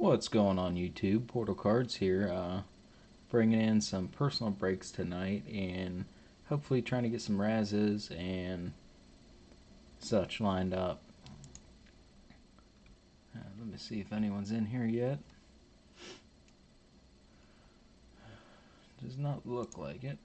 What's going on YouTube? Portal Cards here, bringing in some personal breaks tonight and hopefully trying to get some razzes and such lined up. Let me see if anyone's in here yet. Does not look like it.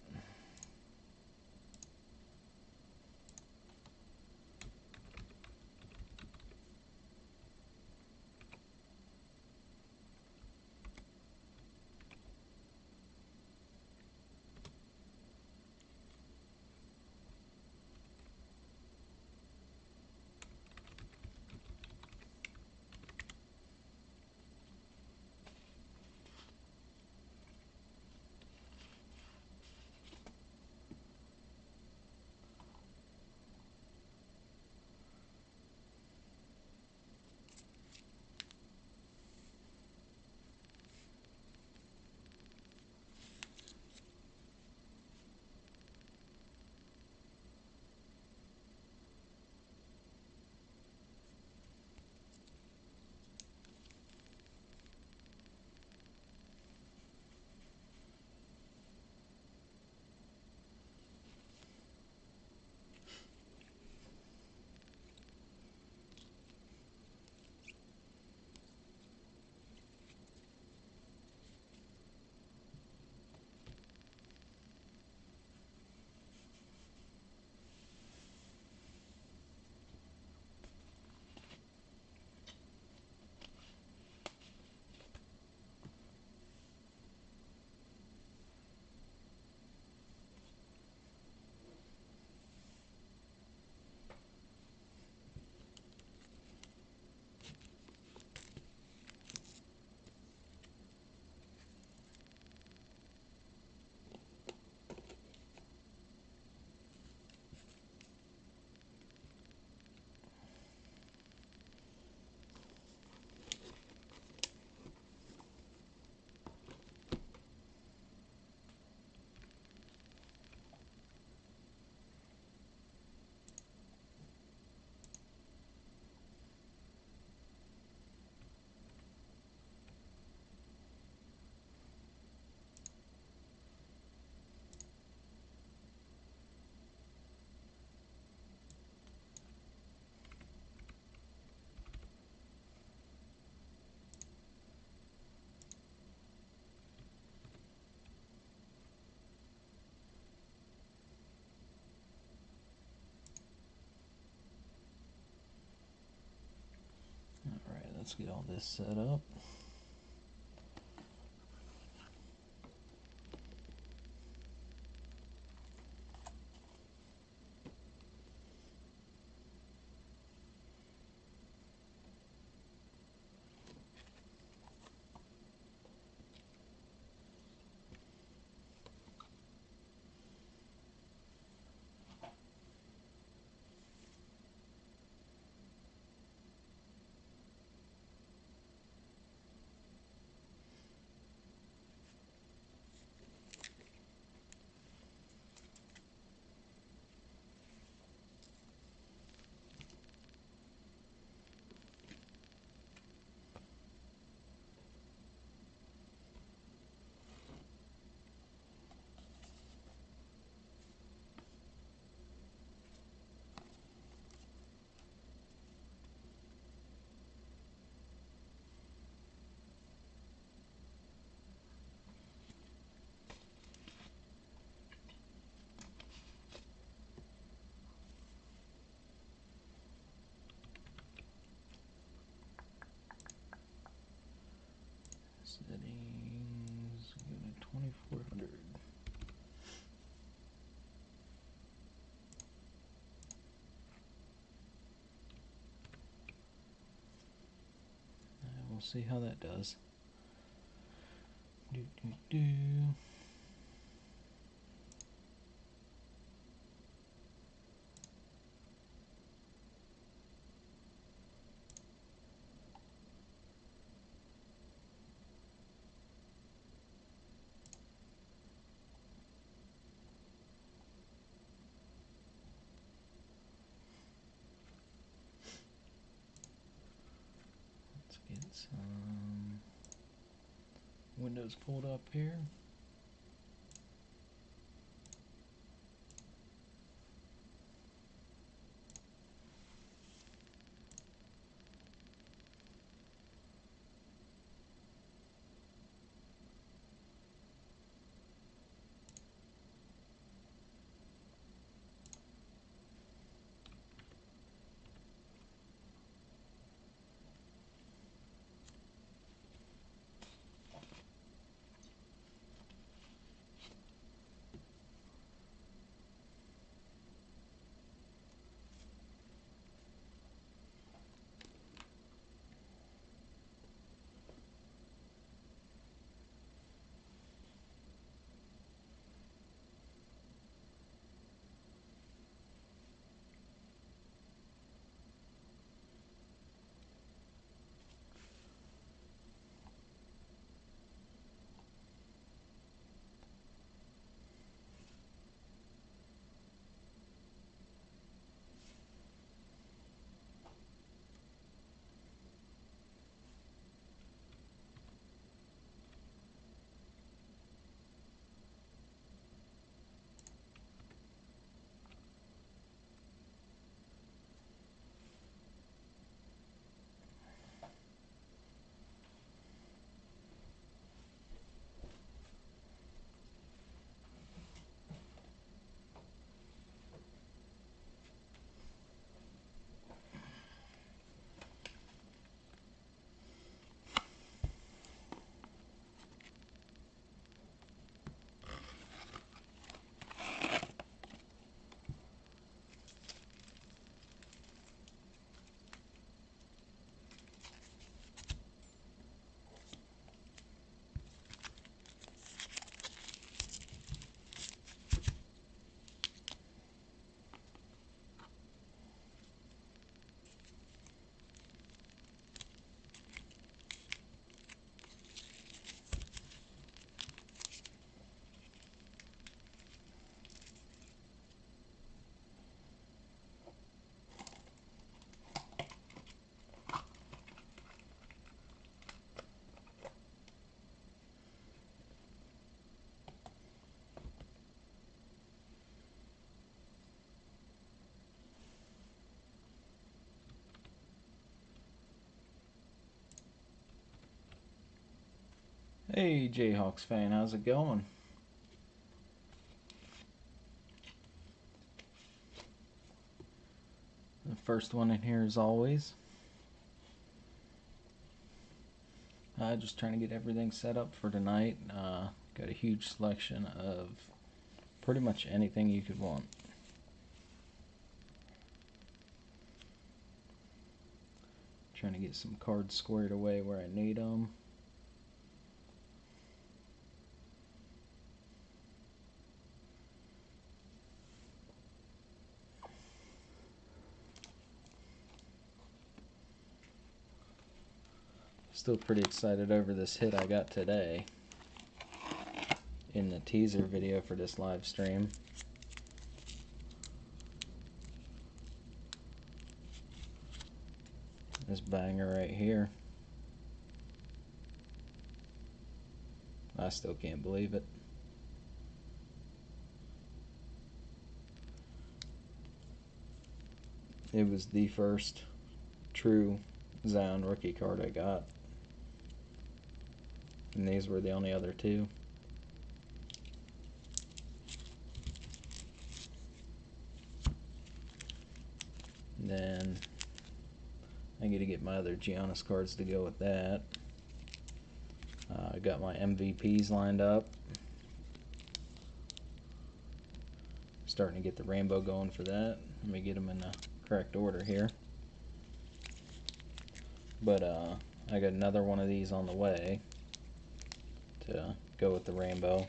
Alright, let's get all this set up. Settings, go to 2400. We'll see how that does. Do, do, do. Let's get some. Windows pulled up here. Hey Jayhawks fan, how's it going? The first one in here as always. Just trying to get everything set up for tonight. Got a huge selection of pretty much anything you could want. Trying to get some cards squared away where I need them. Still pretty excited over this hit I got today in the teaser video for this live stream. This banger right here. I still can't believe it. It was the first true Zion rookie card I got. And these were the only other two. And then I get to get my other Giannis cards to go with that. I got my MVPs lined up. Starting to get the rainbow going for that. Let me get them in the correct order here. But I got another one of these on the way to go with the rainbow.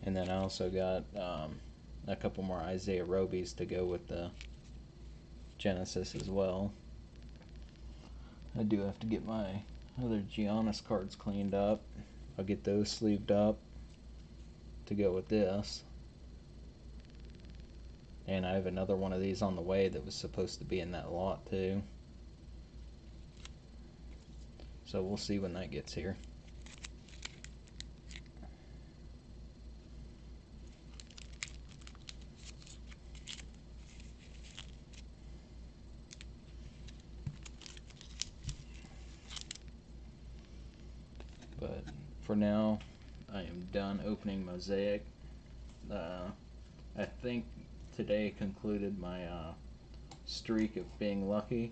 And then I also got a couple more Isaiah Robies to go with the Genesis as well. I do have to get my other Giannis cards cleaned up. I'll get those sleeved up to go with this. And I have another one of these on the way that was supposed to be in that lot too. So we'll see when that gets here. But for now, I am done opening Mosaic. I think today concluded my streak of being lucky.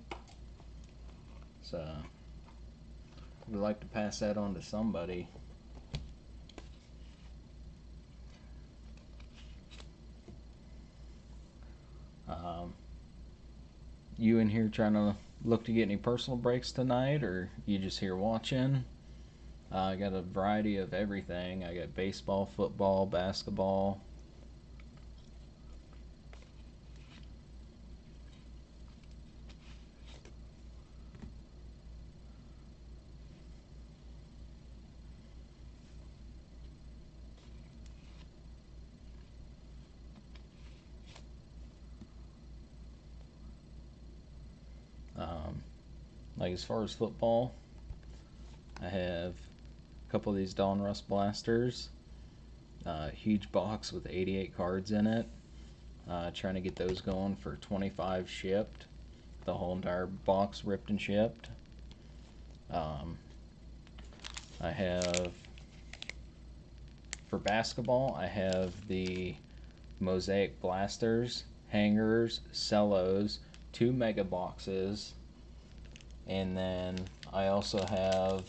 So I would like to pass that on to somebody. You in here trying to look to get any personal breaks tonight, or you just here watching? I got a variety of everything. I got baseball, football, basketball. Like as far as football, I have a couple of these Donruss blasters. Huge box with 88 cards in it. Trying to get those going for 25 shipped. The whole entire box ripped and shipped. I have, for basketball, I have the Mosaic blasters, hangers, cellos, 2 mega boxes, and then I also have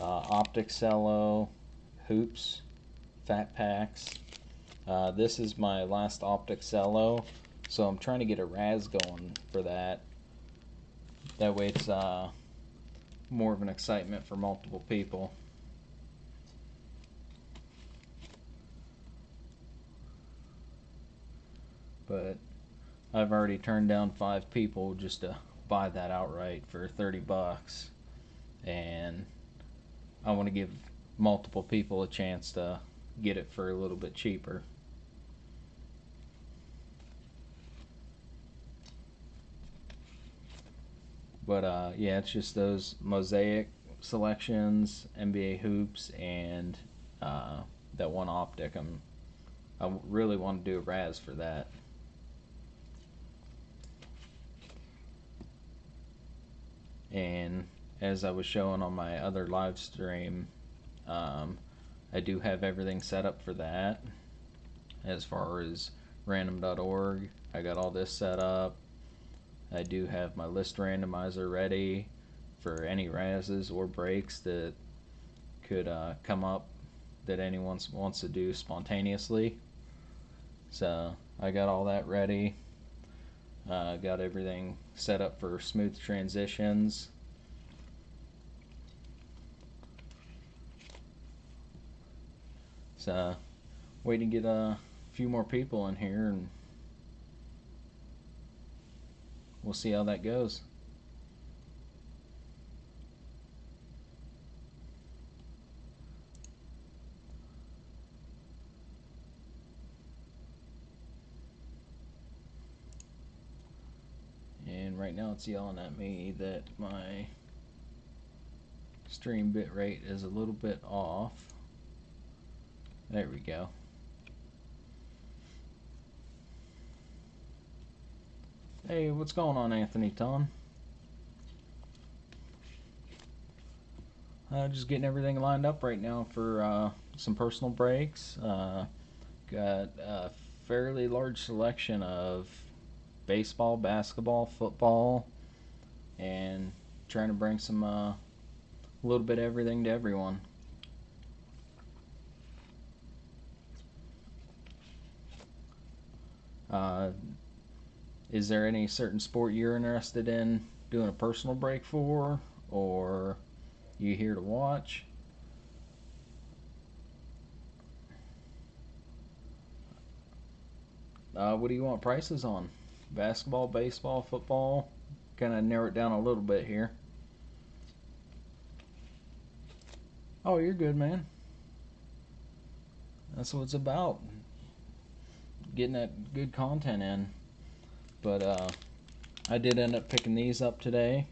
optic cello, hoops, fat packs. This is my last optic cello, so I'm trying to get a Raz going for that. That way it's more of an excitement for multiple people. But I've already turned down 5 people just to buy that outright for 30 bucks, and I want to give multiple people a chance to get it for a little bit cheaper. But yeah, it's just those Mosaic selections, NBA hoops, and that one optic. I really want to do a Raz for that. And as I was showing on my other live stream, I do have everything set up for that. As far as random.org, I got all this set up. I do have my list randomizer ready for any Razes or breaks that could come up that anyone wants to do spontaneously. So I got all that ready. Got everything set up for smooth transitions. So waiting to get a few more people in here, and we'll see how that goes. And right now it's yelling at me that my stream bitrate is a little bit off. There we go. Hey, what's going on, Anthony Ton? Just getting everything lined up right now for some personal breaks. Got a fairly large selection of baseball, basketball, football, and trying to bring some a little bit of everything to everyone. Is there any certain sport you're interested in doing a personal break for, or you here to watch? What do you want prices on? Basketball, baseball, football? Kind of narrow it down a little bit here. Oh, you're good, man. That's what it's about. getting that good content in. But I did end up picking these up today.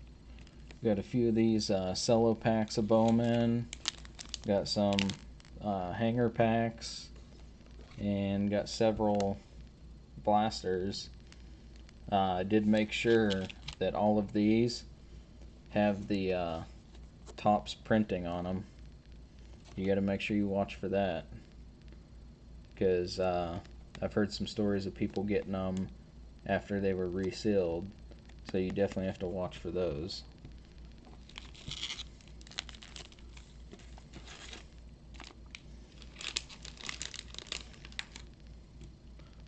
Got a few of these cello packs of Bowman. Got some hanger packs. And got several blasters. I did make sure that all of these have the Topps printing on them. You got to make sure you watch for that, because I've heard some stories of people getting them after they were resealed, so you definitely have to watch for those.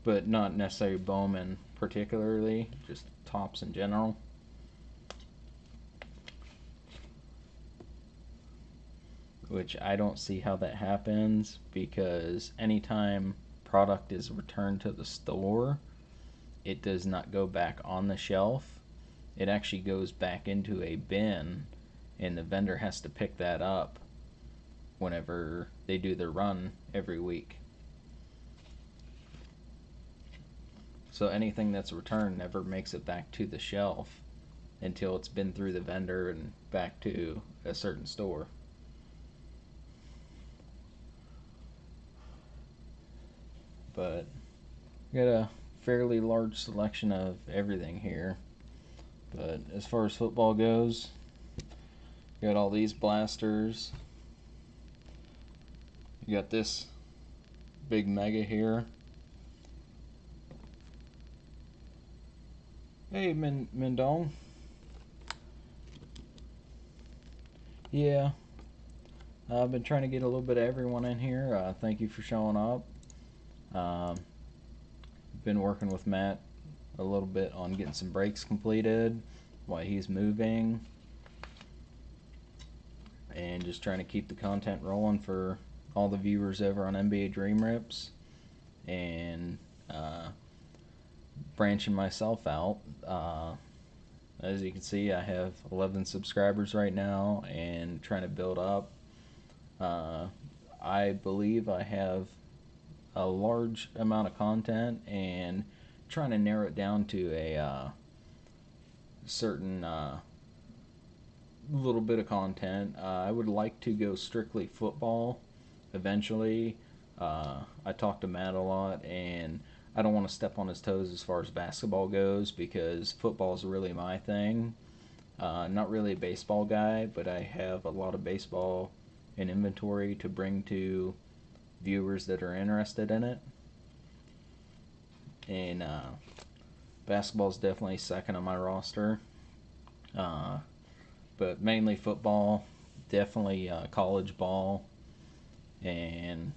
But not necessarily Bowman particularly, just Topps in general. Which I don't see how that happens, because anytime product is returned to the store, it does not go back on the shelf. It actually goes back into a bin, and the vendor has to pick that up whenever they do their run every week. So anything that's returned never makes it back to the shelf until it's been through the vendor and back to a certain store. But we got a fairly large selection of everything here. But as far as football goes, you got all these blasters. You got this big mega here. Hey, Mendon. Yeah, I've been trying to get a little bit of everyone in here. Thank you for showing up. Been working with Matt a little bit on getting some breaks completed while he's moving, and just trying to keep the content rolling for all the viewers over on NBA Dream Rips, and branching myself out. As you can see, I have 11 subscribers right now and trying to build up. I believe I have a large amount of content and trying to narrow it down to a certain little bit of content. I would like to go strictly football eventually. I talk to Matt a lot, and I don't want to step on his toes as far as basketball goes, because football is really my thing. Not really a baseball guy, but I have a lot of baseball in inventory to bring to viewers that are interested in it. And basketball is definitely second on my roster. But mainly football, definitely college ball, and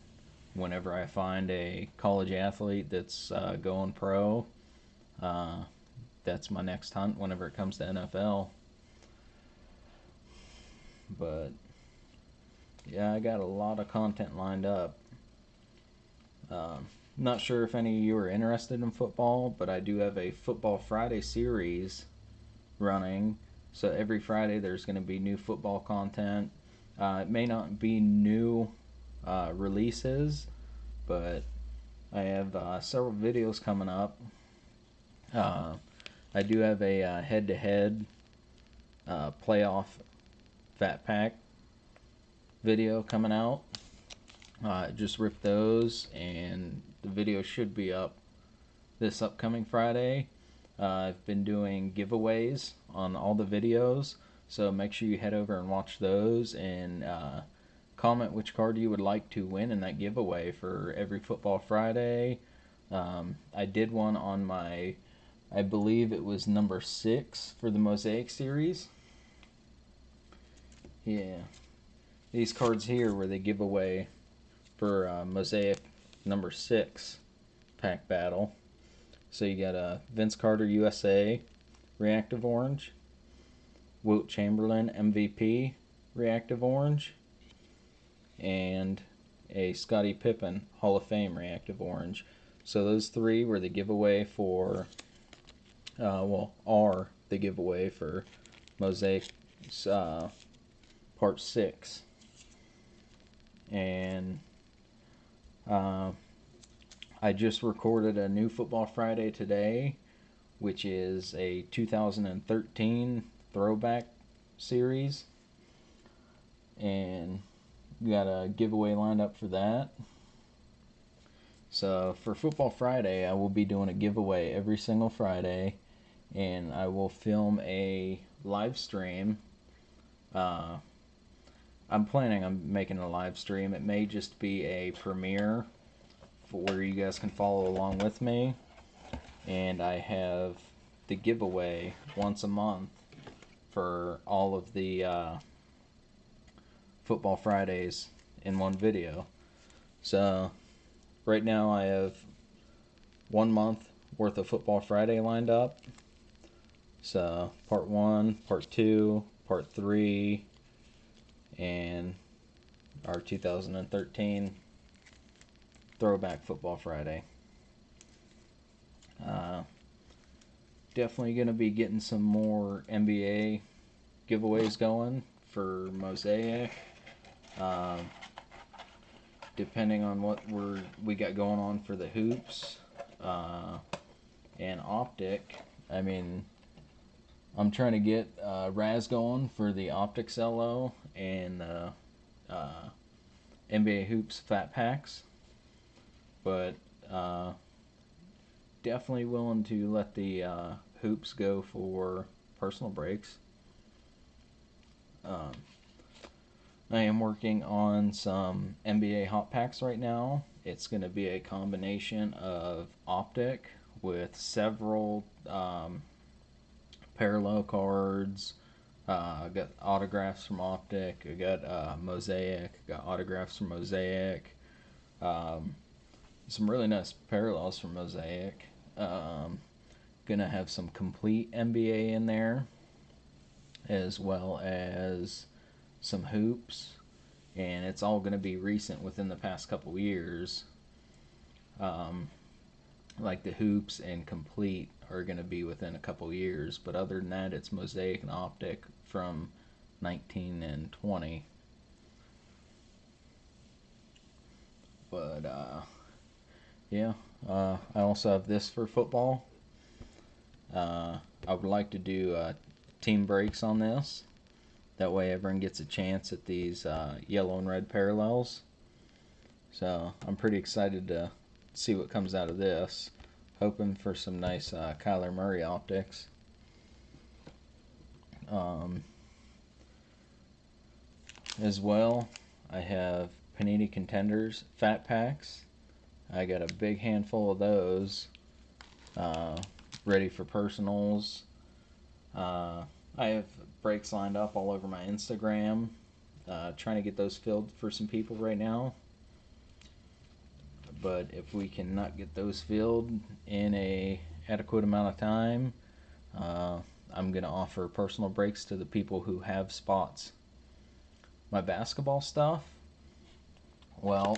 whenever I find a college athlete that's going pro, that's my next hunt whenever it comes to NFL. But yeah, I got a lot of content lined up. Not sure if any of you are interested in football, but I do have a Football Friday series running. So every Friday there's going to be new football content. It may not be new releases, but I have several videos coming up. I do have a head-to-head playoff Fat Pack video coming out. Just ripped those, and the video should be up this upcoming Friday. I've been doing giveaways on all the videos, so make sure you head over and watch those, and comment which card you would like to win in that giveaway for every Football Friday. I did one on my, I believe it was number 6 for the Mosaic series. Yeah, these cards here were the giveaway for Mosaic number 6 pack battle. So you got a Vince Carter USA Reactive Orange, Wilt Chamberlain MVP Reactive Orange, and a Scottie Pippen Hall of Fame Reactive Orange. So those three were the giveaway for, are the giveaway for Mosaic Part 6. And I just recorded a new Football Friday today, which is a 2013 throwback series, and we got a giveaway lined up for that. So for Football Friday, I will be doing a giveaway every single Friday, and I will film a live stream. Uh, I'm planning on making a live stream. It may just be a premiere for where you guys can follow along with me, and I have the giveaway once a month for all of the Football Fridays in one video. So right now I have 1 month worth of Football Friday lined up. So part 1, part 2, part 3, and our 2013 throwback Football Friday. Definitely going to be getting some more NBA giveaways going for Mosaic. Depending on what we got going on for the hoops and Optic. I mean, I'm trying to get Raz going for the Optics LO and NBA Hoops Fat Packs, but definitely willing to let the hoops go for personal breaks. I am working on some NBA hot packs right now. It's going to be a combination of Optic with several parallel cards. I got autographs from Optic. I got Mosaic. I got autographs from Mosaic. Some really nice parallels from Mosaic. Gonna have some complete NBA in there, as well as some hoops, and it's all going to be recent within the past couple years. Like the hoops and complete are going to be within a couple years, but other than that, it's Mosaic and Optic from 19 and 20. But yeah, I also have this for football. I would like to do team breaks on this. That way everyone gets a chance at these yellow and red parallels. So I'm pretty excited to see what comes out of this. Hoping for some nice Kyler Murray optics. As well, I have Panini Contenders Fat Packs. I got a big handful of those ready for personals. I have breaks lined up all over my Instagram. Trying to get those filled for some people right now. But if we cannot get those filled in a adequate amount of time, I'm going to offer personal breaks to the people who have spots. My basketball stuff, well,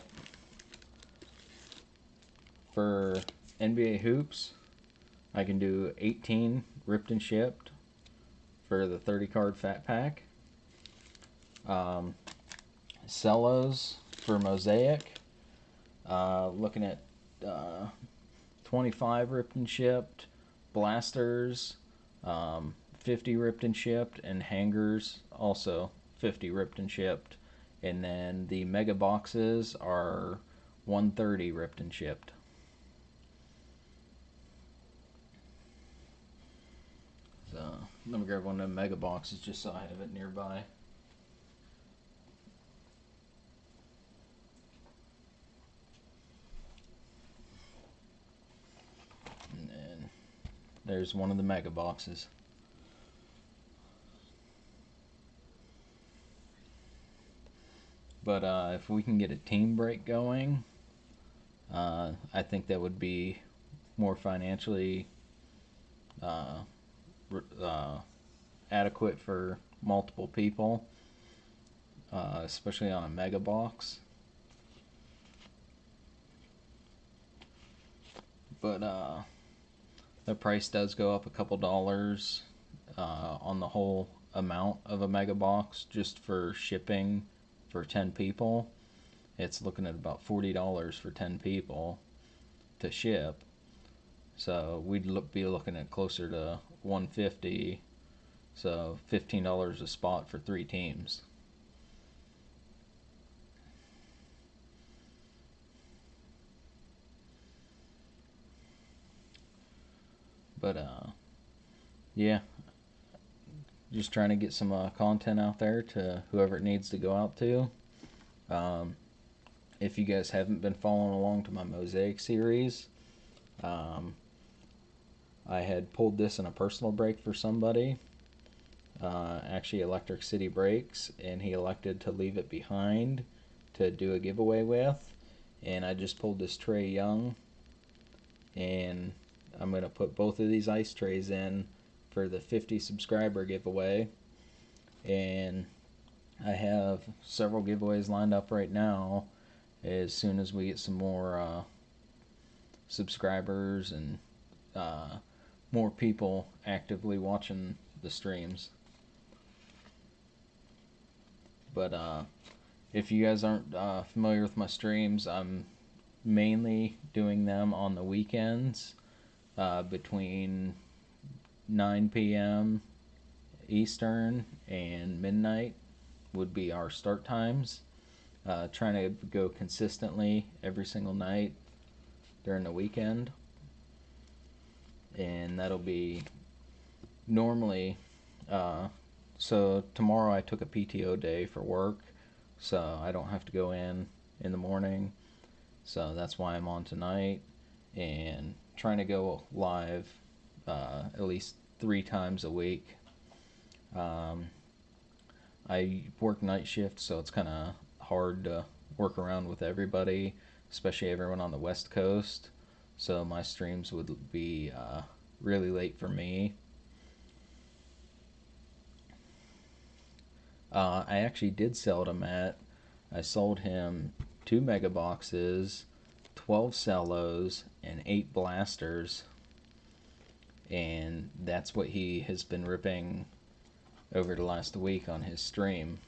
for NBA hoops, I can do 18 ripped and shipped for the 30 card fat pack. Cellos for Mosaic, looking at 25 ripped and shipped, blasters, 50 ripped and shipped, and hangers also 50 ripped and shipped. And then the mega boxes are 130 ripped and shipped. So let me grab one of the mega boxes just so I have it nearby. And then there's one of the mega boxes. But if we can get a team break going, I think that would be more financially adequate for multiple people, especially on a mega box. But the price does go up a couple dollars on the whole amount of a mega box just for shipping for 10 people. It's looking at about $40 for 10 people. to ship. So we'd be looking at closer to 150. So $15 a spot for 3 teams. But yeah, just trying to get some content out there to whoever it needs to go out to. If you guys haven't been following along to my Mosaic series, I had pulled this in a personal break for somebody, actually Electric City Breaks, and he elected to leave it behind to do a giveaway with. And I just pulled this Trae Young, and I'm going to put both of these ice trays in for the 50 subscriber giveaway. And I have several giveaways lined up right now as soon as we get some more subscribers and more people actively watching the streams. But if you guys aren't familiar with my streams, I'm mainly doing them on the weekends between 9 p.m. Eastern and midnight would be our start times. Trying to go consistently every single night during the weekend. And that'll be normally, so tomorrow I took a PTO day for work, so I don't have to go in the morning. So that's why I'm on tonight, and trying to go live at least 3 times a week. I work night shift, so it's kind of hard to work around with everybody, especially everyone on the West Coast. So my streams would be really late for me. I actually did sell to Matt. I sold him 2 mega boxes, 12 cellos, and 8 blasters. And that's what he has been ripping over the last week on his stream.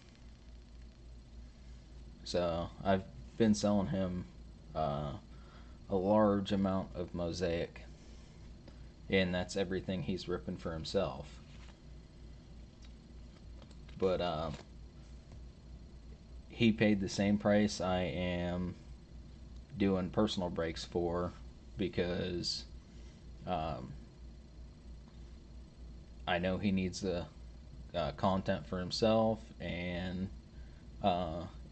So I've been selling him a large amount of Mosaic, and that's everything he's ripping for himself. But he paid the same price I am doing personal breaks for, because I know he needs the content for himself, and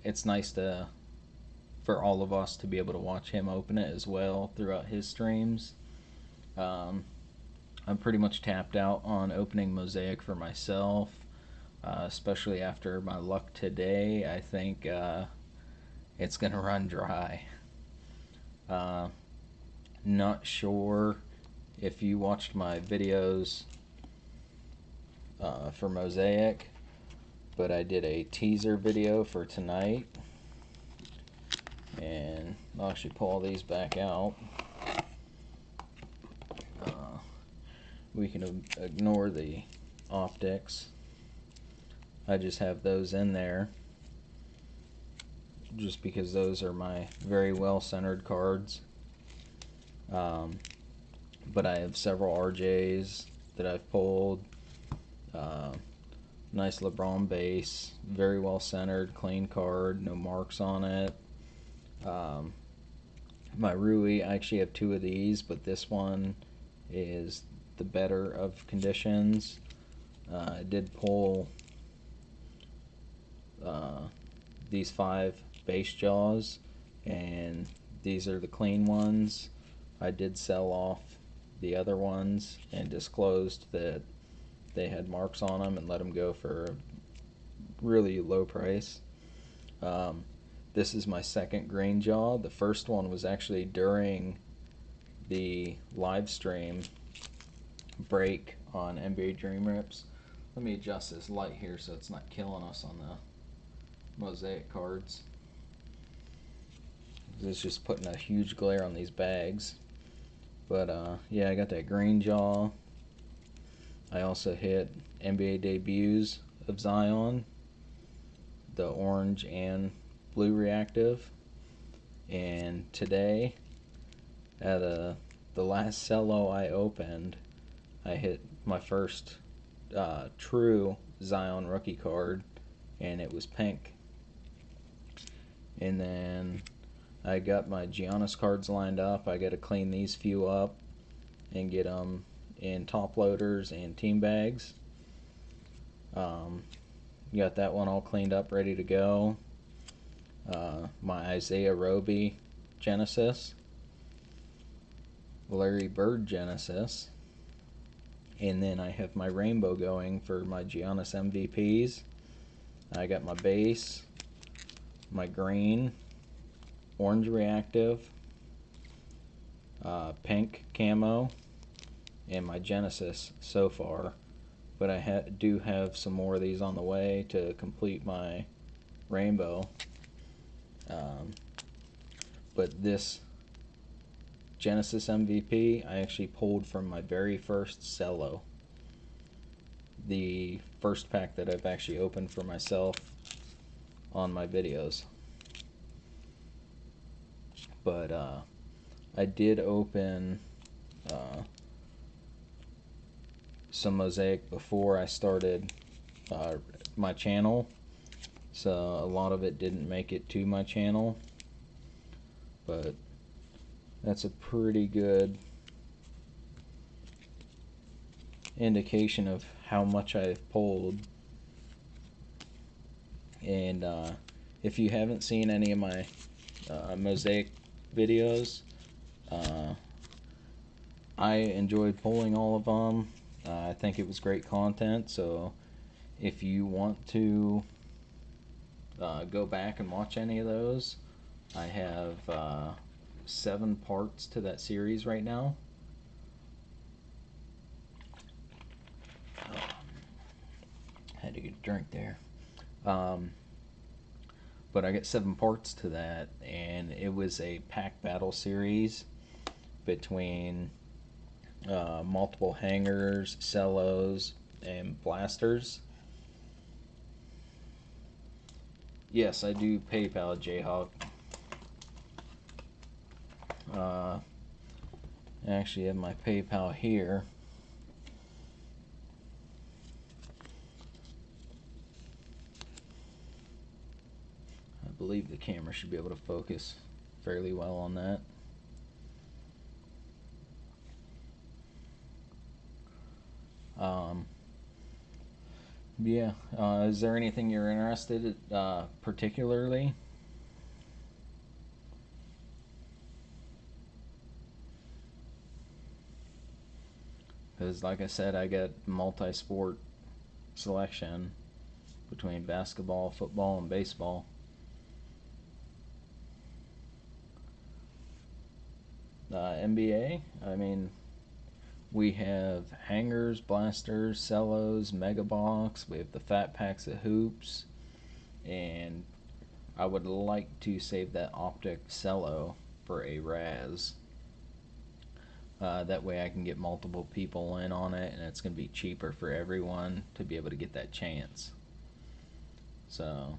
it's nice for all of us to be able to watch him open it as well throughout his streams. I'm pretty much tapped out on opening Mosaic for myself, especially after my luck today. I think it's going to run dry. Not sure if you watched my videos for Mosaic, but I did a teaser video for tonight, and I'll actually pull all these back out. We can ignore the optics. I just have those in there just because those are my very well centered cards. But I have several RJs that I've pulled. Nice LeBron base, very well centered, clean card, no marks on it. My Rui, I actually have 2 of these, but this one is the better of conditions. I did pull these 5 base jaws, and these are the clean ones. I did sell off the other ones and disclosed that they had marks on them and let them go for a really low price. This is my second green jaw. The first one was actually during the live stream break on NBA Dream Rips. Let me adjust this light here so it's not killing us on the Mosaic cards. It's just putting a huge glare on these bags. But yeah, I got that green jaw. I also hit NBA debuts of Zion, the orange and blue reactive. And today At the last cello I opened, I hit my first true Zion rookie card, and it was pink. And then I got my Giannis cards lined up. I got to clean these few up and get them in top loaders and team bags. Got that one all cleaned up, ready to go. My Isaiah Roby Genesis, Larry Bird Genesis, and then I have my rainbow going for my Giannis MVPs. I got my base, my green, orange reactive, pink camo, and my Genesis so far. But I do have some more of these on the way to complete my rainbow. But this Genesis MVP I actually pulled from my very first cello. The first pack that I've actually opened for myself on my videos. But I did open some Mosaic before I started my channel, so a lot of it didn't make it to my channel, but that's a pretty good indication of how much I've pulled. And if you haven't seen any of my Mosaic videos, I enjoyed pulling all of them. I think it was great content, so if you want to go back and watch any of those, I have 7 parts to that series right now. Had to get a drink there. But I got 7 parts to that, and it was a pack battle series between multiple hangers, cellos, and blasters. Yes, I do PayPal, Jayhawk. I actually have my PayPal here. I believe the camera should be able to focus fairly well on that. Yeah, is there anything you're interested in particularly? Because like I said, I got multi-sport selection between basketball, football, and baseball. NBA, I mean, we have hangers, blasters, cellos, mega box. We have the fat packs of hoops, and I would like to save that optic cello for a Raz. That way I can get multiple people in on it, and it's going to be cheaper for everyone to be able to get that chance. So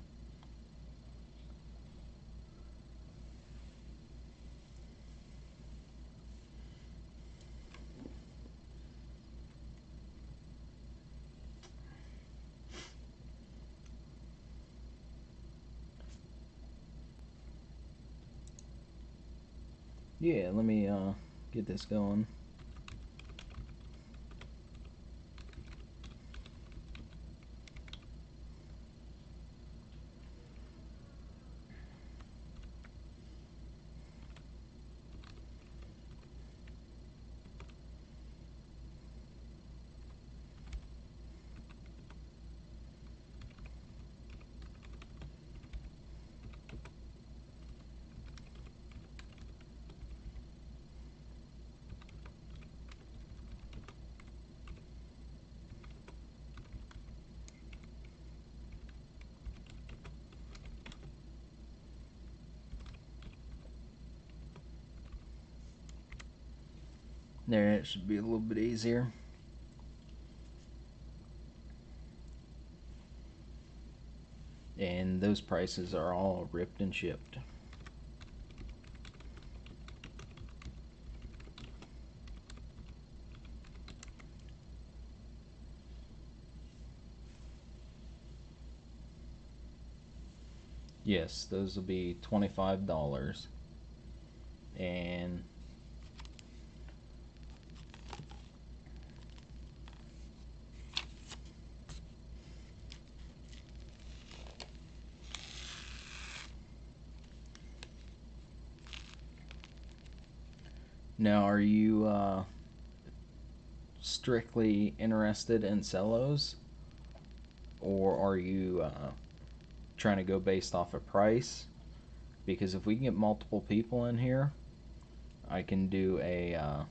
yeah, let me get this going. There, it should be a little bit easier. And those prices are all ripped and shipped. Yes, those will be $25. And now, are you strictly interested in cellos, or are you trying to go based off of price? Because if we can get multiple people in here, I can do a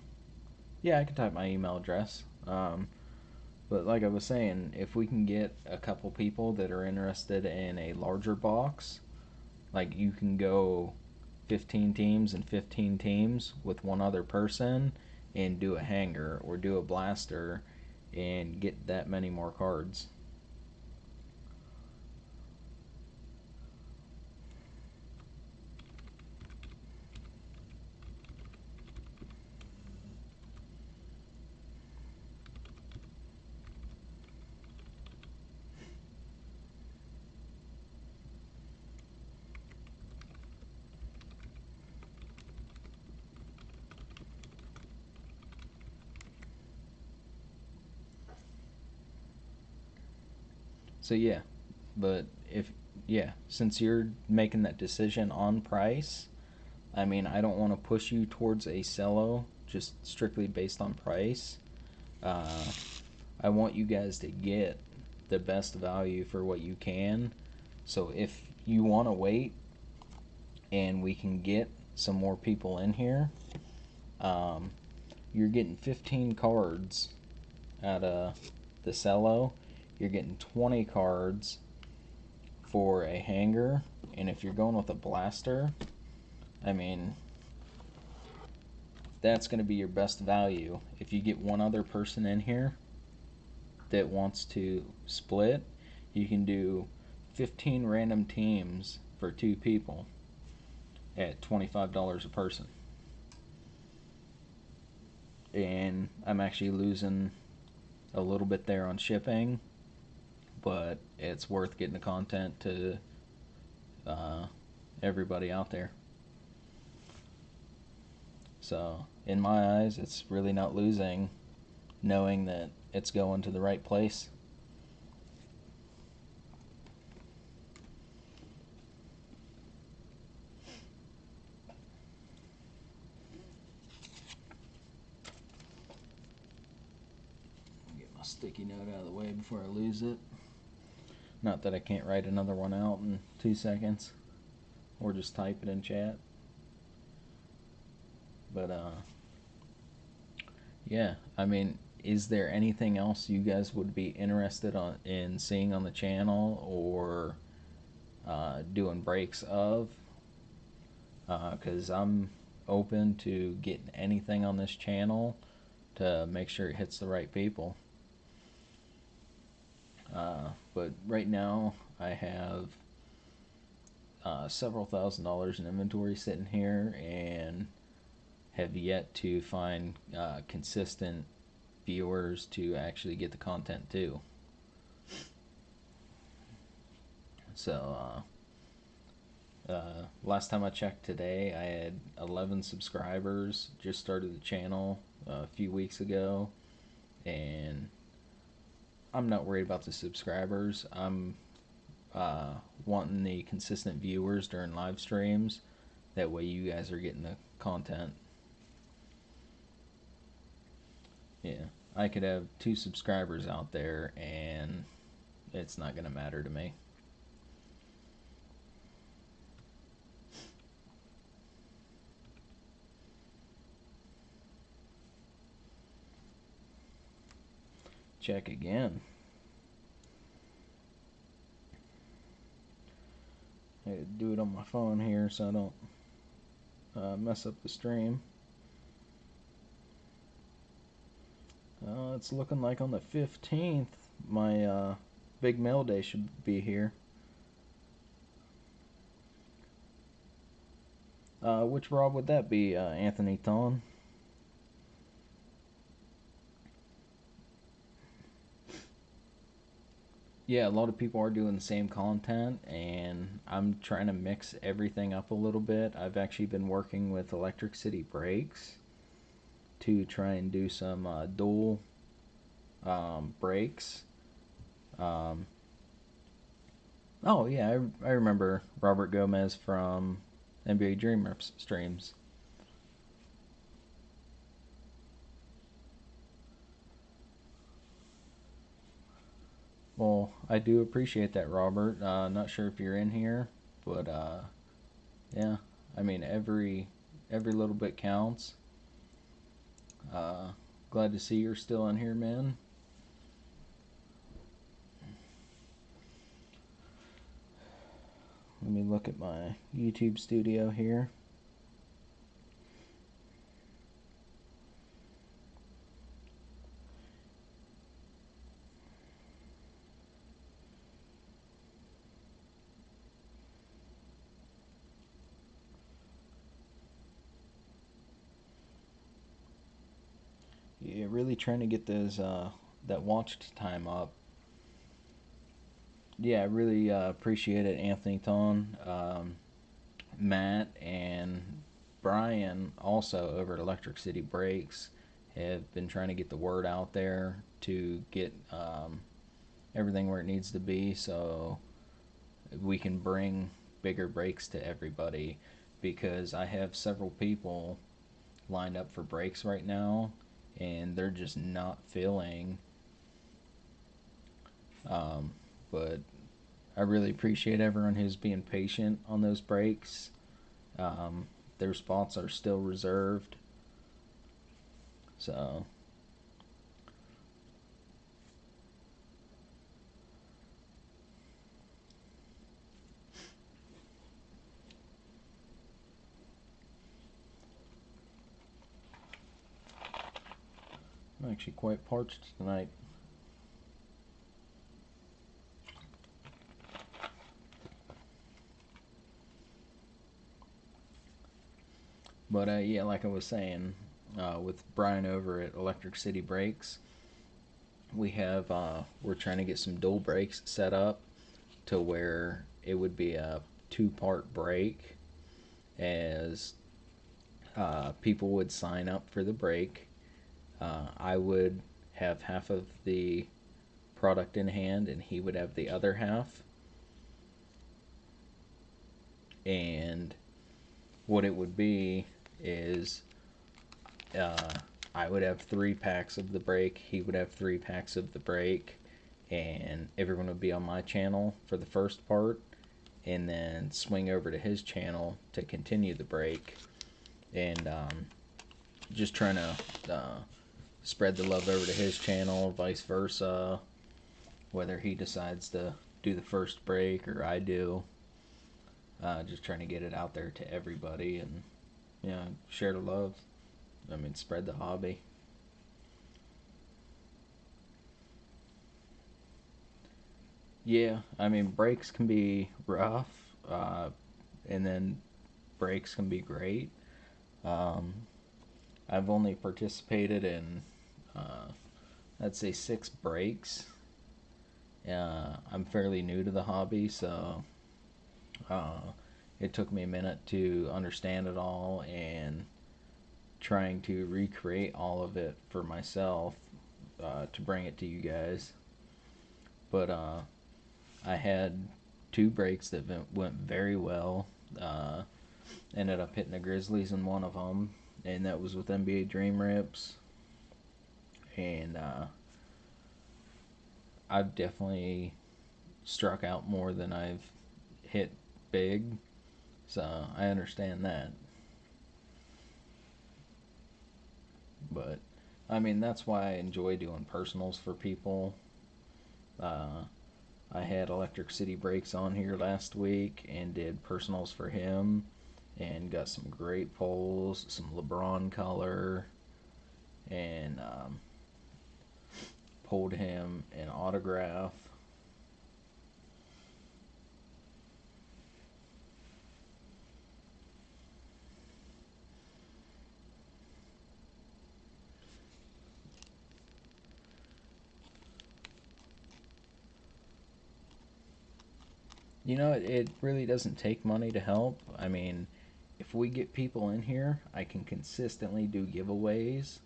yeah, I can type my email address. But like I was saying, if we can get a couple people that are interested in a larger box, like you can go 15 teams and 15 teams with one other person and do a hanger or do a blaster and get that many more cards. So yeah, but if yeah, since you're making that decision on price, I mean, I don't want to push you towards a cello just strictly based on price. Uh, I want you guys to get the best value for what you can. So if you want to wait and we can get some more people in here, um, you're getting 15 cards out of the cello. You're getting 20 cards for a hanger. And if you're going with a blaster, I mean, that's going to be your best value. If you get one other person in here that wants to split, you can do 15 random teams for two people at $25 a person. And I'm actually losing a little bit there on shipping, but it's worth getting the content to everybody out there. So, in my eyes, it's really not losing knowing that it's going to the right place. Get my sticky note out of the way before I lose it. Not that I can't write another one out in 2 seconds or just type it in chat. But yeah, I mean, is there anything else you guys would be interested in seeing on the channel or doing breaks of? Because I'm open to getting anything on this channel to make sure it hits the right people. But right now, I have several $1,000s in inventory sitting here and have yet to find consistent viewers to actually get the content to. So, last time I checked today, I had 11 subscribers. Just started the channel a few weeks ago, and I'm not worried about the subscribers. I'm wanting the consistent viewers during live streams. That way, you guys are getting the content. Yeah, I could have 2 subscribers out there, and it's not going to matter to me. Check again. I do it on my phone here so I don't mess up the stream. It's looking like on the 15th, my big mail day should be here. Which Rob would that be, Anthony Thon? Yeah, a lot of people are doing the same content, and I'm trying to mix everything up a little bit. I've actually been working with Electric City Brakes to try and do some dual brakes. Um, oh, yeah, I remember Robert Gomez from NBA Dream Rips streams. Well, I do appreciate that, Robert. Not sure if you're in here, but yeah, I mean every little bit counts. Uh, Glad to see you're still in here, man. Let me look at my YouTube studio here. Yeah, really trying to get those that watch time up. Yeah, I really appreciate it, Anthony Ton, Matt, and Brian. Also over at Electric City Brakes have been trying to get the word out there to get everything where it needs to be, so we can bring bigger brakes to everybody. Because I have several people lined up for brakes right now, and they're just not filling. Um, but I really appreciate everyone who's being patient on those brakes. Um, their spots are still reserved, so I'm actually quite parched tonight. But yeah, like I was saying, with Brian over at Electric City Brakes, we're trying to get some dual brakes set up to where it would be a two-part brake, as people would sign up for the brake. I would have half of the product in hand, and he would have the other half. And what it would be is uh, I would have 3 packs of the brake, he would have 3 packs of the brake, and everyone would be on my channel for the first part, and then swing over to his channel to continue the brake. And just trying to spread the love over to his channel, vice versa, whether he decides to do the first brake or I do. Just trying to get it out there to everybody and, you know, share the love. I mean, spread the hobby. Yeah, I mean, breaks can be rough, and then breaks can be great. Um, I've only participated in, uh, I'd say, 6 breaks. I'm fairly new to the hobby, so uh, it took me a minute to understand it all, and trying to recreate all of it for myself to bring it to you guys. But I had 2 breaks that went very well. Uh, Ended up hitting the Grizzlies in one of them, and that was with NBA Dream Rips. And I've definitely struck out more than I've hit big, so I understand that. But I mean, that's why I enjoy doing personals for people. Uh, I had Electric City Brakes on here last week and did personals for him, and got some great polls, some LeBron color, and pulled him an autograph. It really doesn't take money to help. I mean, if we get people in here, I can consistently do giveaways,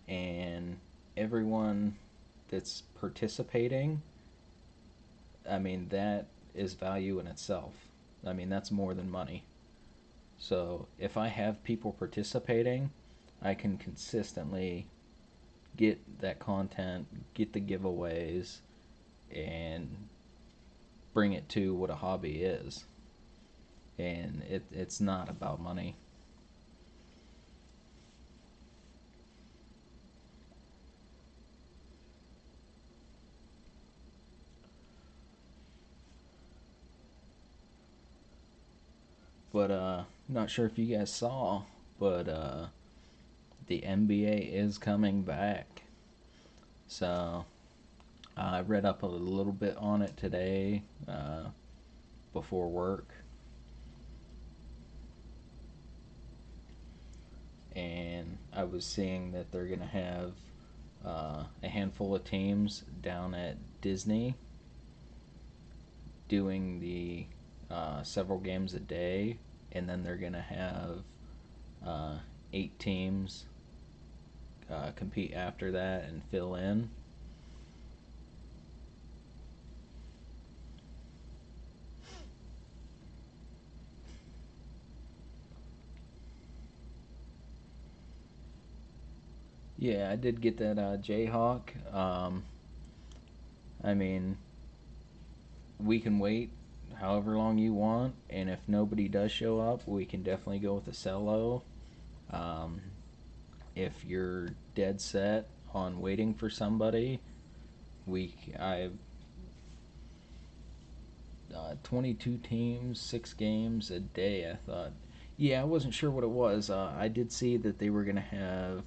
and everyone that's participating, I mean, that is value in itself. I mean, that's more than money. So if I have people participating, I can consistently get that content, get the giveaways, and bring it to what a hobby is. And it's not about money. But not sure if you guys saw, but the NBA is coming back. So I read up a little bit on it today before work, and I was seeing that they're gonna have a handful of teams down at Disney doing the several games a day, and then they're gonna have uh, 8 teams compete after that and fill in. Yeah, I did get that Jayhawk. I mean, we can wait however long you want, and if nobody does show up, we can definitely go with a cello. Um, if you're dead set on waiting for somebody, I 22 teams, 6 games a day. I thought, yeah, I wasn't sure what it was. I did see that they were gonna have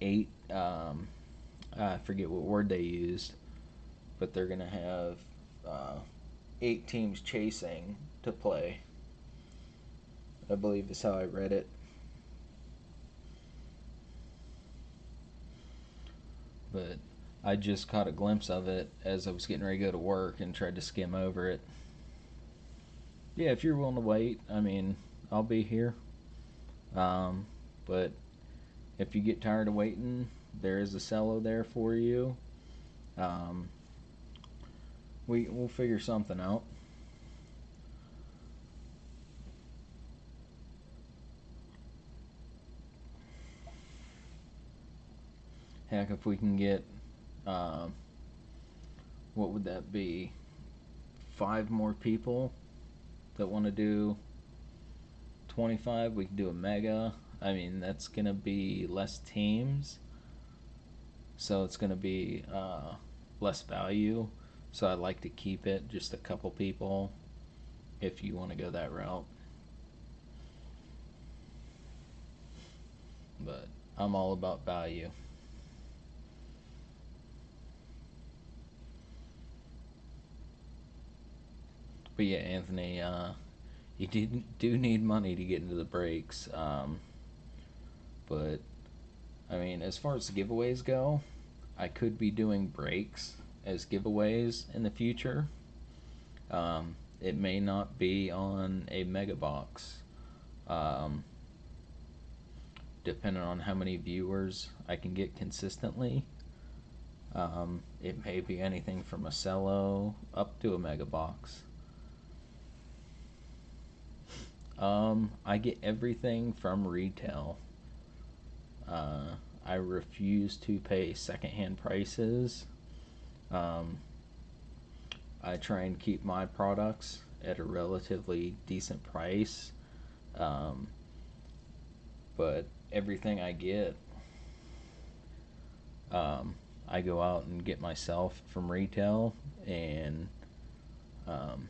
8. I forget what word they used, but they're gonna have uh, 8 teams chasing to play. I believe is how I read it. But I just caught a glimpse of it as I was getting ready to go to work and tried to skim over it. Yeah, if you're willing to wait, I mean, I'll be here. Um, but if you get tired of waiting, there is a cello there for you. Um, we'll figure something out. Heck, if we can get, um, what would that be? 5 more people that want to do 25. We can do a mega. I mean, that's gonna be less teams, so it's gonna be less value. So I'd like to keep it just a couple people if you want to go that route. But I'm all about value. But yeah, Anthony, you do need money to get into the breaks. But I mean, as far as the giveaways go, I could be doing breaks as giveaways in the future. It may not be on a mega box, um, depending on how many viewers I can get consistently. It may be anything from a cello up to a mega box. I get everything from retail. Uh, I refuse to pay secondhand prices. Um, I try and keep my products at a relatively decent price, um, but everything I get, um, I go out and get myself from retail, and um,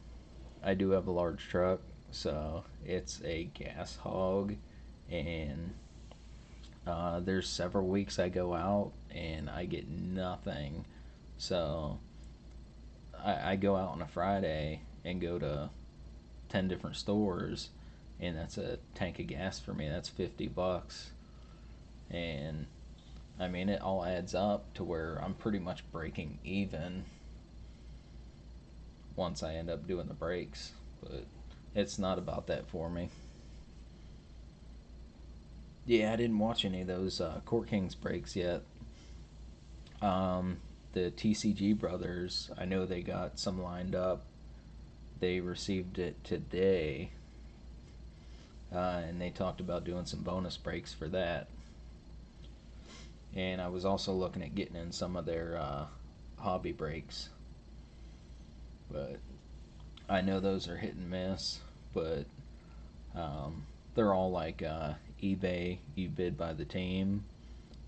I do have a large truck, so it's a gas hog, and there's several weeks I go out and I get nothing. So I go out on a Friday and go to 10 different stores, and that's a tank of gas for me. That's $50. And I mean, it all adds up to where I'm pretty much breaking even. once I end up doing the breaks. But it's not about that for me. Yeah, I didn't watch any of those Court Kings breaks yet. The TCG brothers, I know they got some lined up. They received it today, and they talked about doing some bonus breaks for that. And I was also looking at getting in some of their hobby breaks, but I know those are hit and miss. But they're all like eBay. You bid by the team,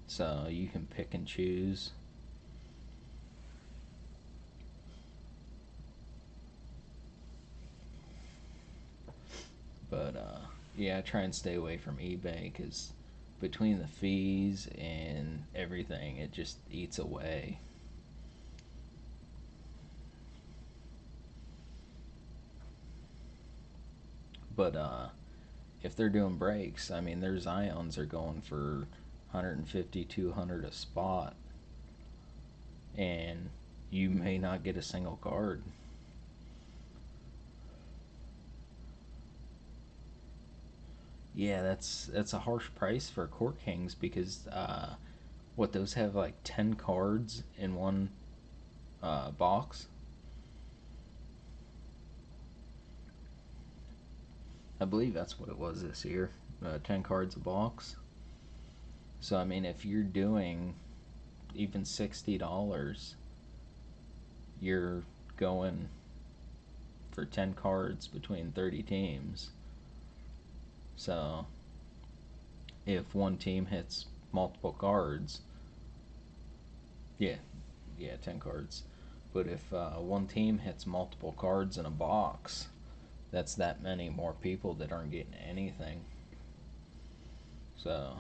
so you can pick and choose. But yeah, I try and stay away from eBay because between the fees and everything, it just eats away. But if they're doing breaks, I mean, their Zions are going for 150, 200 a spot, and you may not get a single card. Yeah, that's a harsh price for Court Kings because what those have like 10 cards in one box. I believe that's what it was this year. 10 cards a box. So I mean, if you're doing even $60, you're going for 10 cards between 30 teams. So if one team hits multiple cards, yeah, yeah, 10 cards. But if one team hits multiple cards in a box, that's that many more people that aren't getting anything. So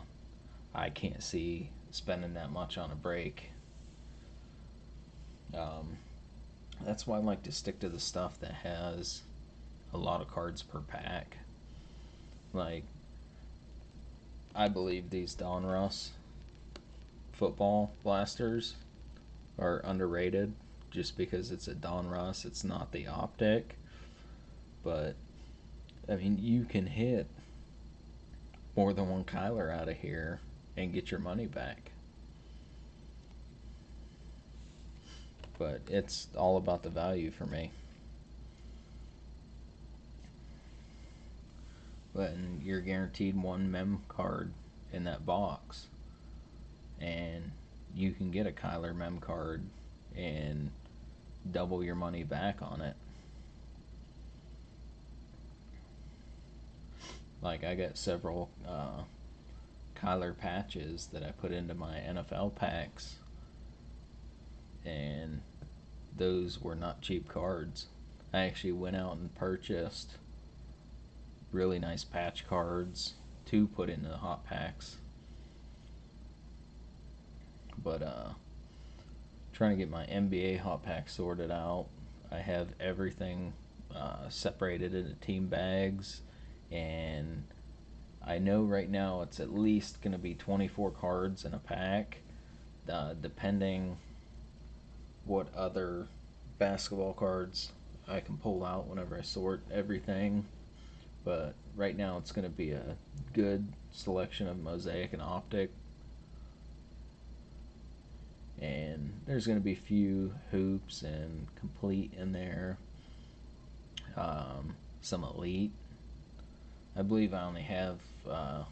I can't see spending that much on a break. Um, that's why I like to stick to the stuff that has a lot of cards per pack. Like, I believe these Donruss football blasters are underrated just because it's a Donruss. It's not the optic. But, I mean, you can hit more than one Kyler out of here and get your money back. But it's all about the value for me. But you're guaranteed one mem card in that box, and you can get a Kyler mem card and double your money back on it. Like, I got several Kyler patches that I put into my NFL packs, and those were not cheap cards. I actually went out and purchased really nice patch cards to put into the hot packs. But trying to get my NBA hot pack sorted out. I have everything separated into team bags, and I know right now it's at least going to be 24 cards in a pack, depending what other basketball cards I can pull out whenever I sort everything. But right now it's going to be a good selection of Mosaic and Optic. And there's going to be a few hoops and complete in there. Some elite. I believe I only have a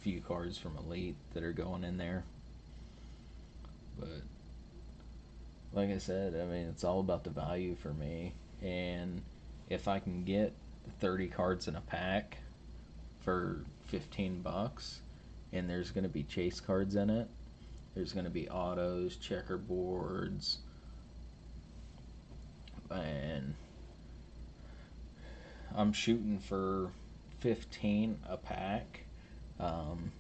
few cards from elite that are going in there. But like I said, I mean, it's all about the value for me. And if I can get 30 cards in a pack for $15, and there's going to be chase cards in it, there's going to be autos, checkerboards, and I'm shooting for 15 a pack. Um,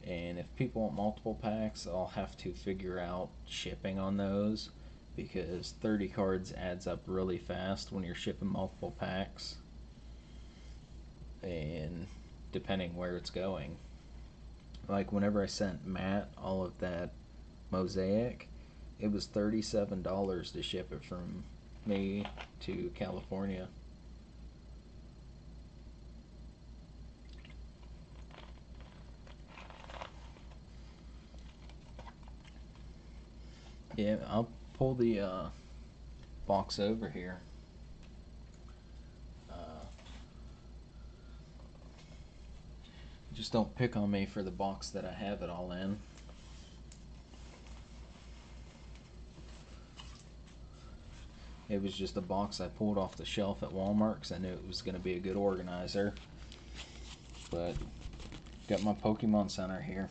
and if people want multiple packs, I'll have to figure out shipping on those because 30 cards adds up really fast when you're shipping multiple packs. And depending where it's going. Like whenever I sent Matt all of that Mosaic, it was $37 to ship it from me to California. Yeah, I'll pull the box over here. Uh, just don't pick on me for the box that I have it all in. It was just a box I pulled off the shelf at Walmart because I knew it was going to be a good organizer. But got my Pokemon Center here.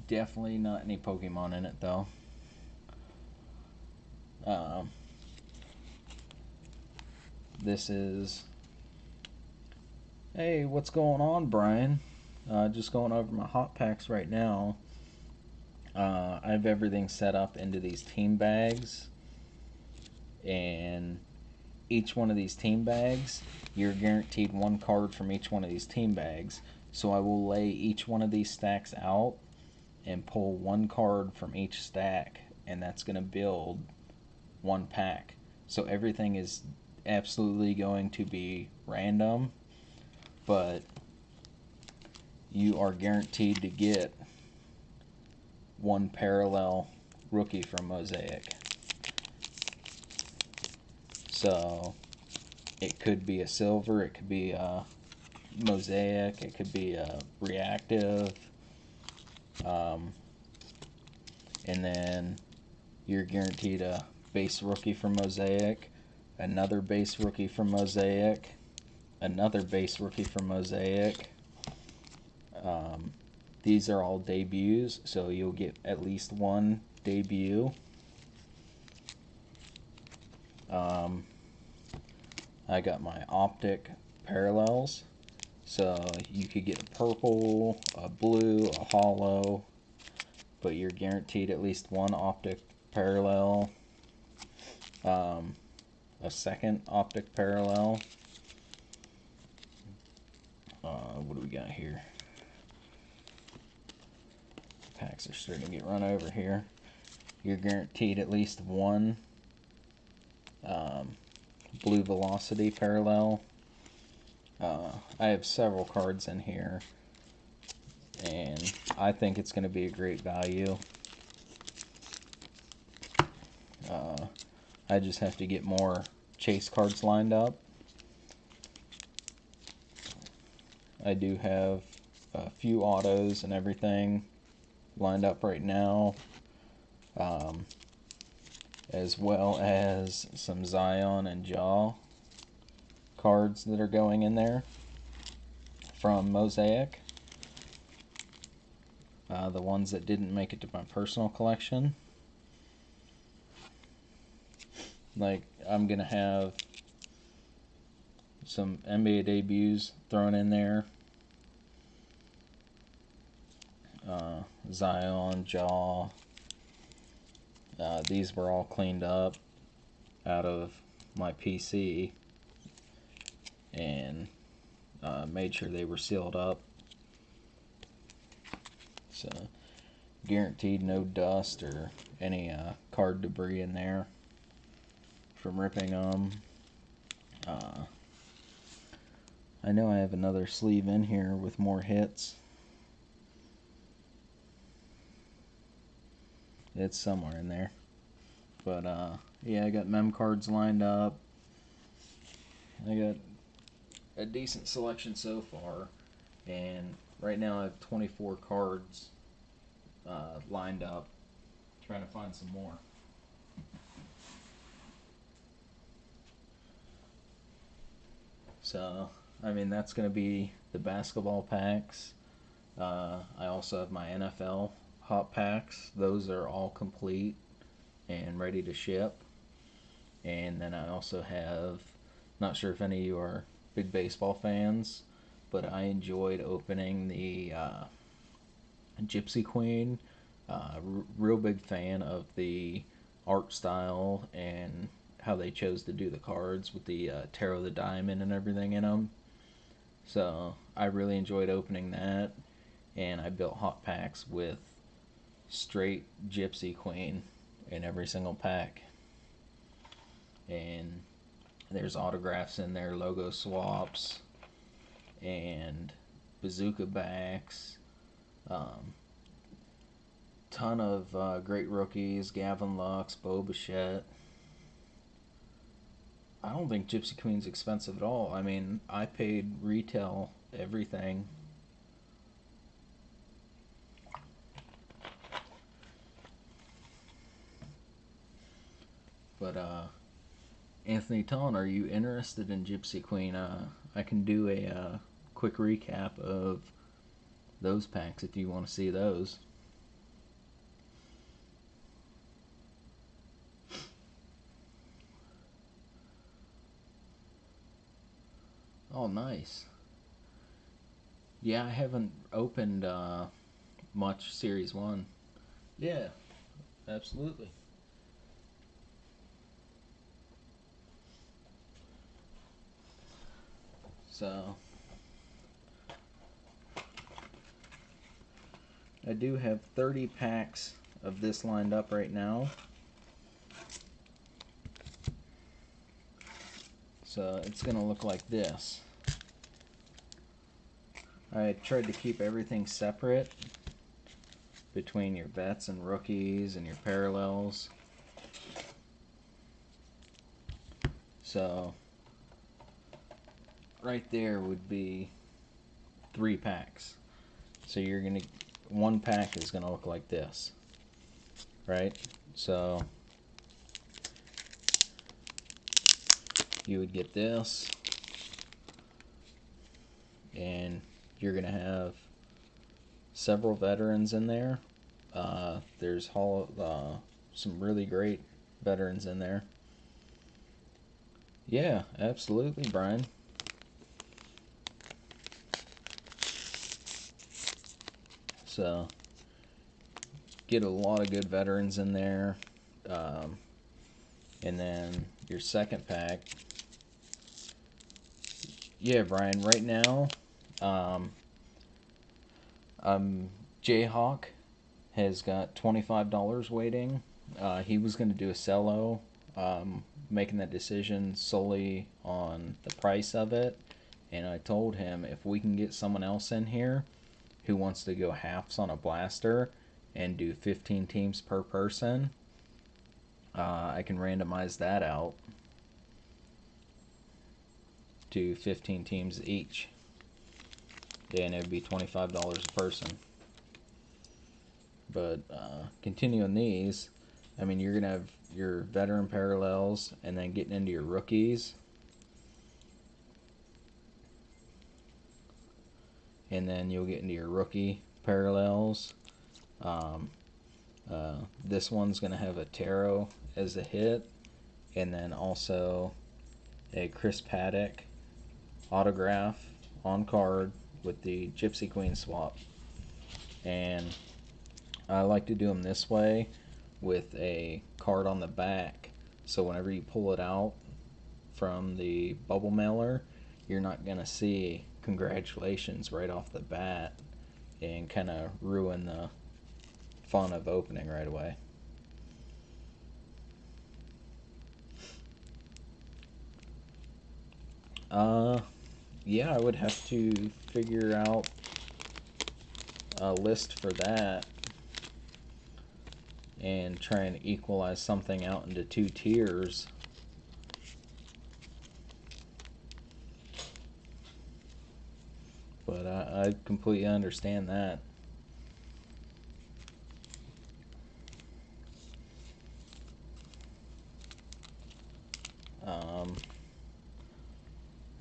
Definitely not any Pokemon in it though. This is. Hey, what's going on, Brian? Just going over my hot packs right now. I have everything set up into these team bags, and each one of these team bags, you're guaranteed one card from each one of these team bags. So I will lay each one of these stacks out and pull one card from each stack, and that's going to build one pack. So everything is absolutely going to be random, but you are guaranteed to get one parallel rookie from Mosaic. So it could be a silver, it could be a Mosaic, it could be a reactive, and then you're guaranteed a base rookie from Mosaic, another base rookie from Mosaic, another base rookie from Mosaic. These are all debuts, so you'll get at least one debut. I got my optic parallels, so you could get a purple, a blue, a hollow, but you're guaranteed at least one optic parallel, a second optic parallel. What do we got here? Packs are starting to get run over here. You're guaranteed at least one blue velocity parallel. I have several cards in here, and I think it's going to be a great value. I just have to get more chase cards lined up. I do have a few autos and everything lined up right now, as well as some Zion and Jaw cards that are going in there from Mosaic. The ones that didn't make it to my personal collection. Like, I'm going to have some NBA debuts thrown in there. Zion, Jaw. These were all cleaned up out of my PC and made sure they were sealed up. So, guaranteed no dust or any card debris in there from ripping them. I know I have another sleeve in here with more hits. It's somewhere in there. But yeah, I got mem cards lined up. I got a decent selection so far, and right now I have 24 cards lined up. Trying to find some more. So, I mean, that's going to be the basketball packs. I also have my NFL hot packs. Those are all complete and ready to ship. And then I also have, not sure if any of you are big baseball fans, but I enjoyed opening the Gypsy Queen. Real big fan of the art style and how they chose to do the cards with the Tarot of the Diamond and everything in them. So I really enjoyed opening that, and I built hot packs with straight Gypsy Queen in every single pack. and there's autographs in there, logo swaps, and bazooka backs. Ton of great rookies: Gavin Lux, Bo Bichette. I don't think Gypsy Queen's expensive at all. I mean, I paid retail everything. But Anthony Ton, are you interested in Gypsy Queen? I can do a quick recap of those packs if you want to see those. Oh, nice. Yeah, I haven't opened much Series 1. Yeah, absolutely. So, I do have 30 packs of this lined up right now. So, it's going to look like this. I tried to keep everything separate between your vets and rookies and your parallels. So, right there would be 3 packs. So you're gonna, one pack is gonna look like this, right? So you would get this, and you're gonna have several veterans in there. There's some really great veterans in there. Yeah, absolutely, Brian. So get a lot of good veterans in there. And then your second pack. Yeah, Brian, right now, Jayhawk has got $25 waiting. He was going to do a cello, making that decision solely on the price of it. And I told him if we can get someone else in here who wants to go halves on a blaster and do 15 teams per person, I can randomize that out to 15 teams each. And it would be $25 a person. But continuing these, I mean, you're going to have your veteran parallels and then getting into your rookies. And then you'll get into your rookie parallels. This one's going to have a tarot as a hit, and then also a Chris Paddock autograph on card with the Gypsy Queen swap. And I like to do them this way with a card on the back, so whenever you pull it out from the bubble mailer, you're not going to see congratulations right off the bat and kind of ruin the fun of opening right away. Yeah, I would have to figure out a list for that and try and equalize something out into 2 tiers. But I completely understand that.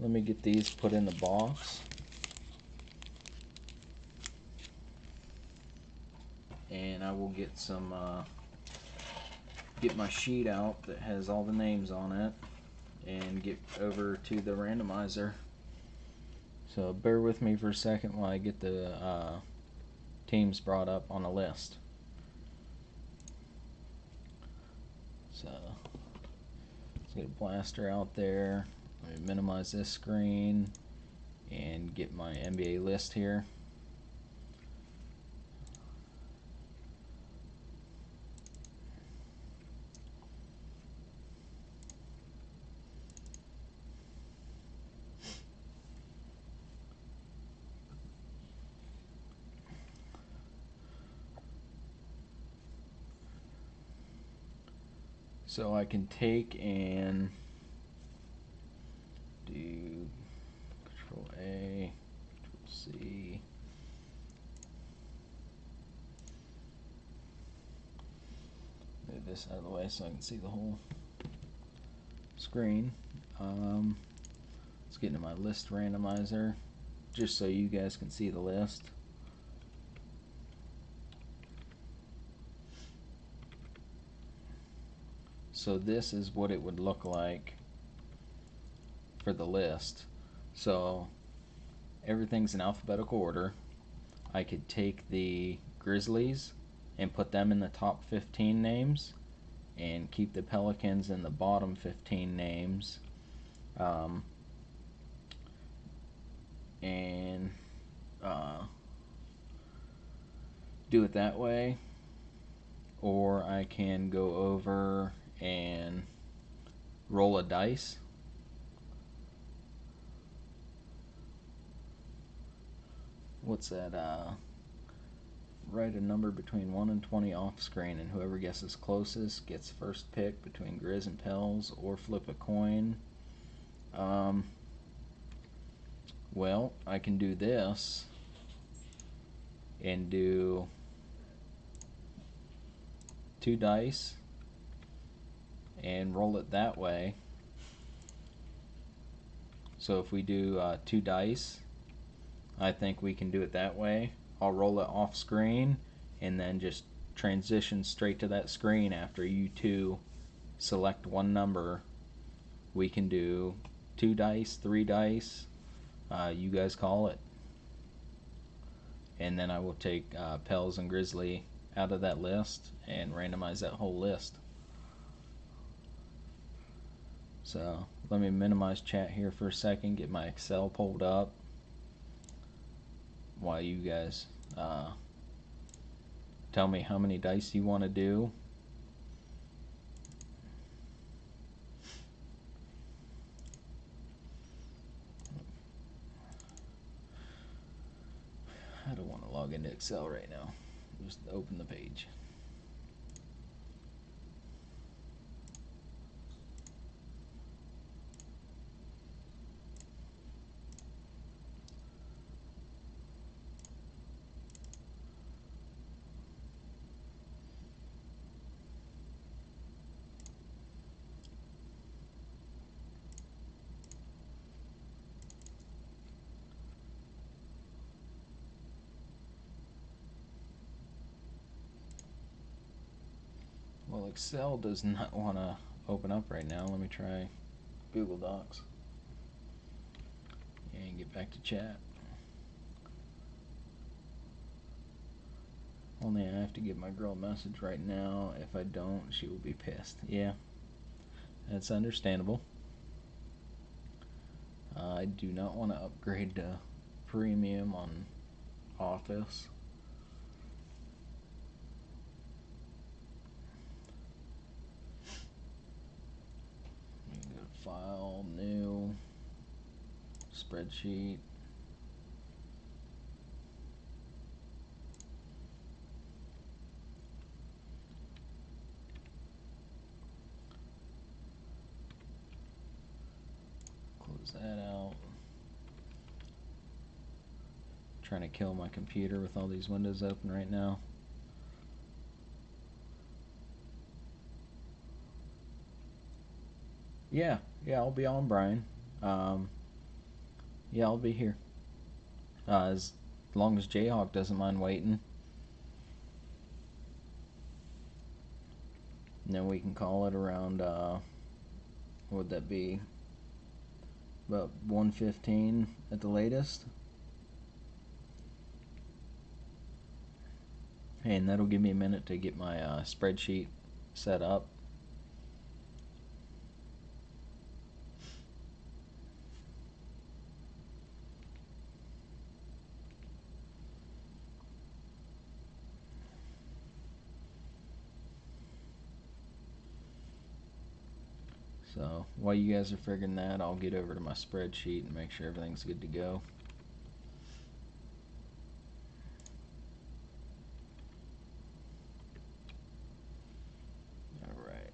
Let me get these put in the box. And I will get get my sheet out that has all the names on it and get over to the randomizer. So bear with me for a second while I get the teams brought up on a list. So let's get a blaster out there. Let me minimize this screen and get my NBA list here. So I can take and do Control A, Control C. Move this out of the way so I can see the whole screen. Let's get into my list randomizer just so you guys can see the list. So this is what it would look like for the list. So everything's in alphabetical order. I could take the Grizzlies and put them in the top 15 names and keep the Pelicans in the bottom 15 names. And do it that way. Or I can go over and roll a dice. What's that? Write a number between 1 and 20 off screen, and whoever guesses closest gets first pick between Grizz and Pels, or flip a coin. Well, I can do this and do 2 dice and roll it that way. So if we do 2 dice, I think we can do it that way. I'll roll it off screen and then just transition straight to that screen after you two select one number. We can do 2 dice, 3 dice, you guys call it. And then I will take Pels and Grizzly out of that list and randomize that whole list. So let me minimize chat here for a second, get my Excel pulled up while you guys tell me how many dice you want to do. I don't want to log into Excel right now. Just open the page. Well, Excel does not want to open up right now. Let me try Google Docs and get back to chat. Only I have to give my girl a message right now. If I don't, she will be pissed. Yeah, that's understandable. I do not want to upgrade to premium on Office. Go to File, New, Spreadsheet. Close that out. Trying to kill my computer with all these windows open right now. Yeah, I'll be on, Brian. Yeah, I'll be here. As long as Jayhawk doesn't mind waiting. And then we can call it around, what would that be? About 1:15 at the latest. And that'll give me a minute to get my spreadsheet set up. So while you guys are figuring that, I'll get over to my spreadsheet and make sure everything's good to go. Alright.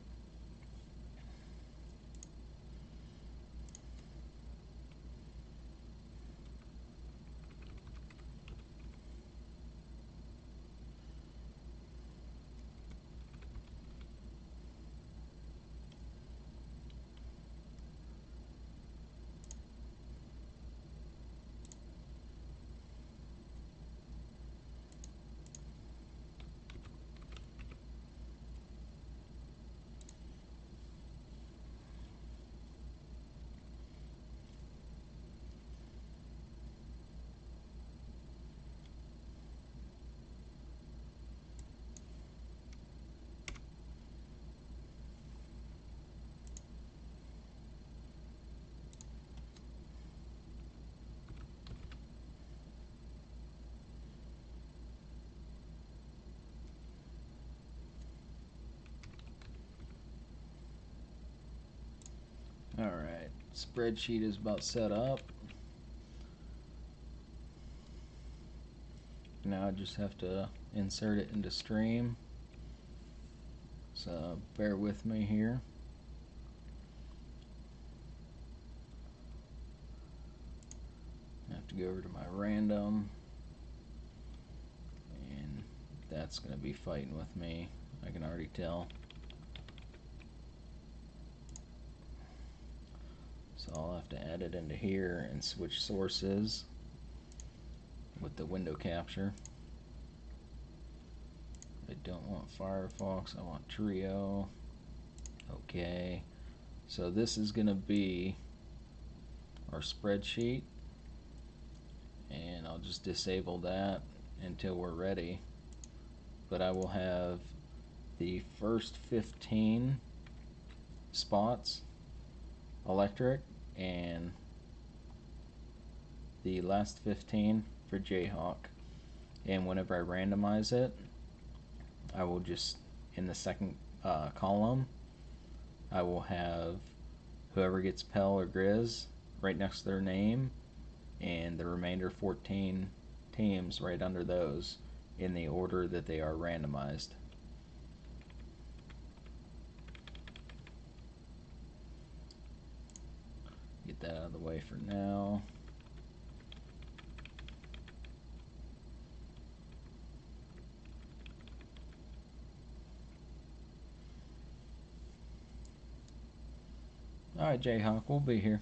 Alright, spreadsheet is about set up. Now I just have to insert it into Stream. So bear with me here. I have to go over to my random, and that's going to be fighting with me. I can already tell. So I'll have to add it into here and switch sources with the window capture. I don't want Firefox, I want Trio. Okay, so this is going to be our spreadsheet, and I'll just disable that until we're ready. But I will have the first 15 spots electric and the last 15 for Jayhawk. And whenever I randomize it, I will just, in the second column, I will have whoever gets Pell or Grizz right next to their name, and the remainder 14 teams right under those in the order that they are randomized. Get that out of the way for now. Alright, Jayhawk, we'll be here.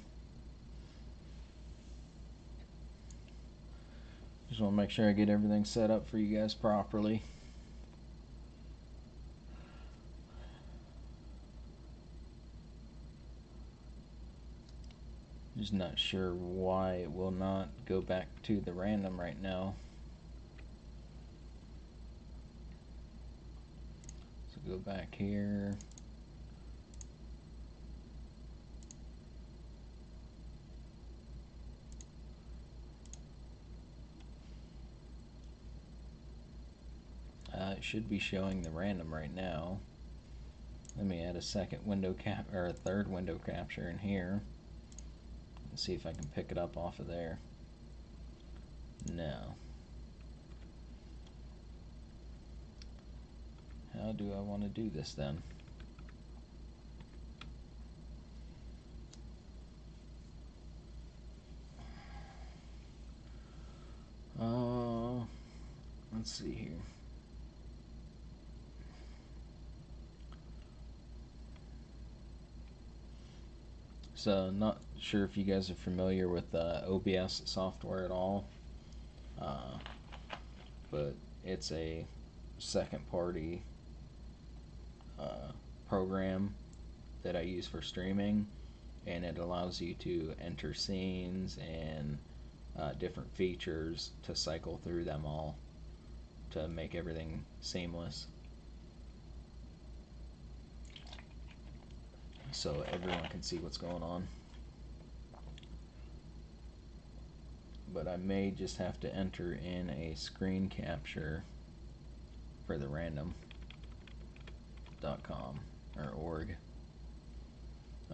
Just want to make sure I get everything set up for you guys properly. Just not sure why it will not go back to the random right now. So go back here. It should be showing the random right now. Let me add a second window cap, or a third window capture in here, and see if I can pick it up off of there. No. How do I want to do this then? Let's see here. So, not sure if you guys are familiar with OBS software at all, but it's a second party program that I use for streaming, and it allows you to enter scenes and different features to cycle through them all to make everything seamless, so everyone can see what's going on. But I may just have to enter in a screen capture for the random.com or org.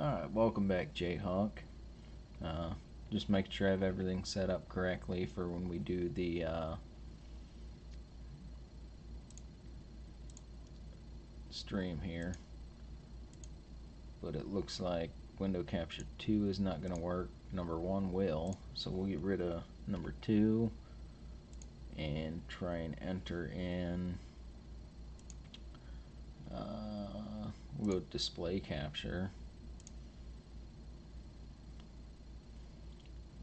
Alright, welcome back, Jayhawk. Just make sure I have everything set up correctly for when we do the stream here. But it looks like window capture 2 is not going to work. Number 1 will, so we'll get rid of number 2 and try and enter in we'll go display capture,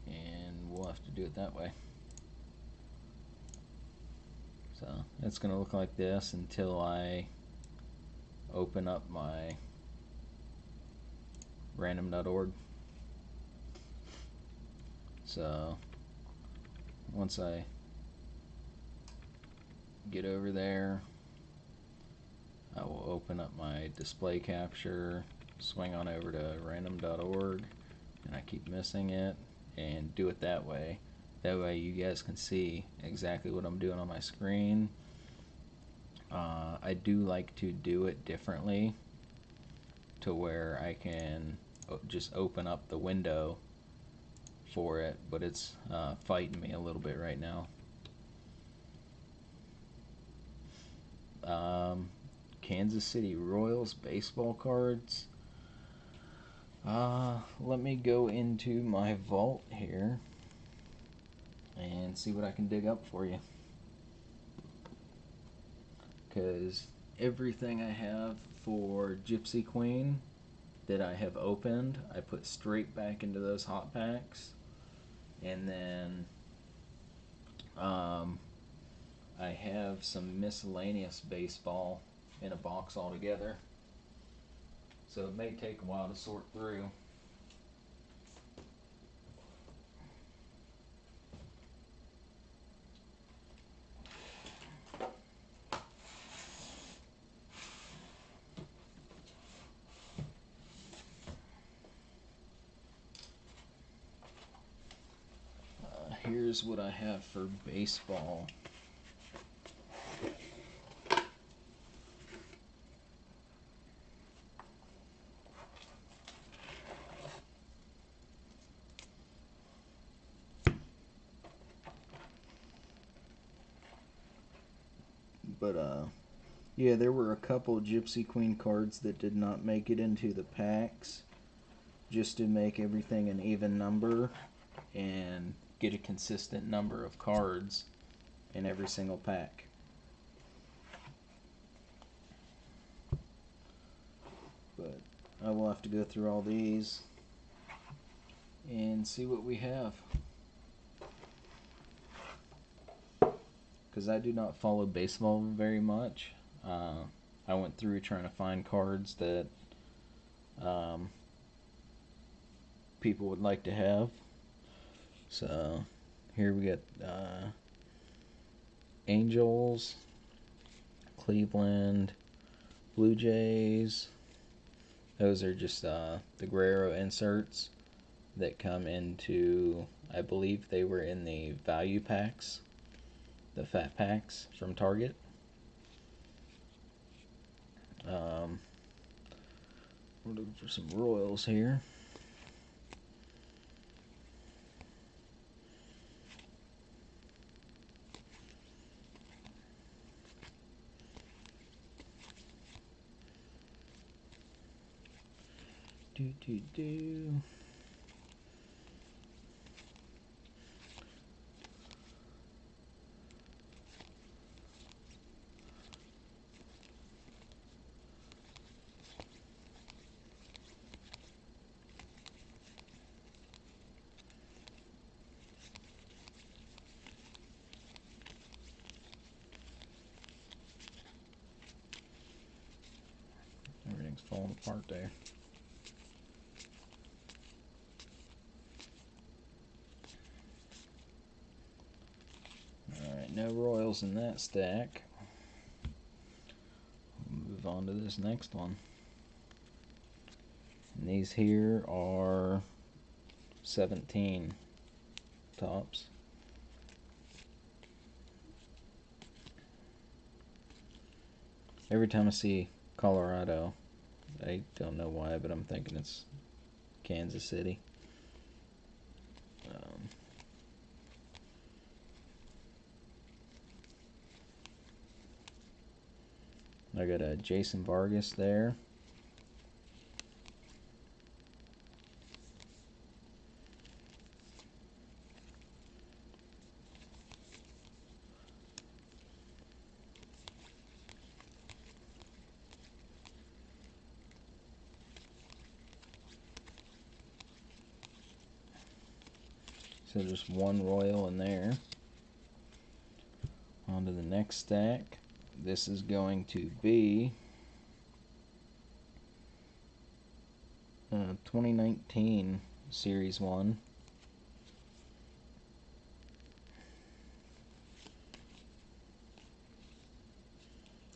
and we'll have to do it that way. So it's going to look like this until I open up my random.org. So once I get over there, I will open up my display capture, swing on over to random.org, and I keep missing it, and do it that way. That way you guys can see exactly what I'm doing on my screen. I do like to do it differently to where I can just open up the window for it, but it's fighting me a little bit right now. Kansas City Royals baseball cards. Let me go into my vault here and see what I can dig up for you. Because everything I have for Gypsy Queen that I have opened, I put straight back into those hot packs. And then I have some miscellaneous baseball in a box altogether. So it may take a while to sort through. Here's what I have for baseball. But yeah, there were a couple Gypsy Queen cards that did not make it into the packs, just to make everything an even number and get a consistent number of cards in every single pack. But I will have to go through all these and see what we have. Because I do not follow baseball very much. I went through trying to find cards that people would like to have. So here we got Angels, Cleveland, Blue Jays. Those are just the Guerrero inserts that come into, I believe they were in the value packs, the fat packs from Target. We're looking for some Royals here. Do. Everything's falling apart there. Alright, no Royals in that stack. We'll move on to this next one. And these here are 17 tops. Every time I see Colorado, I don't know why, but I'm thinking it's Kansas City. I got a Jason Vargas there. So just one Royal in there. On to the next stack. This is going to be 2019 Series 1.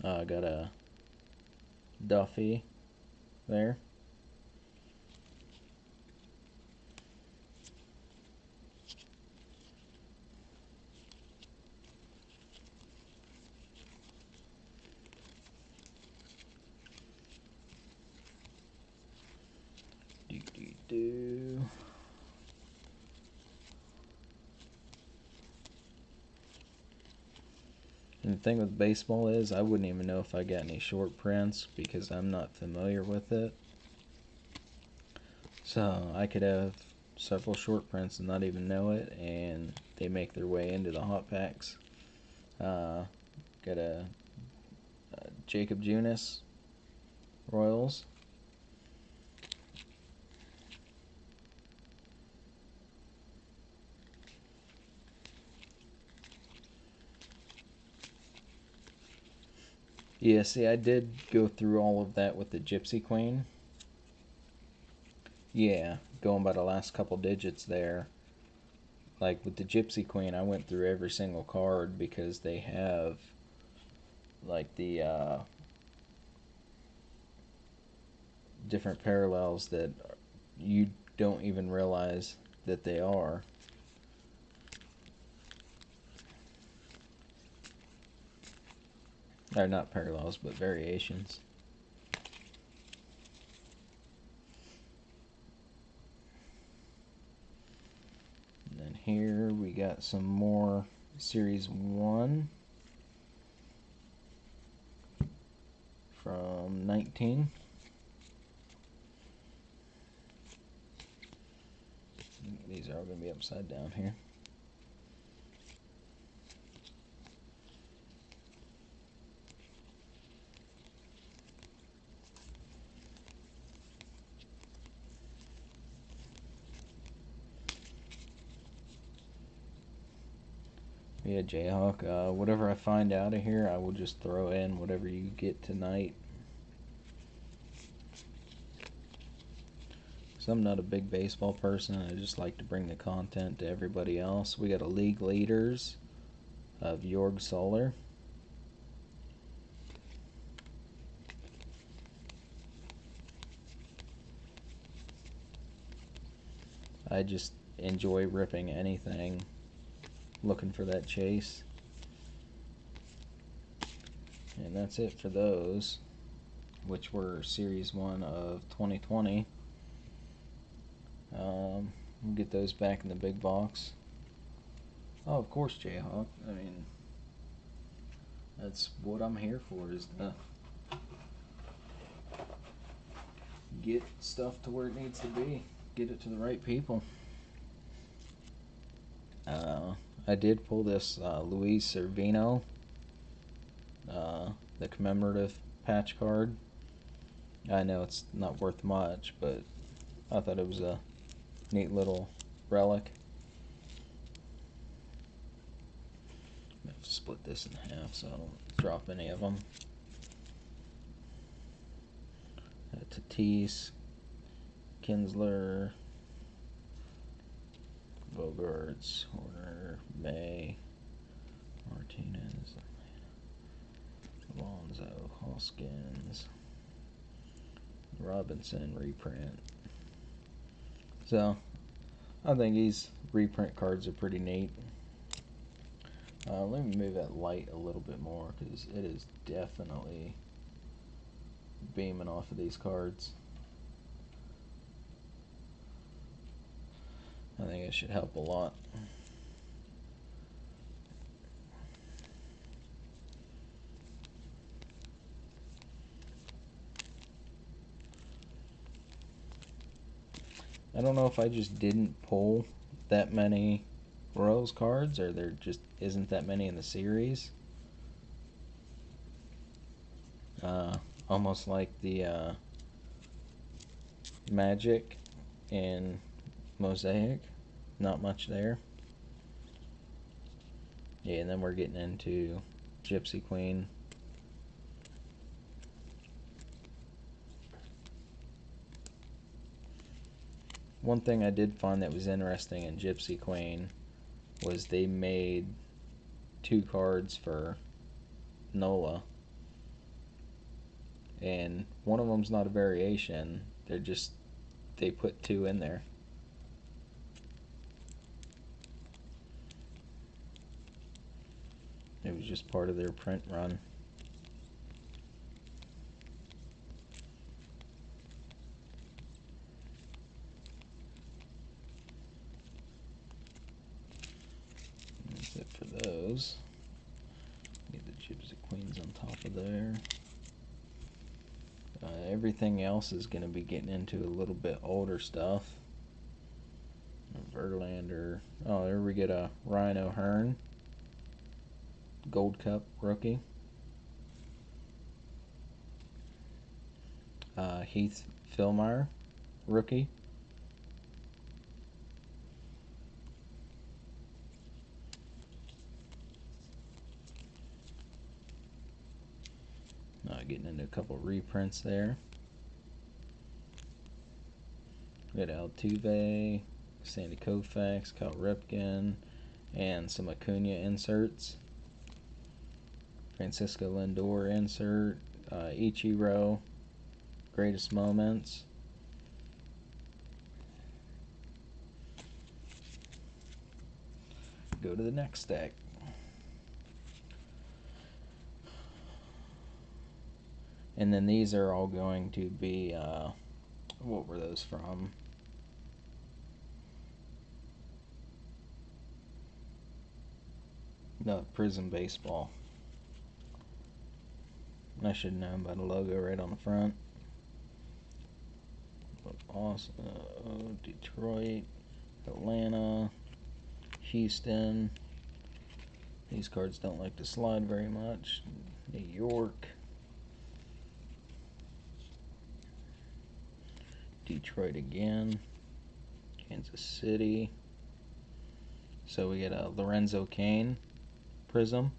I got a Duffy there. do. And the thing with baseball is I wouldn't even know if I got any short prints because I'm not familiar with it. So I could have several short prints and not even know it, and they make their way into the hot packs. Got a Jacob Junis Royals. Yeah, see, I did go through all of that with the Gypsy Queen. Yeah, going by the last couple digits there. Like with the Gypsy Queen, I went through every single card because they have like the different parallels that you don't even realize that they are. Or not parallels, but variations. And then here we got some more Series 1 from 19. These are all going to be upside down here. Yeah, Jayhawk. Whatever I find out of here, I will just throw in whatever you get tonight. So I'm not a big baseball person. I just like to bring the content to everybody else. We got a league leaders of Jorg Soler. I just enjoy ripping anything, looking for that chase. And that's it for those, which were Series 1 of 2020. We'll get those back in the big box. Oh, of course, Jayhawk. I mean, that's what I'm here for, is to get stuff to where it needs to be. Get it to the right people. I did pull this Luis Servino, the commemorative patch card. I know it's not worth much, but I thought it was a neat little relic. I have to split this in half so I don't drop any of them. Tatis, Kinsler, Bogarts, Horner, May, Martinez, Alonso, Hoskins, Robinson reprint. So I think these reprint cards are pretty neat. Let me move that light a little bit more because it is definitely beaming off of these cards. I think it should help a lot. I don't know if I just didn't pull that many Royals cards, or there just isn't that many in the series. Almost like the Magic and Mosaic. Not much there. Yeah, and then we're getting into Gypsy Queen. One thing I did find that was interesting in Gypsy Queen was they made 2 cards for Nola. And one of them's not a variation. They put 2 in there. It was just part of their print run. those. Get the Gypsy Queens on top of there. Everything else is going to be getting into a little bit older stuff. Verlander. Oh, there we get a Ryan O'Hearn. Gold Cup rookie. Heath Fillmyer, rookie. Getting into a couple reprints there. We got Altuve, Sandy Koufax, Cal Ripken, and some Acuna inserts. Francisco Lindor insert. Ichiro, greatest moments. Go to the next stack. And then these are all going to be, what were those from? No, Prism Baseball. I should know by the logo right on the front. Awesome. Detroit, Atlanta, Houston. These cards don't like to slide very much. New York. Detroit again. Kansas City. So we get a Lorenzo Cain Prism.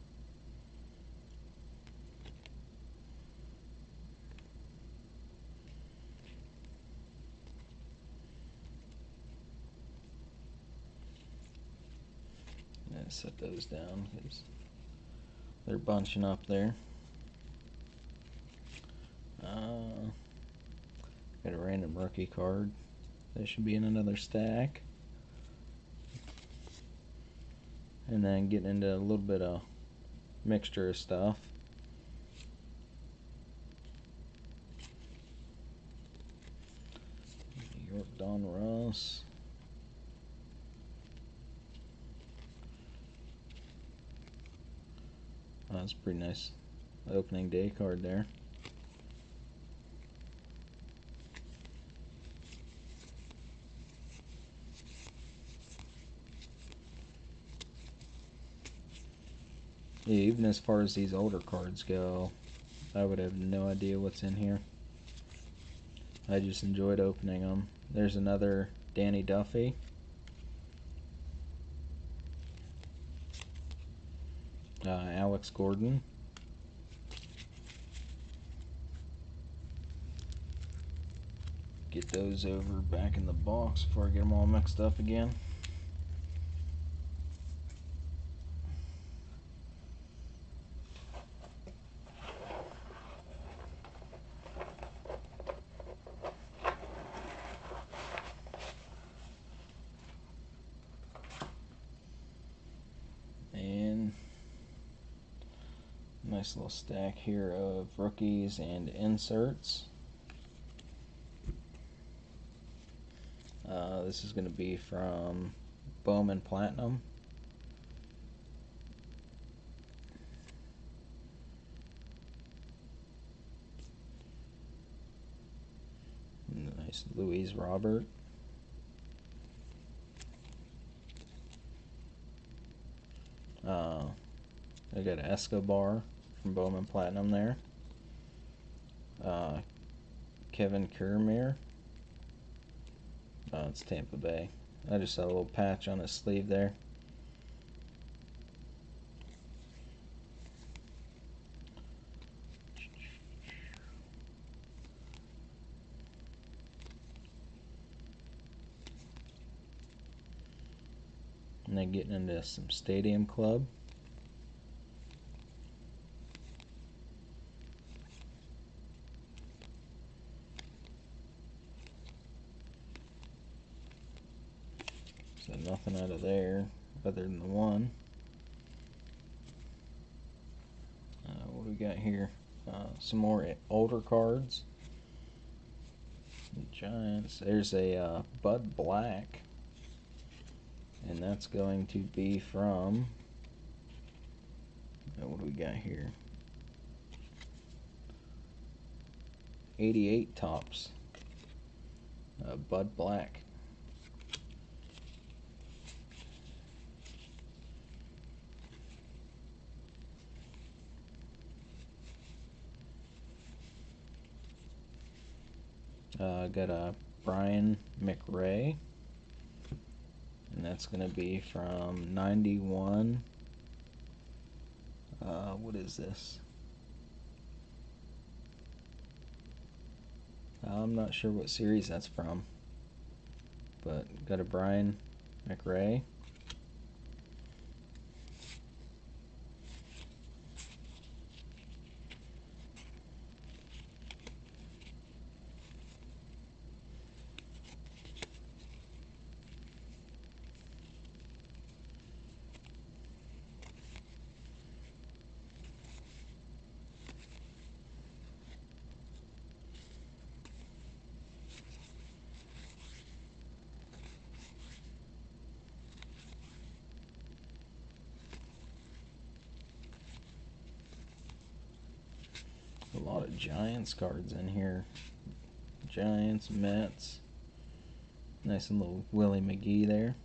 Set those down because they're bunching up there. Got a random rookie card. That should be in another stack. And then getting into a little bit of mixture of stuff. New York Don Ross. Oh, that's a pretty nice opening day card there. Yeah, even as far as these older cards go, I would have no idea what's in here. I just enjoyed opening them. There's another Danny Duffy. Alex Gordon. Get those over back in the box before I get them all mixed up again. And nice little stack here of rookies and inserts. This is going to be from Bowman Platinum. Nice Luis Robert. I got Escobar from Bowman Platinum there. Kevin Kiermaier. Oh, it's Tampa Bay. I just saw a little patch on his sleeve there. And then getting into some Stadium Club. So nothing out of there other than the one. What do we got here? Some more older cards. The Giants. There's a Bud Black. And that's going to be from What do we got here? 88 tops. Bud Black. Got a Brian McRae, and that's going to be from 91. What is this? I'm not sure what series that's from, but got a Brian McRae. A lot of Giants cards in here. Giants, Mets. Nice and little Willie McGee there.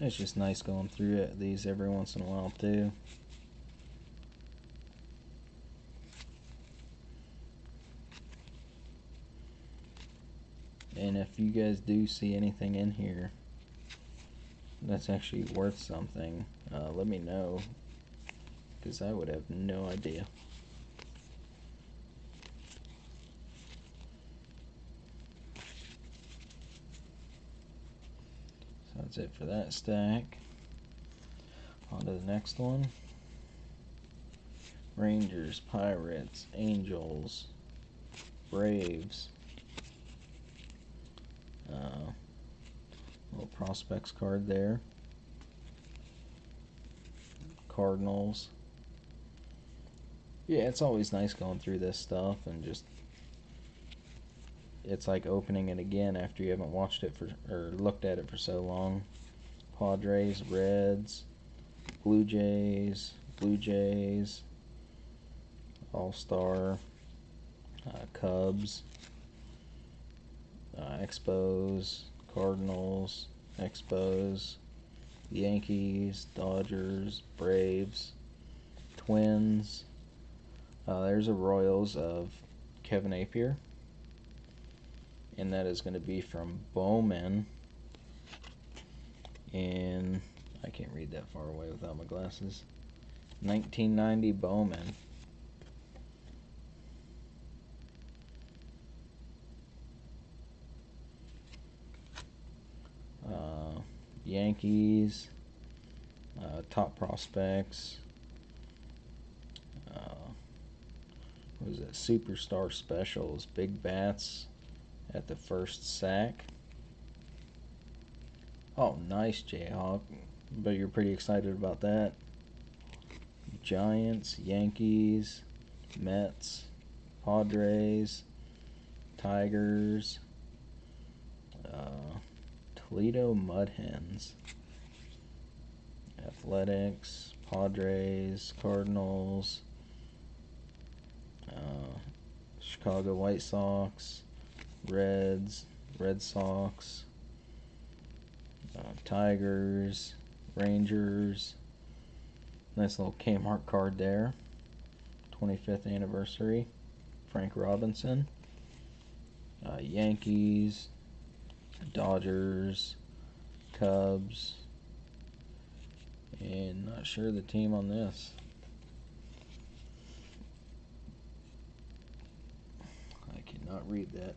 It's just nice going through these every once in a while too. And if you guys do see anything in here that's actually worth something, let me know, because I would have no idea. So that's it for that stack. On to the next one. Rangers, Pirates, Angels, Braves. Little prospects card there. Cardinals. Yeah, it's always nice going through this stuff and just, it's like opening it again after you haven't watched it for or looked at it for so long. Padres, Reds, Blue Jays, All-Star, Cubs, Expos, Cardinals, Expos, Yankees, Dodgers, Braves, Twins. There's a Royals of Kevin Appier, and that is going to be from Bowman. And I can't read that far away without my glasses. 1990 Bowman. Yankees, top prospects. What is it? Superstar Specials. Big Bats at the first sack. Oh, nice, Jayhawk. But you're pretty excited about that. Giants, Yankees, Mets, Padres, Tigers, Toledo Mud Hens, Athletics, Padres, Cardinals, Chicago White Sox, Reds, Red Sox, Tigers, Rangers. Nice little Kmart card there. 25th anniversary. Frank Robinson. Yankees, Dodgers, Cubs, and not sure the team on this. I cannot read that.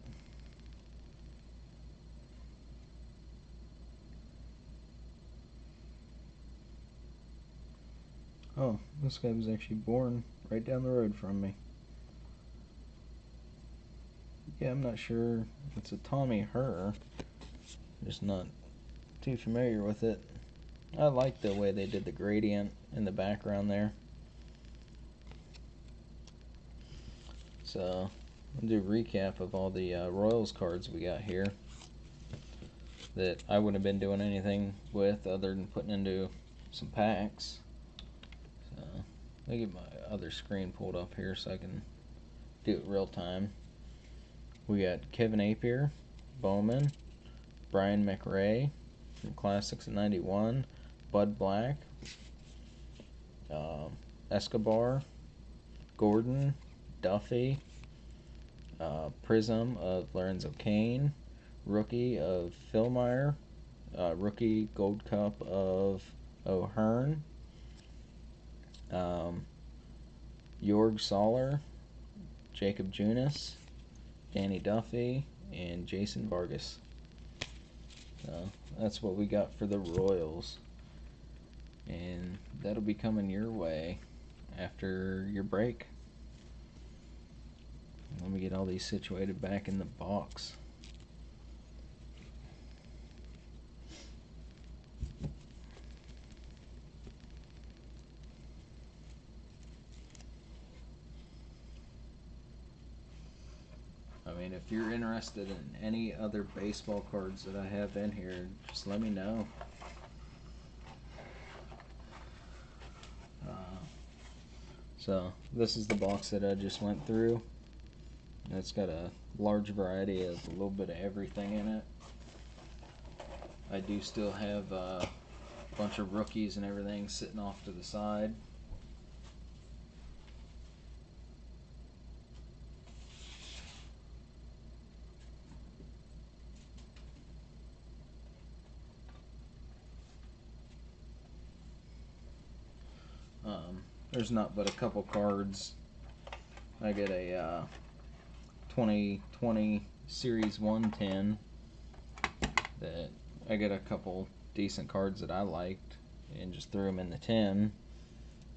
Oh, this guy was actually born right down the road from me. Yeah, I'm not sure. It's a Tommy Herr. Just not too familiar with it. I like the way they did the gradient in the background there. So, I'll do a recap of all the Royals cards we got here. that I wouldn't have been doing anything with other than putting into some packs. So let me get my other screen pulled up here so I can do it real time. We got Kevin Appier, Bowman, Brian McRae from Classics in '91, Bud Black, Escobar, Gordon, Duffy, Prism of Lorenzo Cain, rookie of Philmeyer, rookie Gold Cup of O'Hearn, Jorg Soler, Jacob Junis, Danny Duffy, and Jason Vargas. So that's what we got for the Royals. And that'll be coming your way after your break. Let me get all these situated back in the box. I mean, if you're interested in any other baseball cards that I have in here, just let me know. So this is the box that I just went through. It's got a large variety of a little bit of everything in it. I do still have a bunch of rookies and everything sitting off to the side. There's not but a couple cards. I get a 2020 Series 110 that I get a couple decent cards that I liked and just threw them in the tin.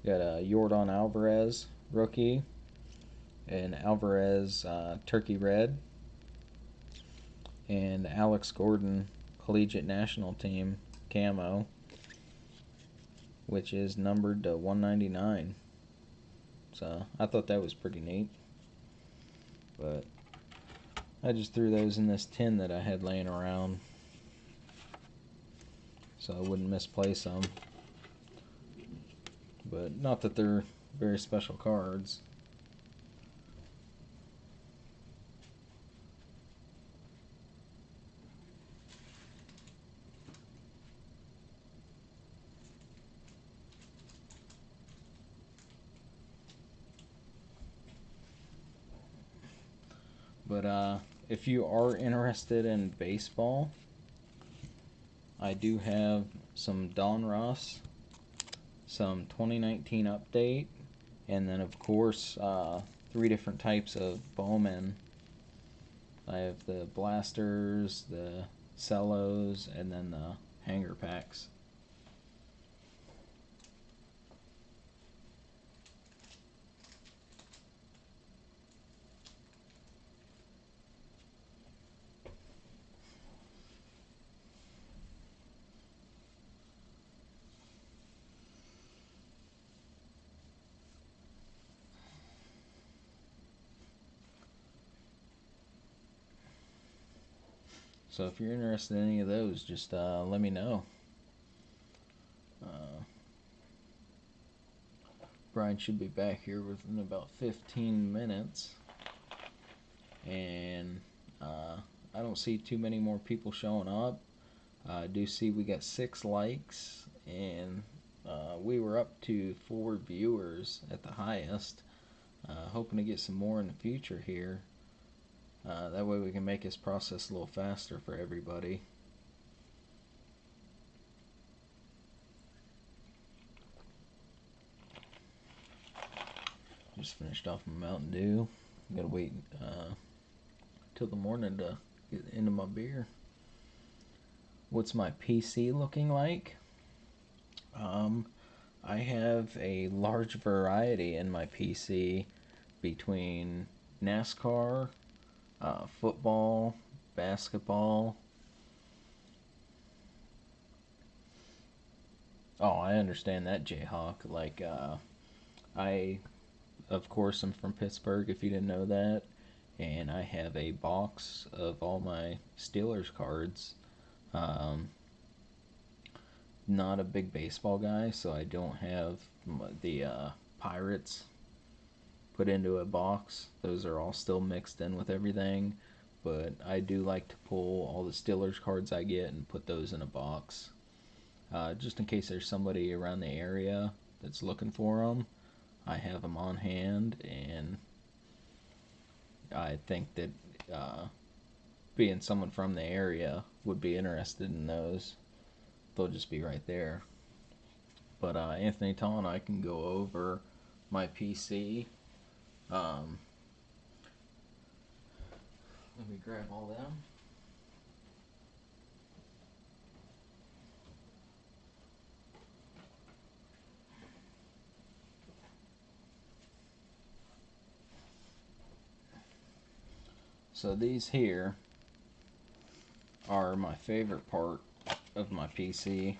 Got a Yordan Alvarez rookie, and Alvarez Turkey Red, and Alex Gordon Collegiate National Team camo, which is numbered to 199. So I thought that was pretty neat. But I just threw those in this tin that I had laying around so I wouldn't misplace them. But not that they're very special cards. But if you are interested in baseball, I do have some Donruss, some 2019 update, and then of course 3 different types of Bowman. I have the blasters, the cellos, and then the hanger packs. So if you're interested in any of those, just let me know. Brian should be back here within about 15 minutes. And I don't see too many more people showing up. I do see we got 6 likes, and we were up to 4 viewers at the highest. Hoping to get some more in the future here. That way we can make this process a little faster for everybody. Just finished off my Mountain Dew. Gotta wait till the morning to get into my beer. What's my PC looking like? I have a large variety in my PC between NASCAR, football, basketball. Oh, I understand that, Jayhawk. Like, I, of course, am from Pittsburgh, if you didn't know that. And I have a box of all my Steelers cards Um, Not a big baseball guy, so I don't have the Pirates put into a box. Those are all still mixed in with everything. But I do like to pull all the Steelers cards I get and put those in a box. Just in case there's somebody around the area that's looking for them, I have them on hand, and I think that being someone from the area would be interested in those. They'll just be right there. But Anthony Toll and I can go over my PC. Let me grab all them. So these here are my favorite part of my PC,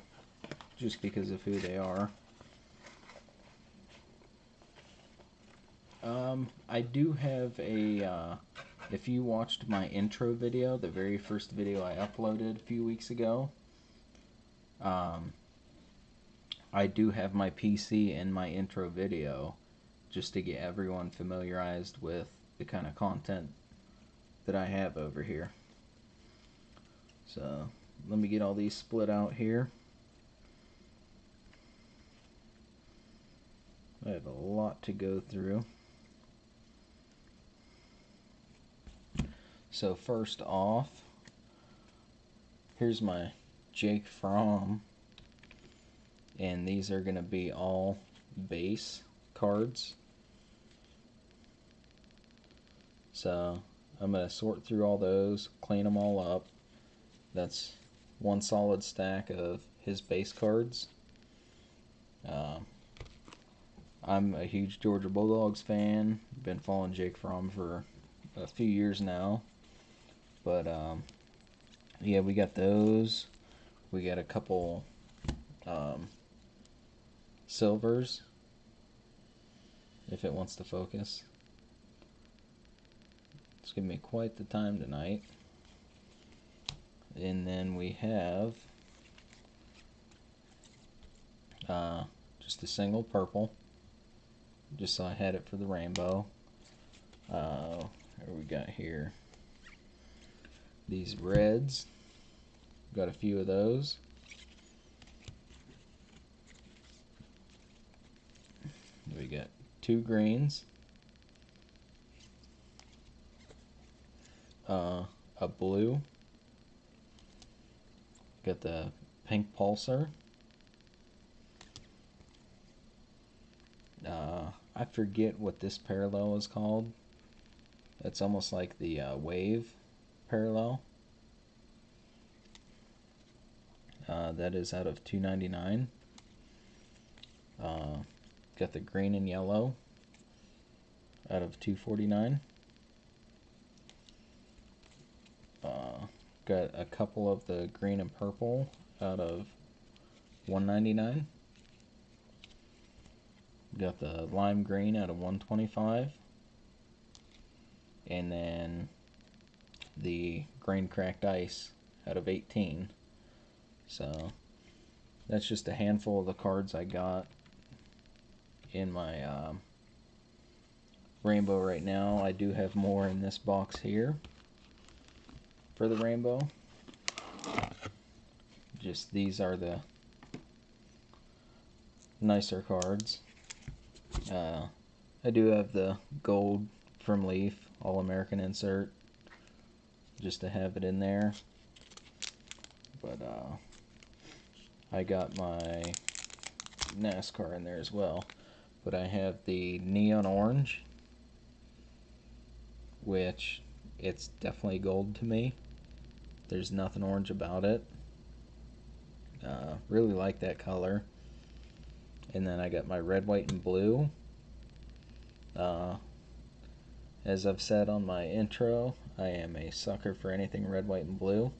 just because of who they are. I do have a, if you watched my intro video, the very first video I uploaded a few weeks ago, I do have my PC in my intro video, just to get everyone familiarized with the kind of content that I have over here. So let me get all these split out here. I have a lot to go through. So first off, here's my Jake Fromm, and these are going to be all base cards. So I'm going to sort through all those, clean them all up. That's one solid stack of his base cards. I'm a huge Georgia Bulldogs fan. Been following Jake Fromm for a few years now. But yeah, we got those. We got a couple silvers, if it wants to focus. It's giving me quite the time tonight. And then we have just a single purple, just so I had it for the rainbow. What we got here? These reds. Got a few of those. We got two greens. A blue. Got the pink pulsar. I forget what this parallel is called. It's almost like the wave parallel. That is out of 299. Got the green and yellow out of 249. Got a couple of the green and purple out of 199. Got the lime green out of 125. And then the green cracked ice out of 18. So that's just a handful of the cards I got in my rainbow right now. I do have more in this box here for the rainbow. Just these are the nicer cards. I do have the gold from Leaf All-American insert, just to have it in there. But I got my NASCAR in there as well. But I have the neon orange, which it's definitely gold to me. There's nothing orange about it. Really like that color. And then I got my red, white, and blue. As I've said on my intro, I am a sucker for anything red, white, and blue.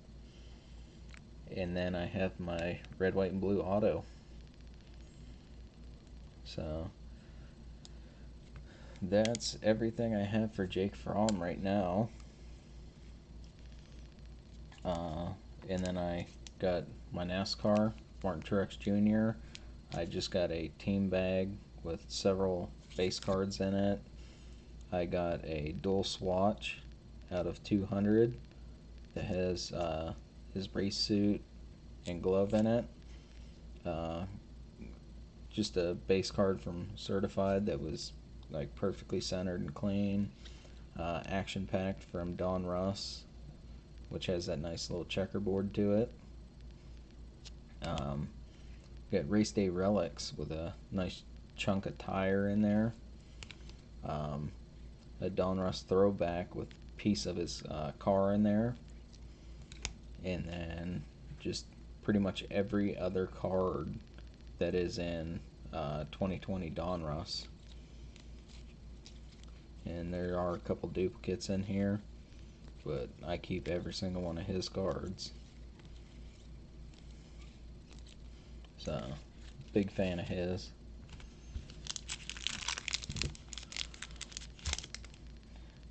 And then I have my red, white, and blue auto. So that's everything I have for Jake Fromm right now. And then I got my NASCAR, Martin Truex Jr. I just got a team bag with several base cards in it. I got a dual swatch out of 200 that has his race suit and glove in it. Just a base card from Certified that was like perfectly centered and clean. Action Packed from Donruss, which has that nice little checkerboard to it. Got Race Day Relics with a nice chunk of tire in there. A Donruss throwback with a piece of his car in there. And then just pretty much every other card that is in 2020 Donruss. And there are a couple duplicates in here, but I keep every single one of his cards. So, big fan of his.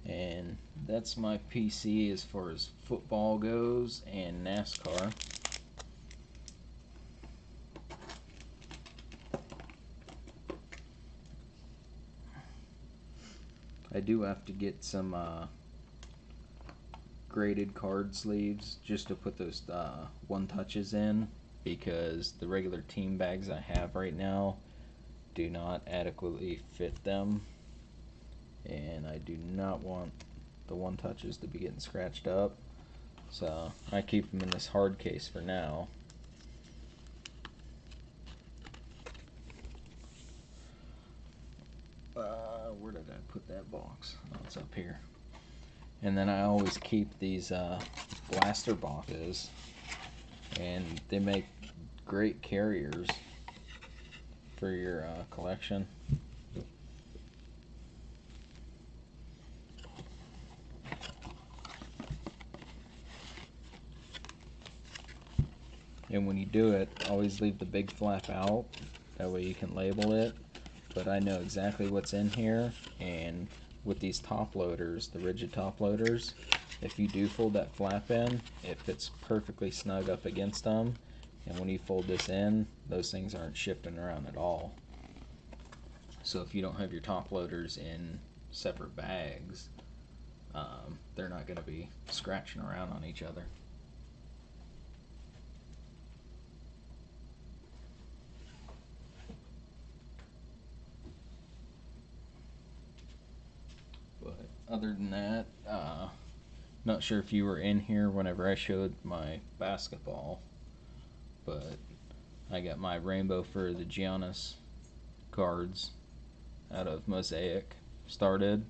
And that's my PC as far as football goes and NASCAR. I do have to get some graded card sleeves just to put those one touches in, because the regular team bags I have right now do not adequately fit them, and I do not want the one touches to be getting scratched up, so I keep them in this hard case for now. Where did I put that box? Oh, it's up here. And then I always keep these blaster boxes, and they make great carriers for your collection. And when you do it, always leave the big flap out, that way you can label it. But I know exactly what's in here, and with these top loaders, the rigid top loaders, if you do fold that flap in, it fits perfectly snug up against them, and when you fold this in, those things aren't shifting around at all. So if you don't have your top loaders in separate bags, they're not going to be scratching around on each other. But other than that, not sure if you were in here whenever I showed my basketball, but I got my rainbow for the Giannis cards out of Mosaic started.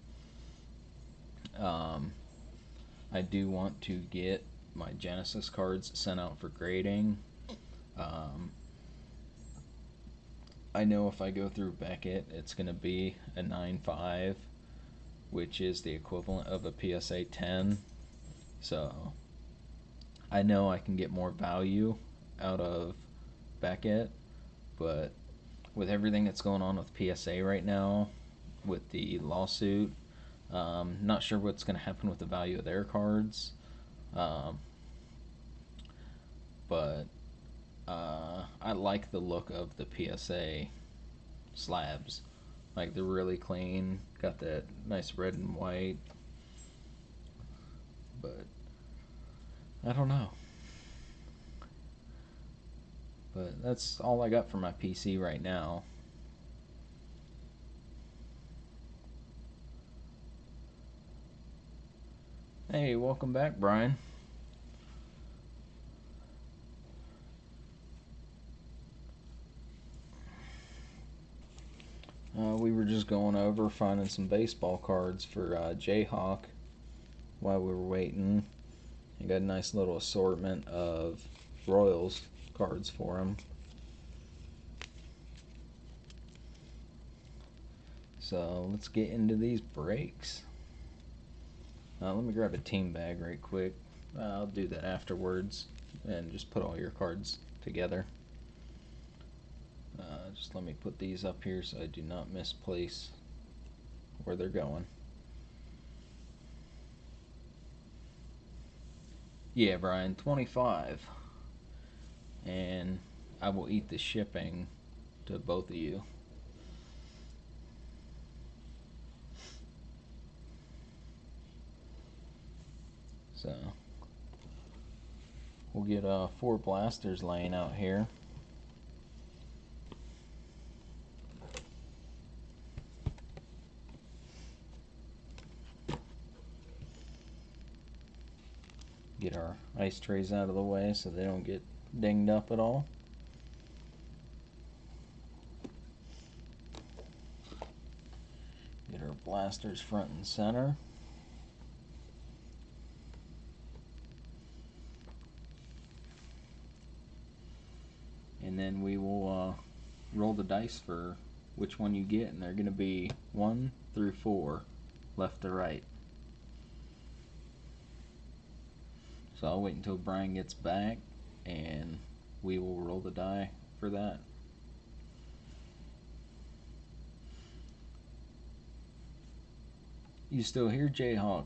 I do want to get my Genesis cards sent out for grading. I know if I go through Beckett, it's going to be a 9.5, which is the equivalent of a PSA 10. So I know I can get more value out of Beckett, but with everything that's going on with PSA right now, with the lawsuit, not sure what's going to happen with the value of their cards. But I like the look of the PSA slabs. Like, they're really clean, got that nice red and white. But I don't know. But that's all I got for my PC right now. Hey, welcome back, Brian. We were just going over finding some baseball cards for Jayhawk while we were waiting. I got a nice little assortment of Royals cards for him. So let's get into these breaks. Let me grab a team bag right quick. I'll do that afterwards and just put all your cards together. Just let me put these up here so I do not misplace where they're going. Yeah, Brian, 25. and I will eat the shipping to both of you. So we'll get 4 blasters laying out here. Get our ice trays out of the way so they don't get dinged up at all. Get our blasters front and center. And then we will roll the dice for which one you get, and they're going to be 1 through 4, left to right. So I'll wait until Brian gets back, and we will roll the die for that. You still here, Jayhawk?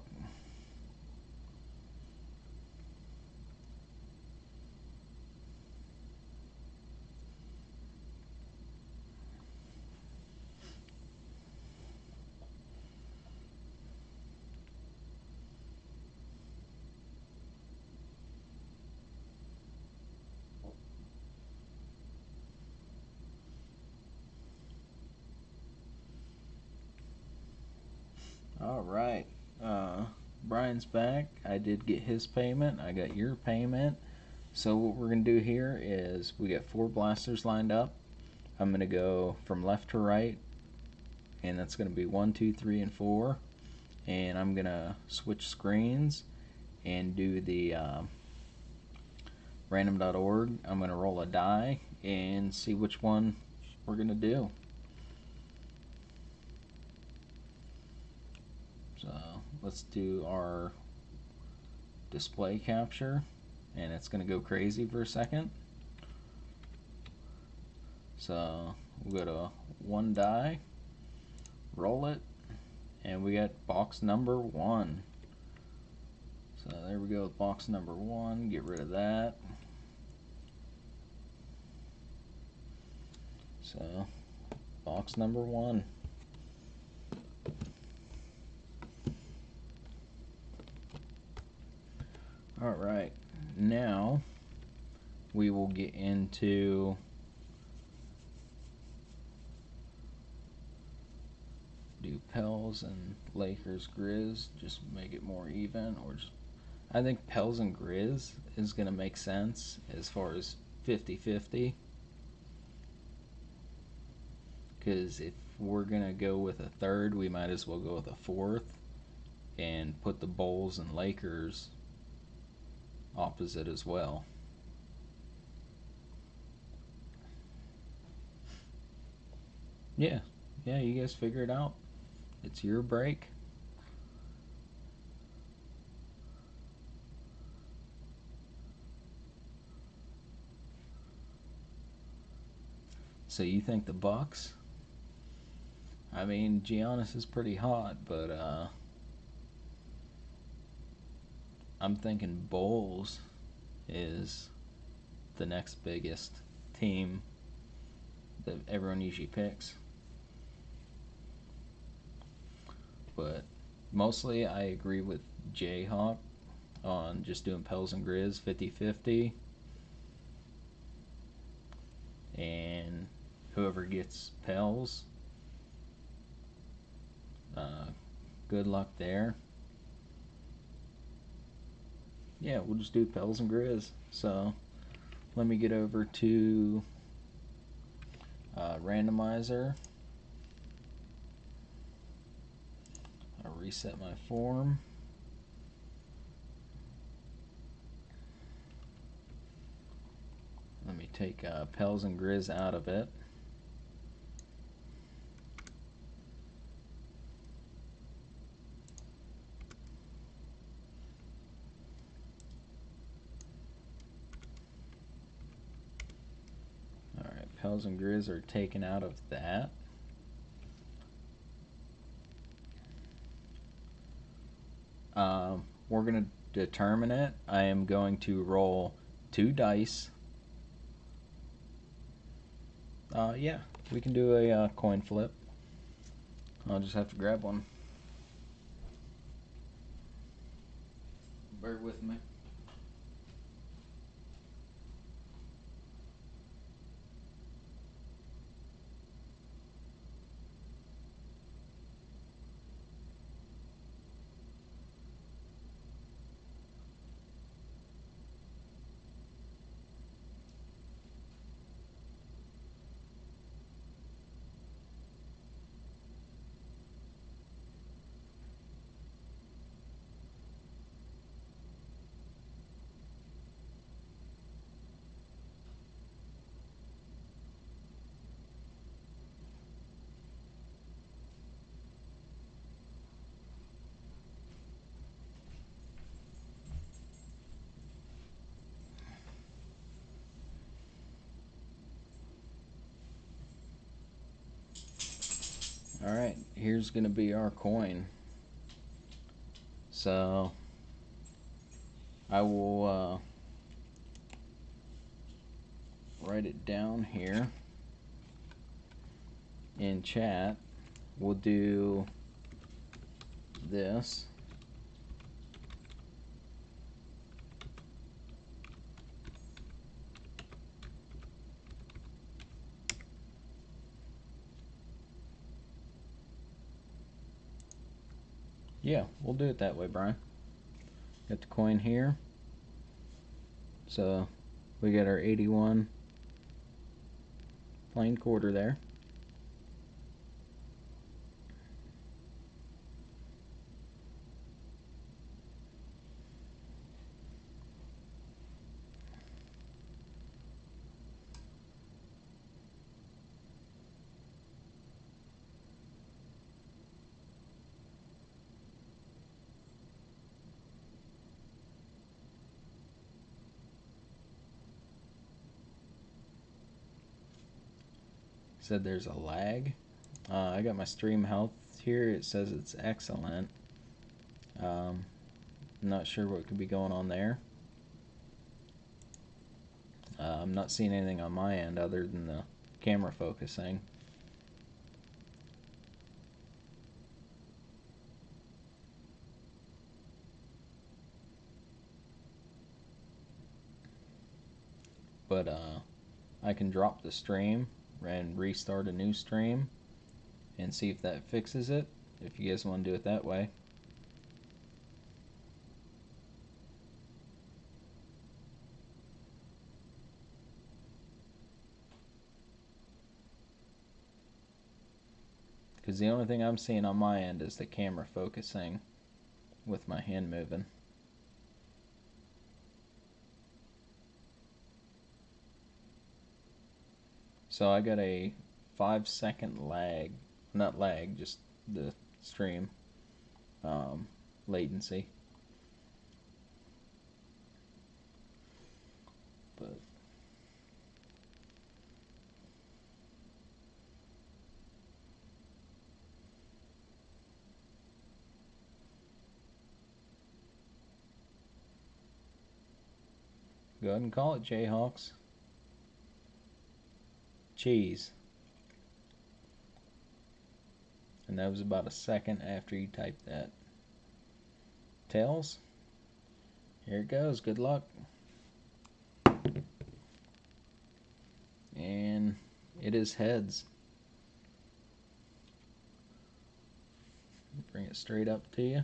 All right. Brian's back. I did get his payment. I got your payment. So what we're going to do here is we got 4 blasters lined up. I'm going to go from left to right, and that's going to be 1, 2, 3, and 4. And I'm going to switch screens and do the random.org. I'm going to roll a die and see which one we're going to do. So let's do our display capture, and it's going to go crazy for a second. So we'll go to 1 die, roll it, and we got box number 1. So there we go with box number 1. Get rid of that. So box number 1. Alright, now we will get into do Pels and Lakers Grizz, just make it more even, or just, I think Pels and Grizz is going to make sense as far as 50-50, because if we're going to go with a third, we might as well go with a fourth and put the Bulls and Lakers opposite as well. Yeah, you guys figure it out. It's your break. So you think the Bucks? I mean, Giannis is pretty hot, but I'm thinking Bulls is the next biggest team that everyone usually picks. But mostly I agree with Jayhawk on just doing Pels and Grizz 50-50. And whoever gets Pels, good luck there. Yeah, we'll just do Pels and Grizz. So let me get over to randomizer. I'll reset my form. Let me take Pels and Grizz out of it. Alright, Pels and Grizz are taken out of that. We're going to determine it. I am going to roll 2 dice Yeah, we can do a coin flip. I'll just have to grab one. Bear with me. Alright, here's going to be our coin. So, I will write it down here in chat. We'll do this. Yeah, we'll do it that way, Brian. Got the coin here. So we got our 81 plain quarter there. Said there's a lag. I got my stream health here. It says it's excellent. Not sure what could be going on there. I'm not seeing anything on my end other than the camera focusing. But I can drop the stream and restart a new stream and see if that fixes it, if you guys want to do it that way. Because the only thing I'm seeing on my end is the camera focusing with my hand moving. So I got a 5-second lag, not lag, just the stream latency. But go ahead and call it, Jayhawks. Cheese. And that was about a second after you typed that. Tails. Here it goes. Good luck. And it is heads. Bring it straight up to you.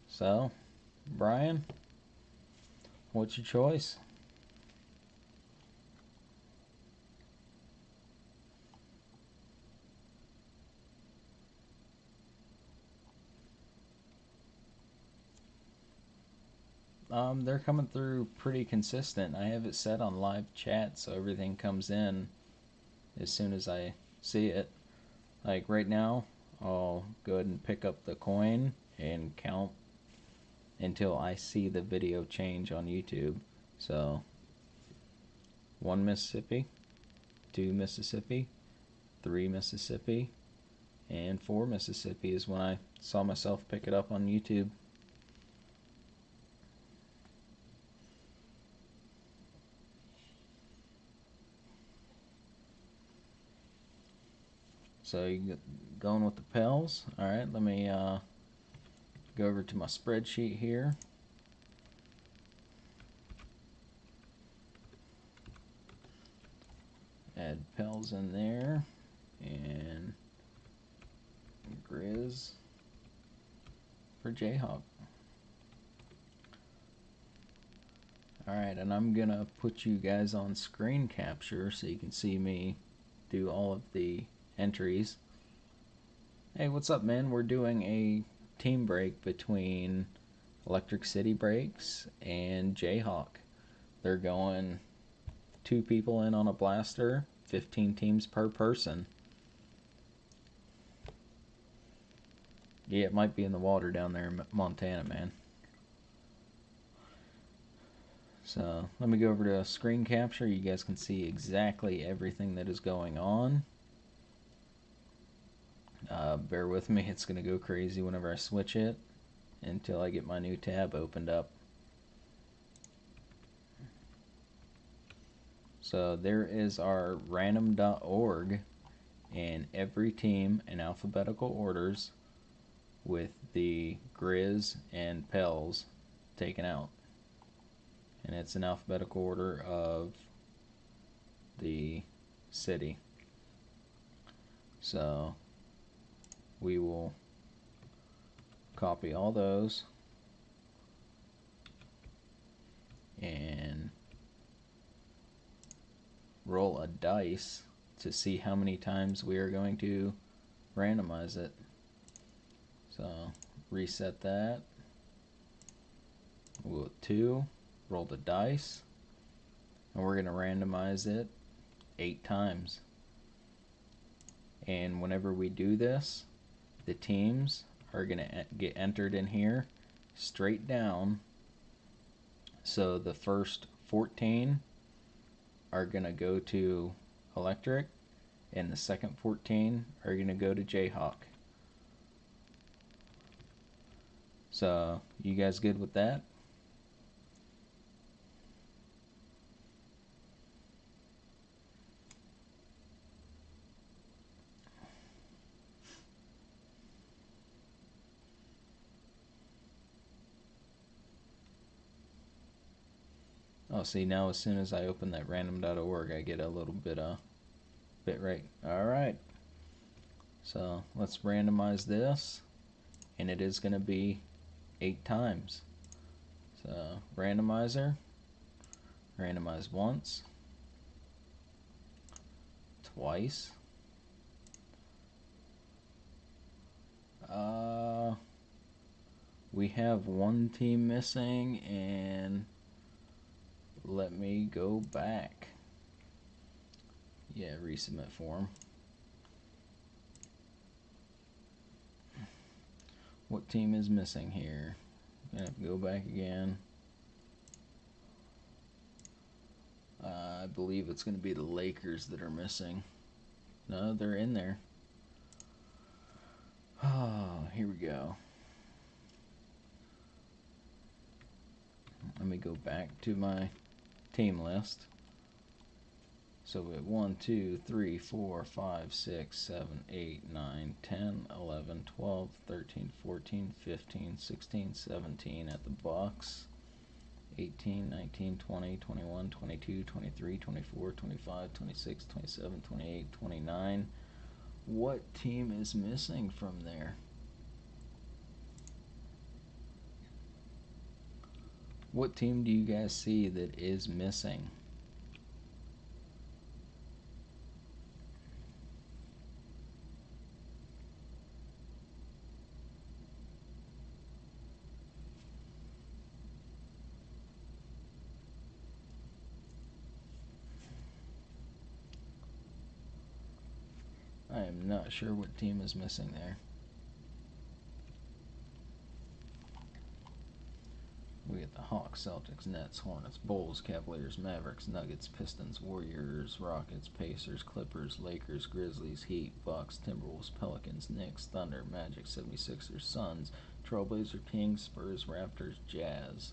So, Brian, what's your choice? They're coming through pretty consistent. I have it set on live chat, so everything comes in as soon as I see it. Like right now, I'll go ahead and pick up the coin and count until I see the video change on YouTube. So, 1 Mississippi, 2 Mississippi, 3 Mississippi, And 4 Mississippi is when I saw myself pick it up on YouTube. So you going with the Pels? All right, let me go over to my spreadsheet here. Add Pels in there, and Grizz for Jayhawk. Alright, and I'm gonna put you guys on screen capture so you can see me do all of the entries. Hey, what's up, man? We're doing a team break between Electric City Breaks and Jayhawk. They're going 2 people in on a blaster, 15 teams per person. Yeah, it might be in the water down there in Montana, man. So let me go over to screen capture. You guys can see exactly everything that is going on. Bear with me, it's going to go crazy whenever I switch it until I get my new tab opened up. So there is our random.org, and every team in alphabetical orders with the Grizz and Pels taken out. And it's in alphabetical order of the city. So we will copy all those and roll a dice to see how many times we are going to randomize it. So reset that. We'll go 2, roll the dice, and we're going to randomize it 8 times. And whenever we do this, the teams are going to get entered in here straight down. So the first 14 are going to go to Electric, and the second 14 are going to go to Jayhawk. So you guys good with that? Oh, see, now as soon as I open that random.org, I get a little bit rate. Alright, so let's randomize this, and it is going to be 8 times. So randomizer, randomize once, twice, we have one team missing, and let me go back. Yeah, resubmit form. What team is missing here? I'm gonna have to go back again. I believe it's gonna be the Lakers that are missing. No, they're in there. Oh, here we go. Let me go back to my team list. So we have 1, 2, 3, 4, 5, 6, 7, 8, 9, 10, 11, 12, 13, 14, 15, 16, 17 at the Bucks. 18, 19, 20, 21, 22, 23, 24, 25, 26, 27, 28, 29. What team is missing from there? What team do you guys see that is missing? I am not sure what team is missing there. We got the Hawks, Celtics, Nets, Hornets, Bulls, Cavaliers, Mavericks, Nuggets, Pistons, Warriors, Rockets, Pacers, Clippers, Lakers, Grizzlies, Heat, Bucks, Timberwolves, Pelicans, Knicks, Thunder, Magic, 76ers, Suns, Trailblazers, Kings, Spurs, Raptors, Jazz.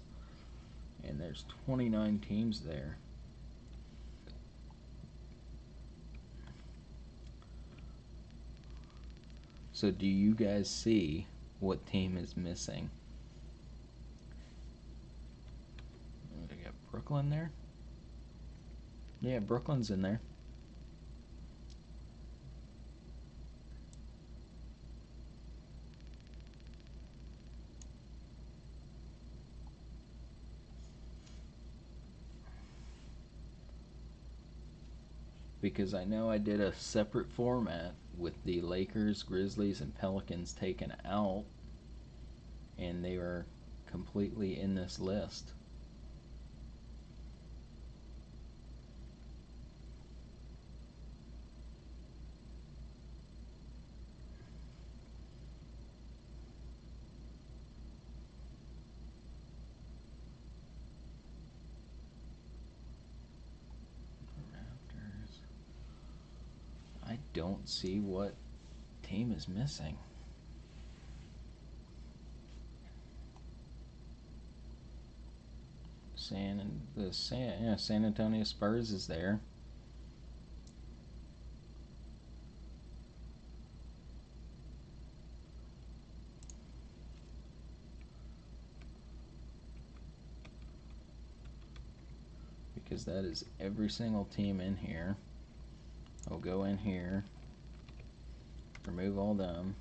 And there's 29 teams there. So do you guys see what team is missing? We got Brooklyn there. Yeah, Brooklyn's in there. Because I know I did a separate format with the Lakers, Grizzlies, and Pelicans taken out, and they were completely in this list. Raptors. I don't see what team is missing. San Antonio Spurs is there. Because that is every single team in here. I'll go in here, remove all them,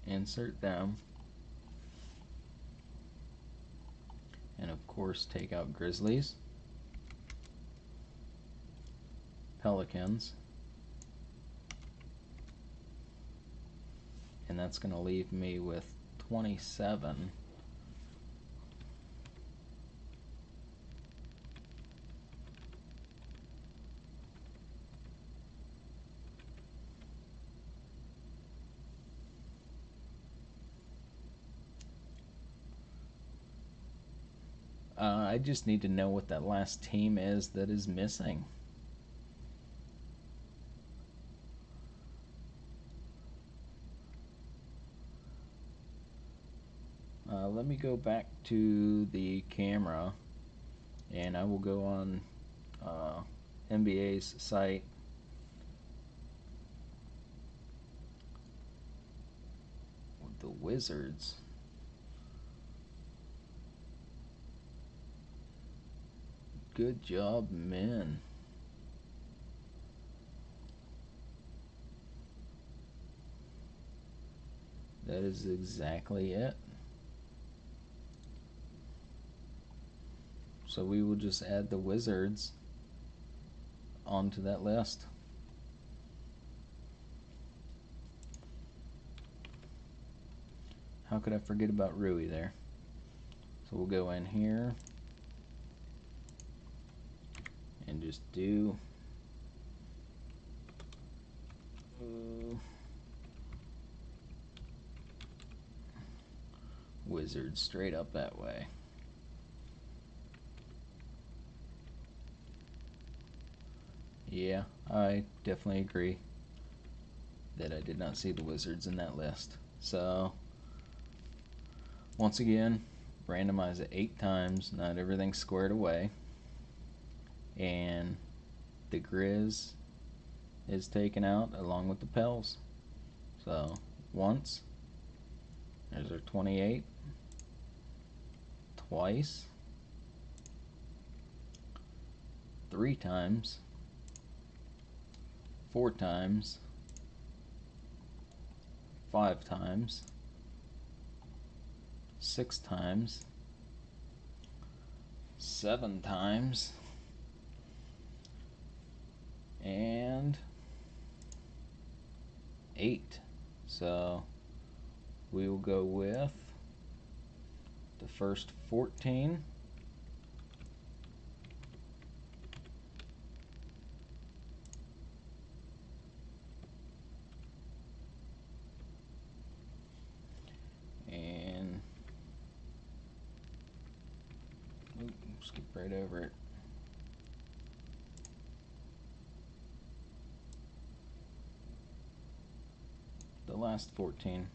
insert them, and of course take out Grizzlies, Pelicans, and that's going to leave me with 27. I just need to know what that last team is that is missing. Let me go back to the camera, and I will go on NBA's site. The Wizards. Good job, men. That is exactly it. So we will just add the Wizards onto that list. How could I forget about Rui there? So we'll go in here and just do Wizards straight up that way. Yeah, I definitely agree that I did not see the Wizards in that list. So, once again, randomize it 8 times, not everything squared away. And the Grizz is taken out along with the Pels. So, once, there's our 28, twice, 3 times, 4 times, 5 times, 6 times, 7 times, and 8. So we will go with the first 14. And Oop, skip right over it. The last 14.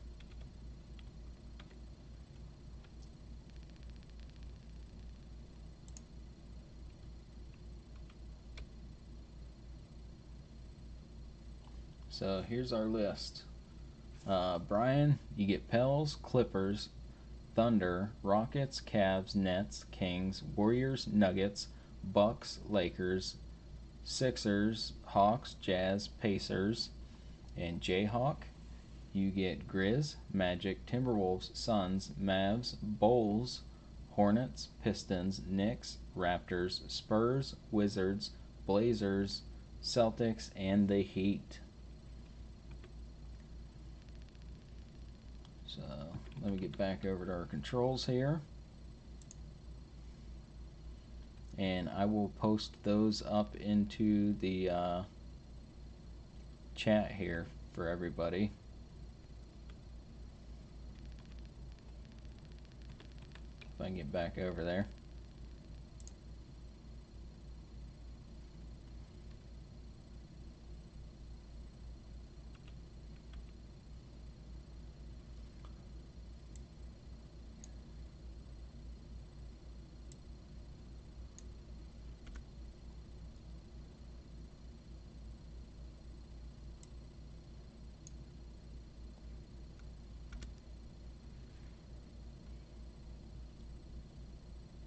So here's our list. Brian, you get Pels, Clippers, Thunder, Rockets, Cavs, Nets, Kings, Warriors, Nuggets, Bucks, Lakers, Sixers, Hawks, Jazz, Pacers, and Jayhawk. You get Grizz, Magic, Timberwolves, Suns, Mavs, Bulls, Hornets, Pistons, Knicks, Raptors, Spurs, Wizards, Blazers, Celtics, and the Heat. So let me get back over to our controls here. And I will post those up into the chat here for everybody. If I can get back over there.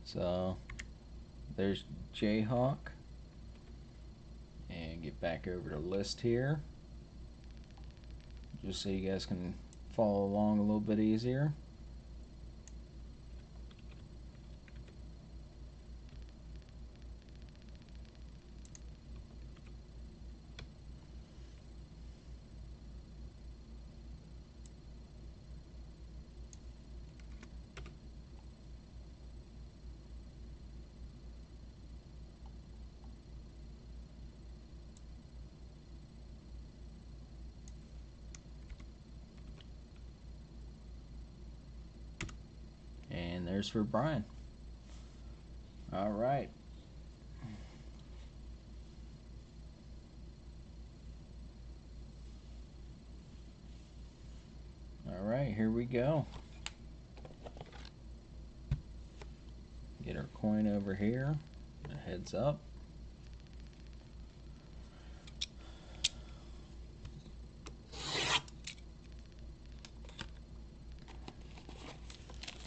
So there's Jayhawk. And get back over to list here. Just so you guys can follow along a little bit easier. And there's for Brian. All right. All right, here we go. Get our coin over here. A heads up.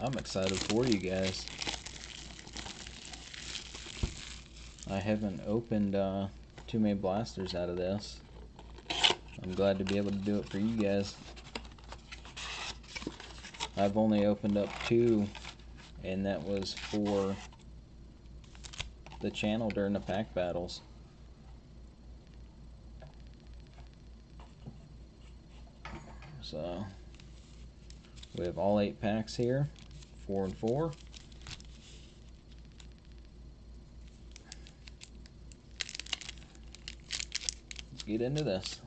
I'm excited for you guys. I haven't opened too many blasters out of this. I'm glad to be able to do it for you guys. I've only opened up 2, and that was for the channel during the pack battles. So we have all 8 packs here, 4 and 4. Let's get into this.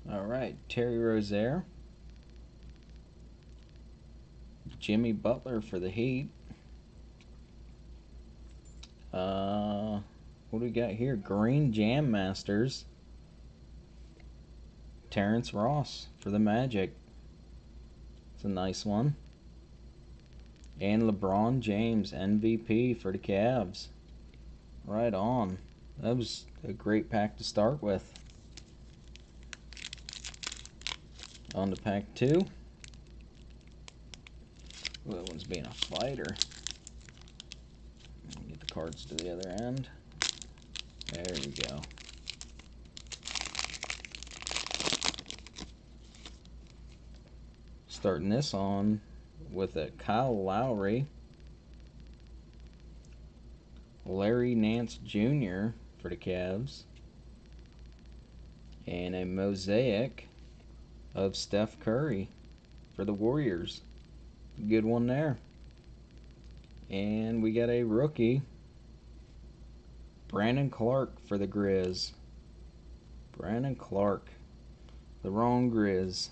All right, Terry Rozier, Jimmy Butler for the Heat. What do we got here? Green Jam Masters, Terrence Ross for the Magic. It's a nice one. And LeBron James, MVP for the Cavs. Right on. That was a great pack to start with. On to pack 2. Ooh, that one's being a fighter. Get the cards to the other end. There we go. Starting this on with a Kyle Lowry, Larry Nance Jr. for the Cavs, and a mosaic of Steph Curry for the Warriors. Good one there. And we got a rookie, Brandon Clark for the Grizz. Brandon Clark. The wrong Grizz.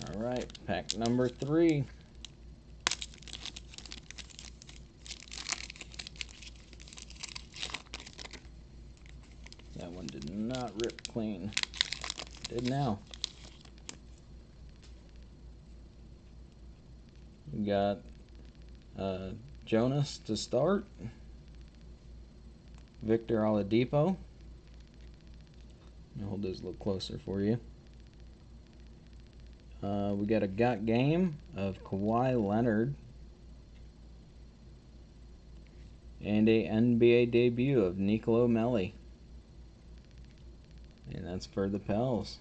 Alright, pack number 3. That one did not rip clean. Did now. We got Jonas to start. Victor Oladipo. I'll hold this a little closer for you. We got a Got Game of Kawhi Leonard. And a NBA debut of Nicolo Melli. And that's for the Pels.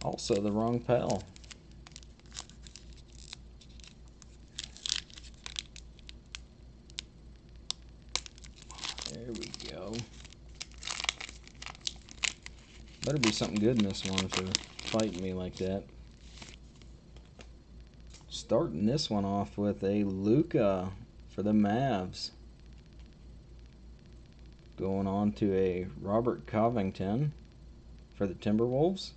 Also the wrong Pel. There we go. Better be something good in this one for fighting me like that. Starting this one off with a Luka for the Mavs. Going on to a Robert Covington for the Timberwolves.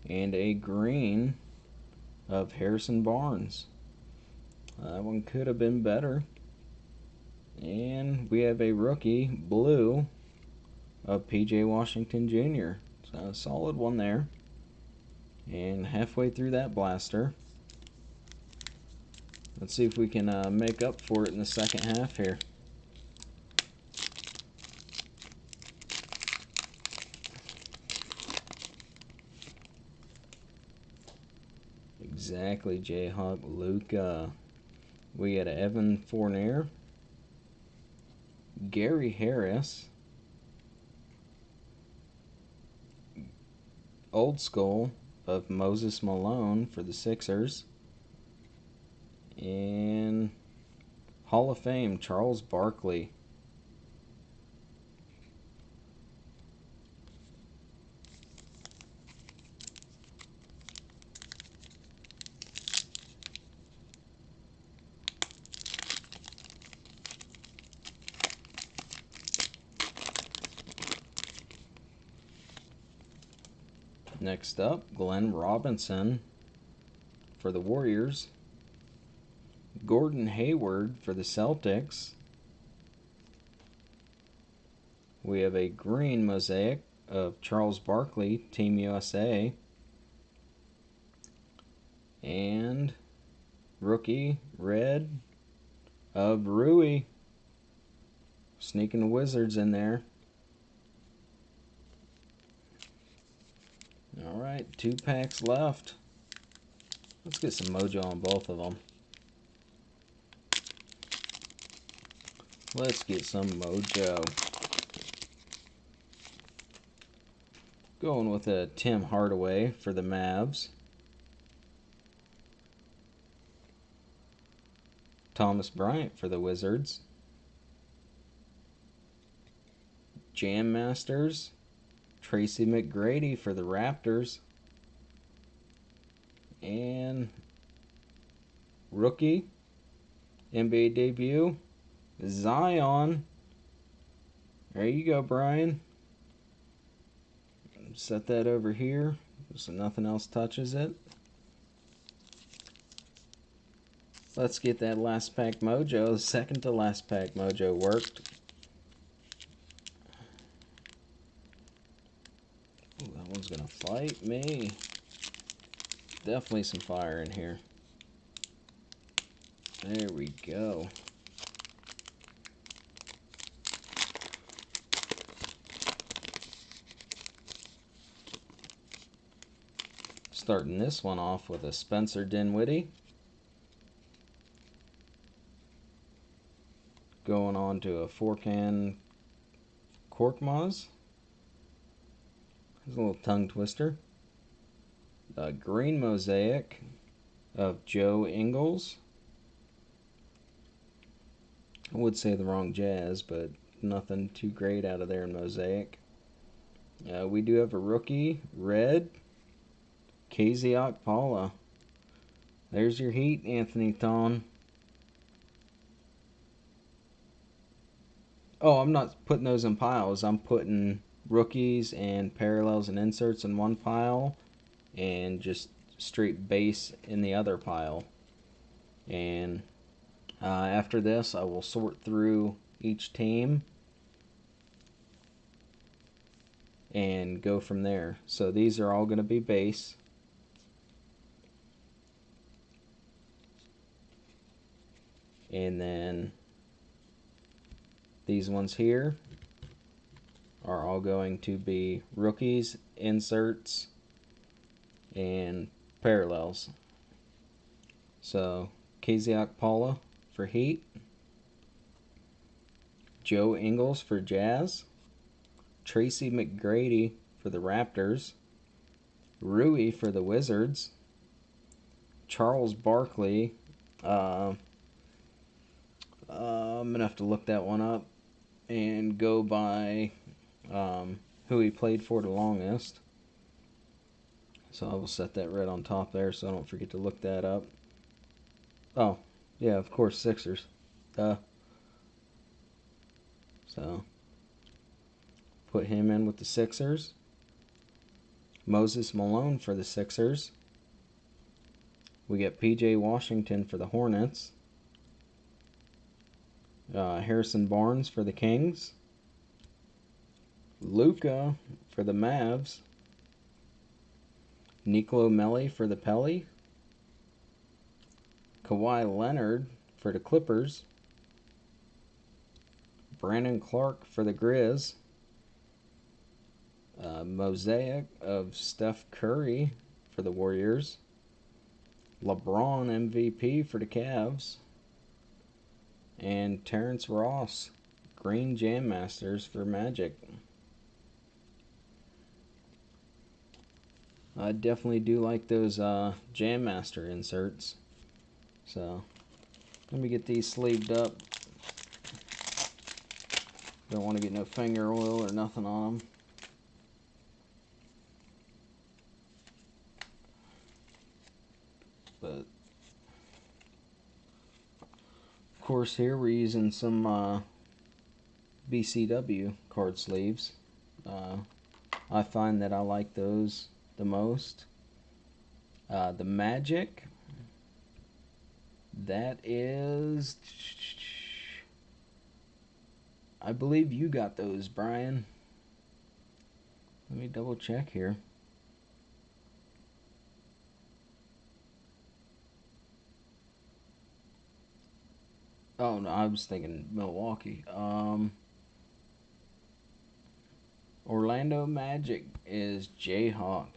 And a green of Harrison Barnes. That one could have been better. And we have a rookie blue of PJ Washington Jr. So a solid one there. And halfway through that blaster. Let's see if we can make up for it in the second half here. Exactly, Jayhawk. Luka. We got Evan Fournier. Gary Harris. Old School of Moses Malone for the Sixers. And Hall of Fame, Charles Barkley. Next up, Glenn Robinson for the Warriors. Gordon Hayward for the Celtics. We have a green mosaic of Charles Barkley, Team USA. And rookie red of Rui. Sneaking the Wizards in there. Alright, 2 packs left. Let's get some mojo on both of them. Let's get some mojo. Going with a Tim Hardaway for the Mavs. Thomas Bryant for the Wizards. Jam Masters. Tracy McGrady for the Raptors. And rookie NBA debut, Zion. There you go, Brian. Set that over here so nothing else touches it. Let's get that last pack mojo. The second to last pack mojo worked. Ooh, that one's gonna fight me. Definitely some fire in here. There we go. Starting this one off with a Spencer Dinwiddie. Going on to a Furkan Korkmaz. There's a little tongue twister. A green mosaic of Joe Ingles. I would say the wrong Jazz, but nothing too great out of there in mosaic. We do have a rookie red, KZ Okpala. There's your heat, Anthony Thon. Oh, I'm not putting those in piles. I'm putting rookies and parallels and inserts in one pile and just straight base in the other pile. And after this, I will sort through each team and go from there. So these are all going to be base. And then these ones here are all going to be rookies, inserts, and parallels. So KZ Okpala for Heat, Joe Ingles for Jazz, Tracy McGrady for the Raptors, Rui for the Wizards, Charles Barkley. I'm gonna have to look that one up and go by who he played for the longest. So I will set that right on top there so I don't forget to look that up. Oh, yeah, of course, Sixers. So put him in with the Sixers. Moses Malone for the Sixers. We get PJ Washington for the Hornets. Harrison Barnes for the Kings. Luka for the Mavs. Nicolo Melli for the Pelly. Kawhi Leonard for the Clippers. Brandon Clark for the Grizz. Mosaic of Steph Curry for the Warriors. LeBron MVP for the Cavs. And Terrence Ross, Green Jam Masters for Magic. I definitely do like those Jam Master inserts. So, let me get these sleeved up. Don't want to get no finger oil or nothing on them. But, of course, here we're using some BCW card sleeves. I find that I like those the most. The Magic, that is, I believe you got those, Brian. Let me double check here. Oh no, I was thinking Milwaukee. Orlando Magic is Jayhawk.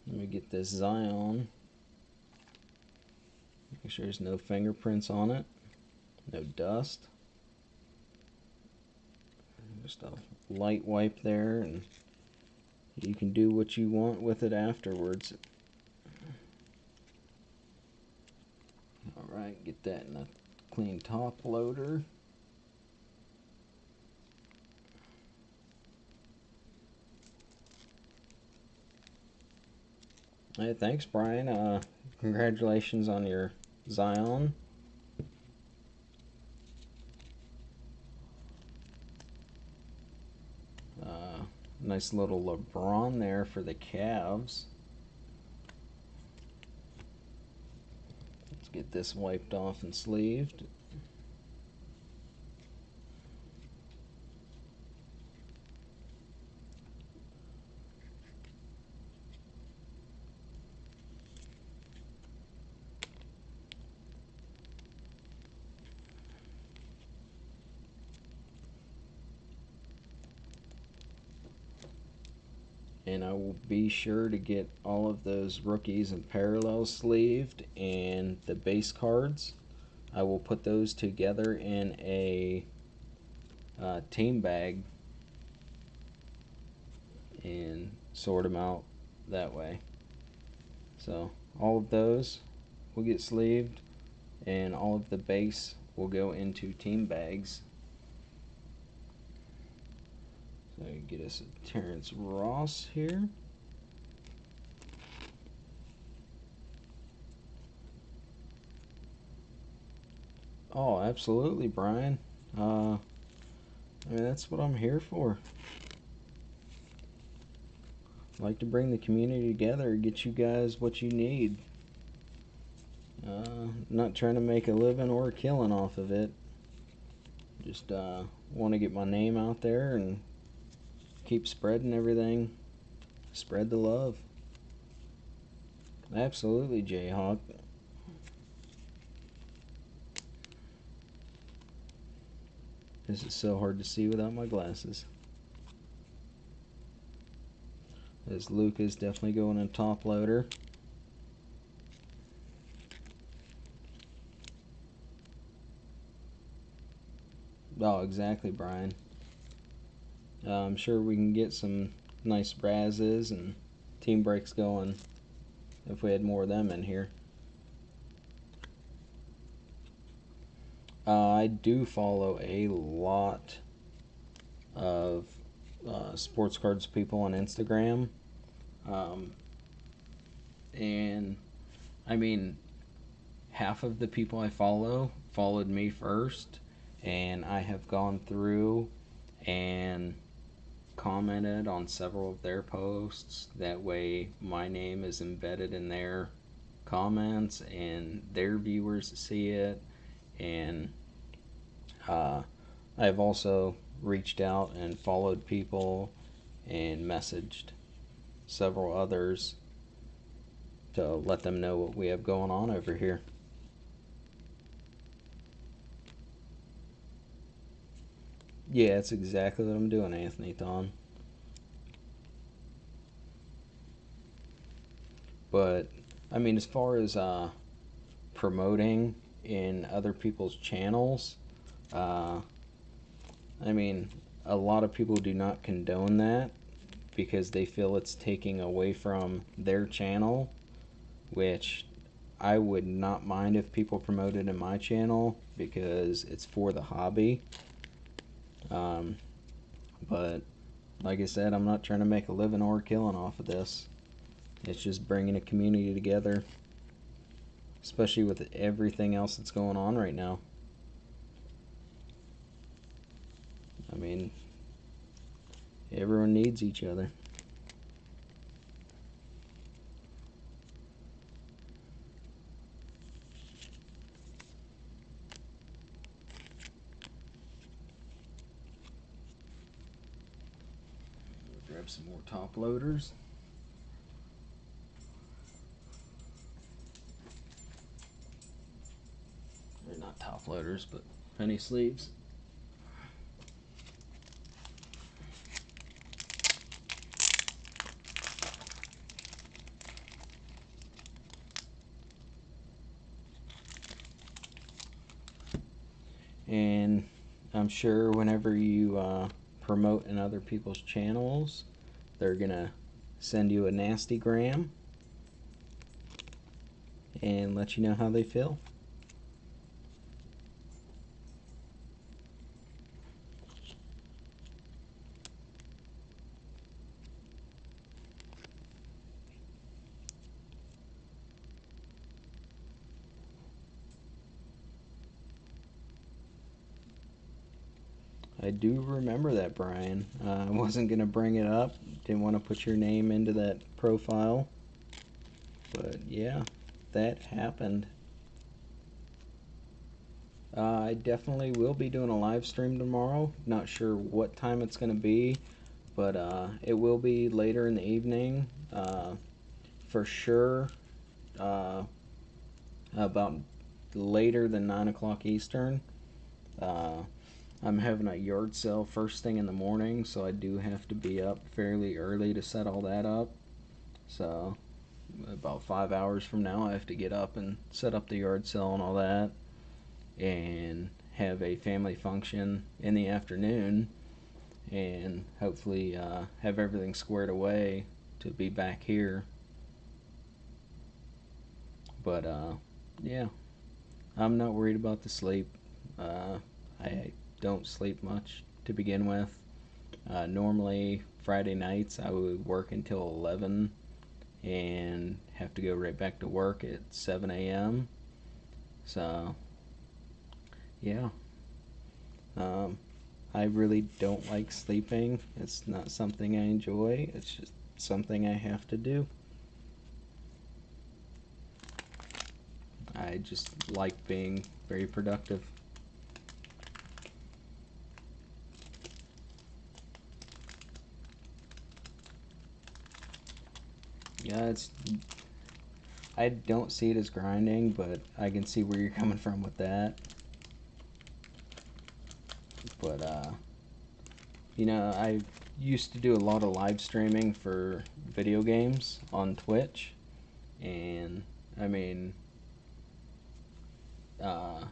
Let me get this Zion. Make sure there's no fingerprints on it. No dust. Just a light wipe there, and you can do what you want with it afterwards. Alright, get that in a clean top loader. Hey, thanks, Brian. Congratulations on your Zion. Nice little LeBron there for the Cavs. Let's get this wiped off and sleeved. And I will be sure to get all of those rookies and parallels sleeved, and the base cards I will put those together in a team bag and sort them out that way. So all of those will get sleeved, and all of the base will go into team bags. So get us a Terrence Ross here. Oh, absolutely, Brian. I mean, that's what I'm here for. I like to bring the community together, get you guys what you need. Not trying to make a living or a killing off of it. Just want to get my name out there and keep spreading everything. Spread the love. Absolutely, Jayhawk. This is so hard to see without my glasses. As Luke is definitely going in top loader. Oh, exactly, Brian. I'm sure we can get some nice razzes and team breaks going if we had more of them in here. I do follow a lot of sports cards people on Instagram. And I mean, half of the people I follow followed me first, and I have gone through and commented on several of their posts. That way, my name is embedded in their comments, and their viewers see it. And I've also reached out and followed people and messaged several others to let them know what we have going on over here. Yeah, that's exactly what I'm doing, Anthony Thon. But I mean, as far as promoting in other people's channels, uh, I mean, a lot of people do not condone that because they feel it's taking away from their channel, which I would not mind if people promoted in my channel because it's for the hobby. Um, but like I said, I'm not trying to make a living or a killing off of this. It's just bringing a community together, especially with everything else that's going on right now. I mean, everyone needs each other. Grab some more top loaders. They're not top loaders, but penny sleeves. And I'm sure whenever you promote in other people's channels, they're gonna send you a nasty gram and let you know how they feel. I do remember that, Brian. I wasn't gonna bring it up. Didn't want to put your name into that profile. But yeah, that happened. I definitely will be doing a live stream tomorrow. Not sure what time it's going to be, but it will be later in the evening. For sure, uh, about later than 9 o'clock Eastern. Uh, I'm having a yard sale first thing in the morning, so I do have to be up fairly early to set all that up. So, about 5 hours from now, I have to get up and set up the yard sale and all that, and have a family function in the afternoon, and hopefully have everything squared away to be back here. But yeah, I'm not worried about the sleep. Uh, I don't sleep much to begin with. Normally, Friday nights I would work until 11 and have to go right back to work at 7 a.m. So, yeah. Um, I really don't like sleeping. It's not something I enjoy, it's just something I have to do. I just like being very productive. Yeah, it's I don't see it as grinding, but I can see where you're coming from with that. But I used to do a lot of live streaming for video games on Twitch, and I mean, uh,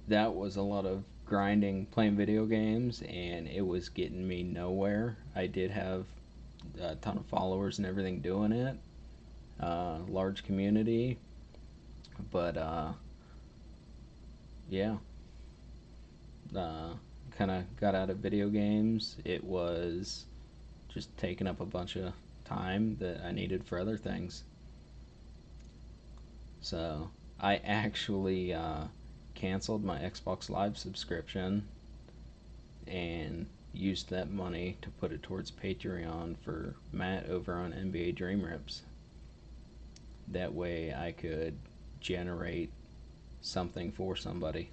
that was a lot of grinding playing video games, and it was getting me nowhere. I did have a ton of followers and everything doing it, large community, but yeah, uh, kind of got out of video games. It was just taking up a bunch of time that I needed for other things. So I actually canceled my Xbox Live subscription and used that money to put it towards Patreon for Matt over on NBA Dream Rips. That way I could generate something for somebody.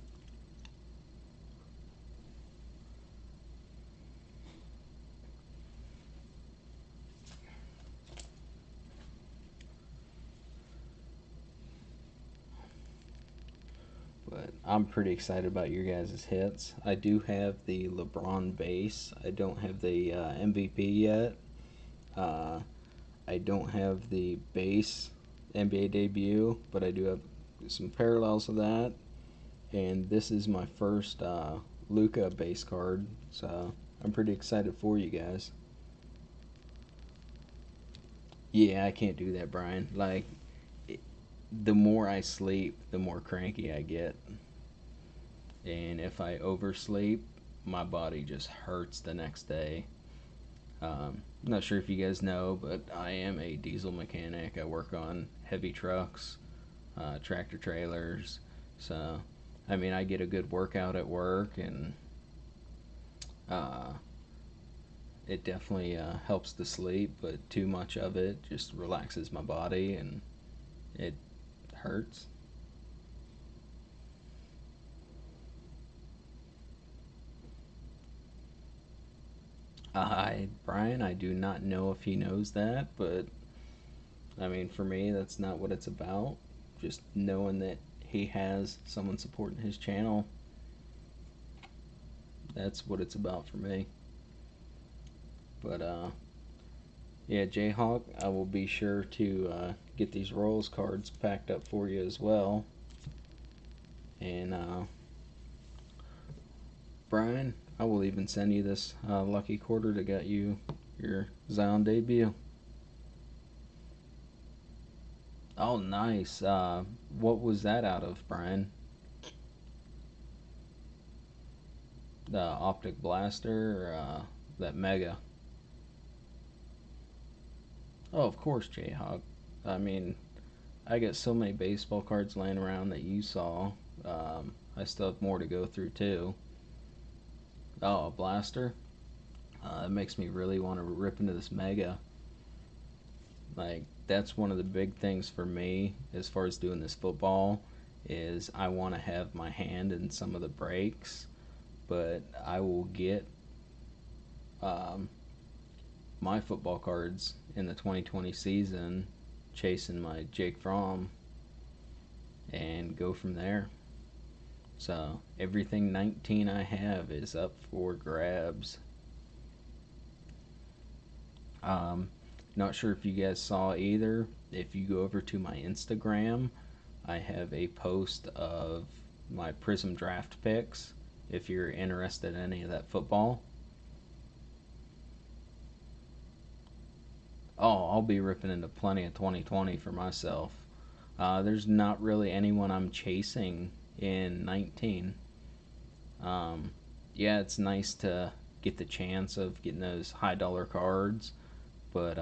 But I'm pretty excited about your guys' hits. I do have the LeBron base. I don't have the MVP yet. Uh, I don't have the base NBA debut, but I do have some parallels of that. And this is my first Luca base card, so I'm pretty excited for you guys. Yeah, I can't do that, Brian. Like, it, the more I sleep, the more cranky I get. And if I oversleep, my body just hurts the next day. I'm not sure if you guys know, but I am a diesel mechanic. I work on heavy trucks, tractor trailers. So, I mean, I get a good workout at work, and uh, it definitely helps to sleep. But too much of it just relaxes my body, and it hurts. Brian, I do not know if he knows that, but I mean, for me, that's not what it's about. Just knowing that he has someone supporting his channel, that's what it's about for me. But yeah, Jayhawk, I will be sure to get these Royals cards packed up for you as well. And Brian, I will even send you this lucky quarter to get you your Zion debut. Oh, nice. What was that out of, Brian? The Optic Blaster or that Mega? Oh, of course, Jayhawk. I mean, I got so many baseball cards laying around that you saw. I still have more to go through too. Oh, a blaster. It makes me really want to rip into this Mega. Like, that's one of the big things for me as far as doing this football is I want to have my hand in some of the breaks, but I will get um, my football cards in the 2020 season chasing my Jake Fromm and go from there. So everything 19 I have is up for grabs. Um, Not sure if you guys saw either. If you go over to my Instagram, I have a post of my Prism draft picks. If you're interested in any of that football, oh, I'll be ripping into plenty of 2020 for myself. There's not really anyone I'm chasing in 19. Um, yeah, it's nice to get the chance of getting those high dollar cards, but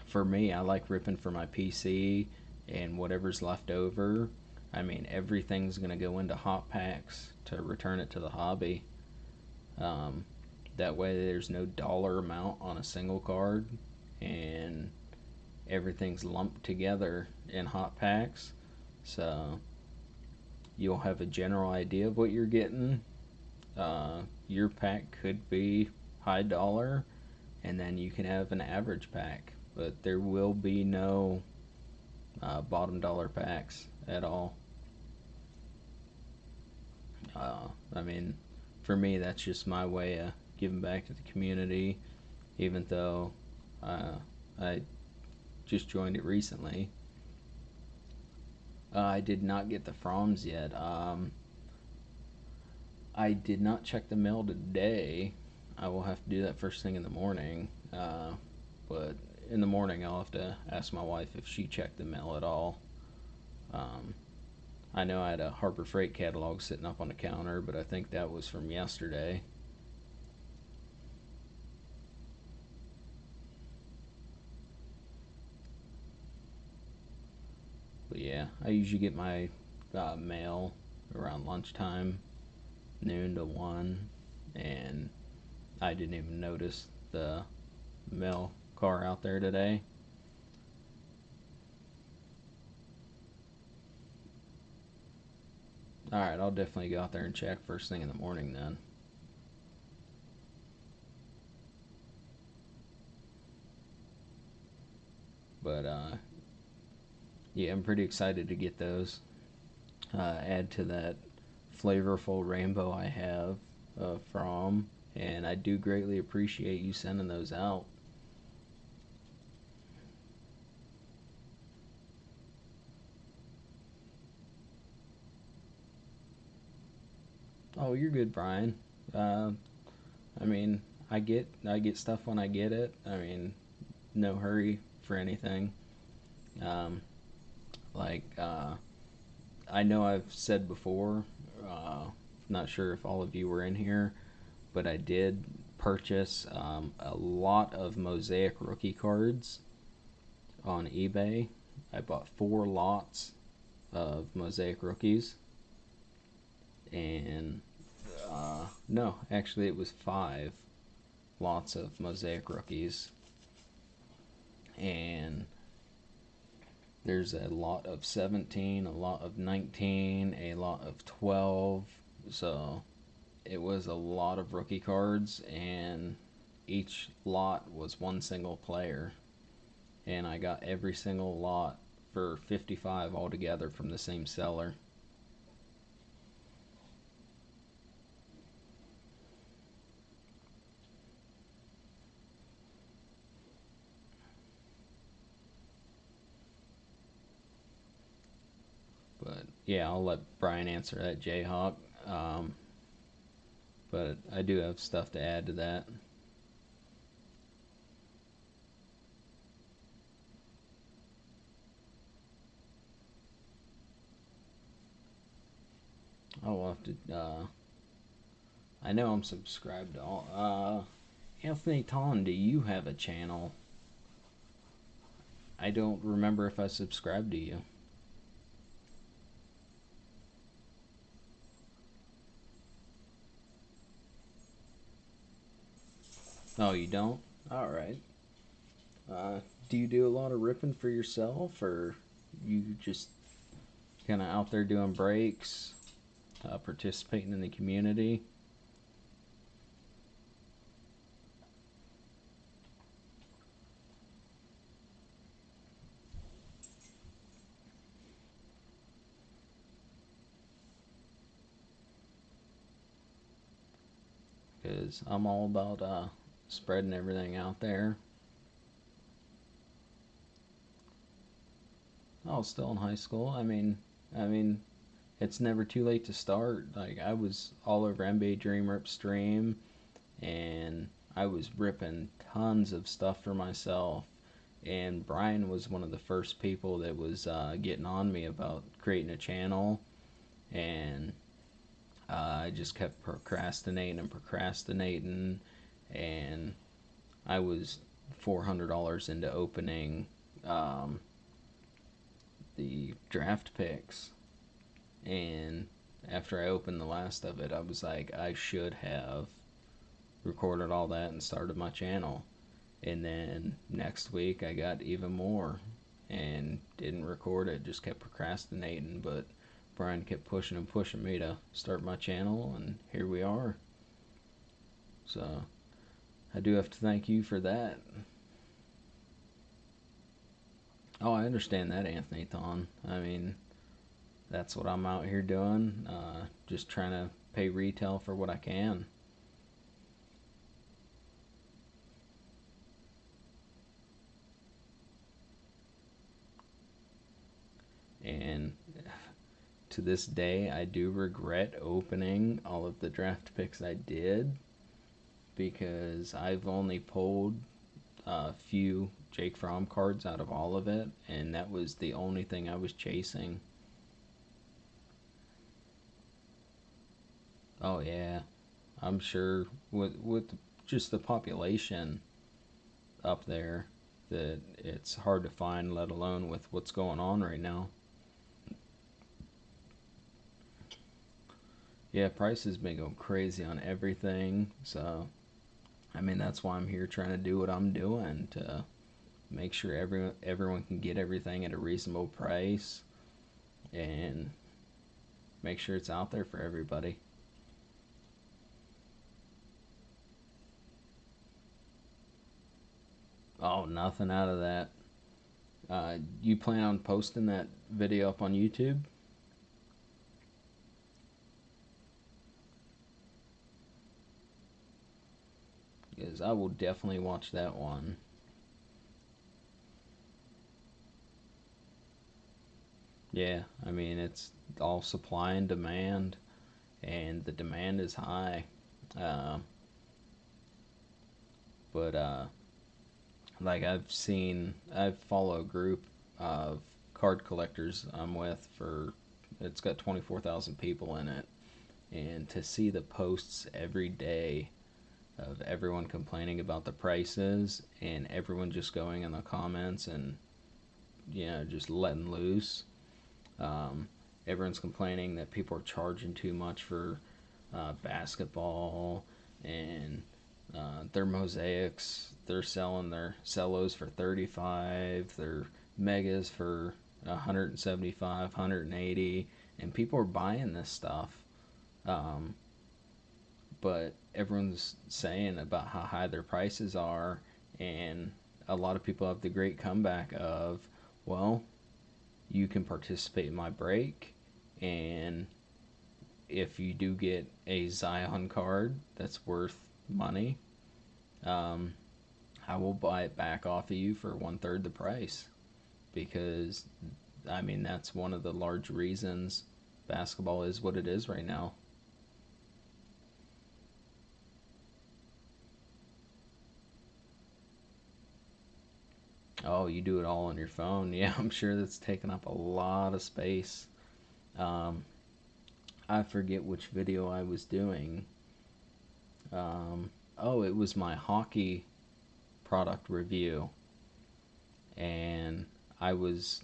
for me, I like ripping for my PC and whatever's left over. I mean, everything's going to go into hot packs to return it to the hobby. Um, that way, there's no dollar amount on a single card, and everything's lumped together in hot packs. So you'll have a general idea of what you're getting. Your pack could be high dollar, and then you can have an average pack, but there will be no bottom dollar packs at all. I mean, for me, that's just my way of giving back to the community, even though I just joined it recently. I did not get the Froms yet. I did not check the mail today. I will have to do that first thing in the morning. But in the morning, I'll have to ask my wife if she checked the mail at all. Um, I know I had a Harbor Freight catalog sitting up on the counter, but I think that was from yesterday. But yeah, I usually get my mail around lunchtime, noon to 1, and I didn't even notice the mail car out there today. Alright, I'll definitely go out there and check first thing in the morning then. But yeah, I'm pretty excited to get those. Add to that flavorful rainbow I have from, and I do greatly appreciate you sending those out. Oh, you're good, Brian. Uh, I mean, I get stuff when I get it. I mean, no hurry for anything. Um, like I know I've said before. Not sure if all of you were in here, but I did purchase a lot of Mosaic rookie cards on eBay. I bought 4 lots of Mosaic rookies, and no, actually, it was 5 lots of Mosaic rookies, and there's a lot of 17, a lot of 19, a lot of 12. So it was a lot of rookie cards, and each lot was one single player. And I got every single lot for 55 altogether from the same seller. But yeah, I'll let Brian answer that, Jayhawk. Um, but I do have stuff to add to that. I'll have to. I know I'm subscribed to all. Anthony Tollin, do you have a channel? I don't remember if I subscribed to you. Oh, you don't? All right. Do you do a lot of ripping for yourself, or you just kind of out there doing breaks, participating in the community? Because I'm all about spreading everything out there. I was still in high school. I mean, it's never too late to start. Like I was all over NBA Dream Rip Stream, and I was ripping tons of stuff for myself. And Brian was one of the first people that was getting on me about creating a channel. and I just kept procrastinating and procrastinating, and I was $400 into opening um, the draft picks, and after I opened the last of it, I was like, I should have recorded all that and started my channel. And then next week, I got even more and didn't record it, just kept procrastinating. But Brian kept pushing and pushing me to start my channel, and here we are. So I do have to thank you for that. Oh, I understand that, Anthony Thon. I mean, that's what I'm out here doing. Just trying to pay retail for what I can. And to this day, I do regret opening all of the draft picks I did because I've only pulled a few Jake Fromm cards out of all of it, and that was the only thing I was chasing. Oh yeah, I'm sure with just the population up there that it's hard to find, let alone with what's going on right now. Yeah, prices has been going crazy on everything, so I mean that's why I'm here trying to do what I'm doing to make sure everyone can get everything at a reasonable price and make sure it's out there for everybody. Oh, nothing out of that. You plan on posting that video up on YouTube? Because I will definitely watch that one. Yeah, I mean, it's all supply and demand, and the demand is high. Uh, but like I follow a group of card collectors I'm with for, it's got 24,000 people in it. And to see the posts every day of everyone complaining about the prices and everyone just going in the comments and, just letting loose. Um, Everyone's complaining that people are charging too much for basketball and their mosaics. They're selling their cellos for 35, their megas for 175, 180, and people are buying this stuff. Um, but everyone's saying about how high their prices are, and a lot of people have the great comeback of, well, you can participate in my break, and if you do get a Zion card that's worth money, um, I will buy it back off of you for one third the price. Because, I mean, that's one of the large reasons basketball is what it is right now. Oh, you do it all on your phone. Yeah, I'm sure that's taken up a lot of space. Um, I forget which video I was doing. Oh, it was my hockey product review, and I was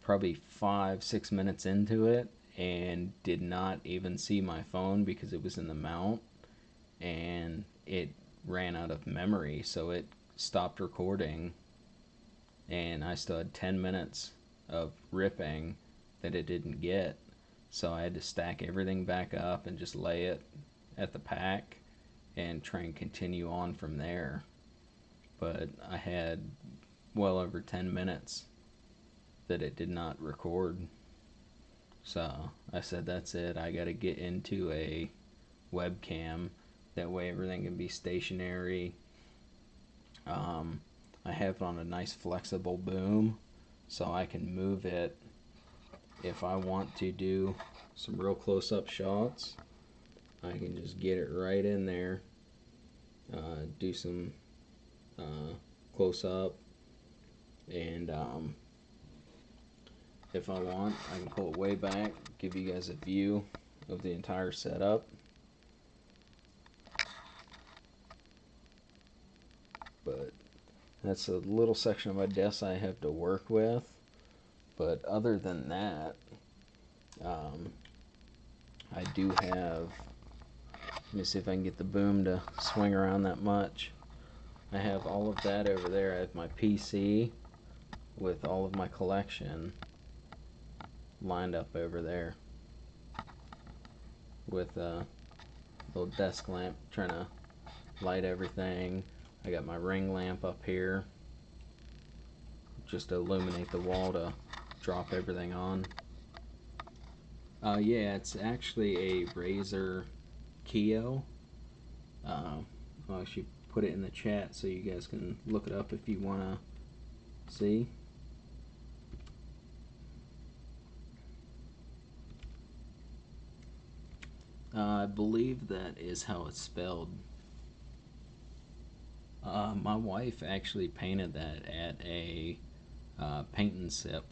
probably 5, 6 minutes into it and did not even see my phone because it was in the mount, and it ran out of memory, so it stopped recording, and I still had 10 minutes of ripping that it didn't get. So I had to stack everything back up and just lay it at the pack and try and continue on from there. But I had well over 10 minutes that it did not record. So I said, that's it. I got to get into a webcam. That way everything can be stationary. Um, I have it on a nice flexible boom so I can move it if I want to do some real close up shots. I can just get it right in there, do some close up, and If I want, I can pull it way back, give you guys a view of the entire setup. But that's a little section of my desk I have to work with. But other than that, I do have, let me see if I can get the boom to swing around that much. I have all of that over there. I have my PC with all of my collection lined up over there with a little desk lamp trying to light everything. I got my ring lamp up here just to illuminate the wall to drop everything on. Yeah, it's actually a Razer Kiyo. I'll actually put it in the chat so you guys can look it up if you want to see. I believe that is how it's spelled. My wife actually painted that at a paint and sip.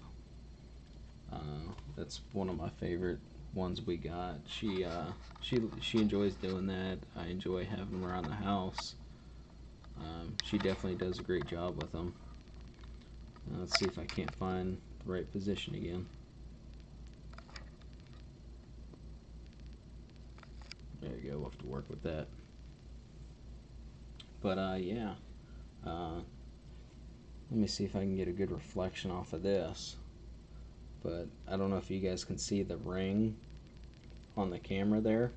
That's one of my favorite ones we got. She enjoys doing that. I enjoy having them around the house. She definitely does a great job with them. Let's see if I can't find the right position again. There you go. We'll have to work with that. But yeah. Let me see if I can get a good reflection off of this. But I don't know if you guys can see the ring on the camera there.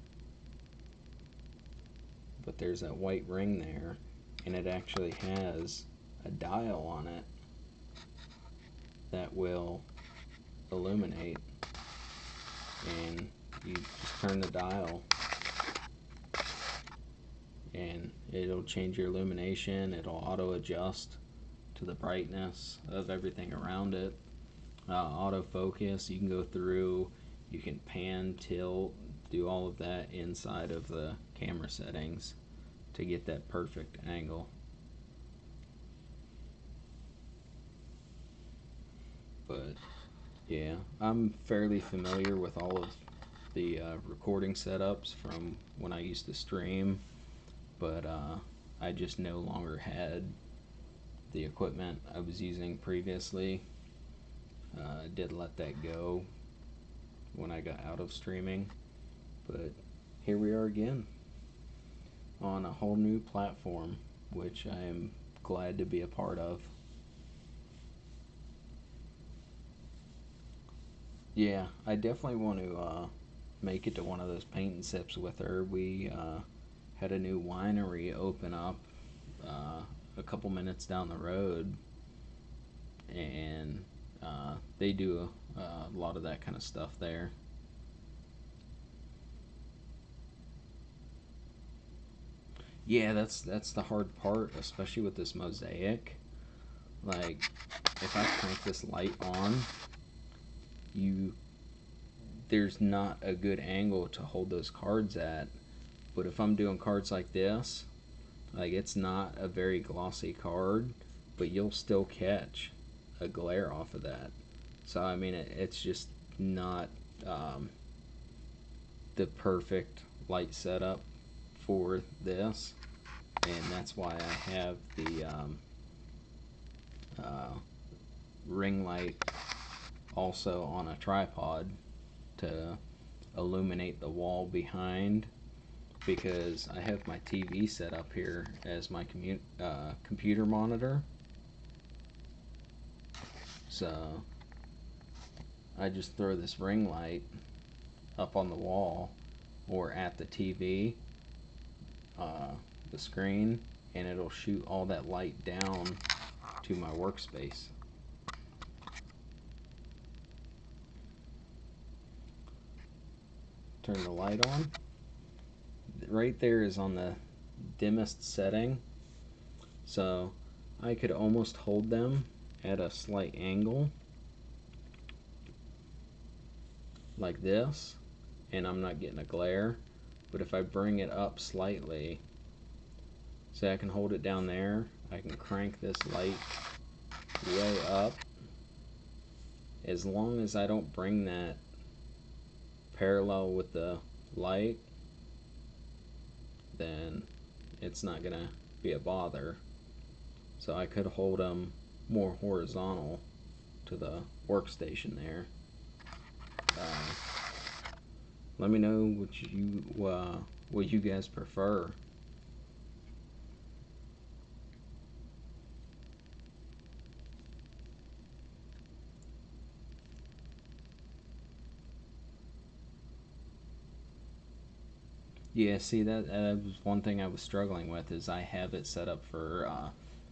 But there's that white ring there, and it actually has a dial on it that will illuminate, and you just turn the dial and it'll change your illumination. It'll auto adjust to the brightness of everything around it. Autofocus, you can go through, you can pan, tilt, do all of that inside of the camera settings to get that perfect angle. But yeah, I'm fairly familiar with all of the recording setups from when I used to stream, but I just no longer had the equipment I was using previously. I did let that go when I got out of streaming, but here we are again on a whole new platform, which I am glad to be a part of. Yeah, I definitely want to make it to one of those paint and sips with her. We had a new winery open up a couple minutes down the road, and they do a lot of that kind of stuff there. Yeah, that's the hard part, especially with this mosaic. Like, if I crank this light on, there's not a good angle to hold those cards at. But if I'm doing cards like this, like, it's not a very glossy card, but you'll still catch a glare off of that. So I mean, it's just not the perfect light setup for this, and that's why I have the ring light also on a tripod to illuminate the wall behind, because I have my TV set up here as my computer monitor. So I just throw this ring light up on the wall or at the TV, the screen, and it'll shoot all that light down to my workspace. Turn the light on. Right there is on the dimmest setting, so I could almost hold them at a slight angle like this, and I'm not getting a glare. But if I bring it up slightly, say I can hold it down there, I can crank this light way up, as long as I don't bring that parallel with the light, then it's not gonna be a bother. So I could hold them more horizontal to the workstation there. Uh, Let me know what you guys prefer. Yeah, see that was one thing I was struggling with is I have it set up for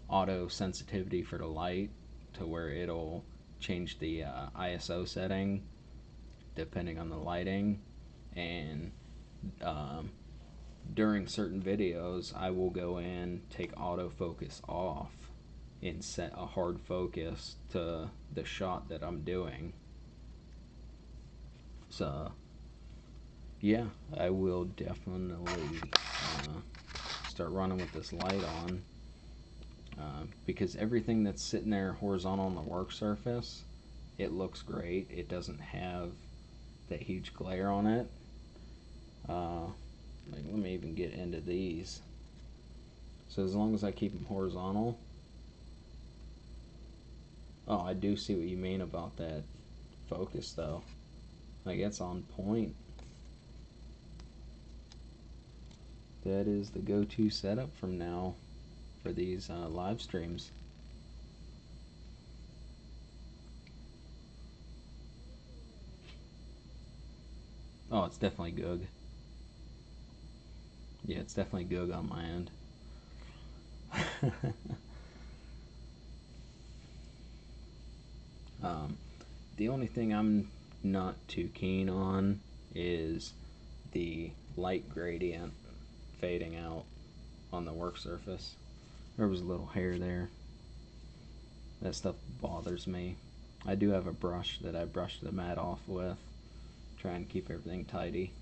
auto sensitivity for the light to where it'll change the ISO setting depending on the lighting, and um, during certain videos I will go in, take autofocus off, and set a hard focus to the shot that I'm doing. So yeah, I will definitely start running with this light on, because everything that's sitting there horizontal on the work surface, it looks great. It doesn't have that huge glare on it. Uh, like, let me even get into these. So as long as I keep them horizontal. Oh, I do see what you mean about that focus though. Like, it's on point. That is the go-to setup from now for these live streams. Oh, it's definitely Goog. Yeah, it's definitely Goog on my end. um, the only thing I'm not too keen on is the light gradient fading out on the work surface. There was a little hair there. That stuff bothers me. I do have a brush that I brush the mat off with, try and keep everything tidy.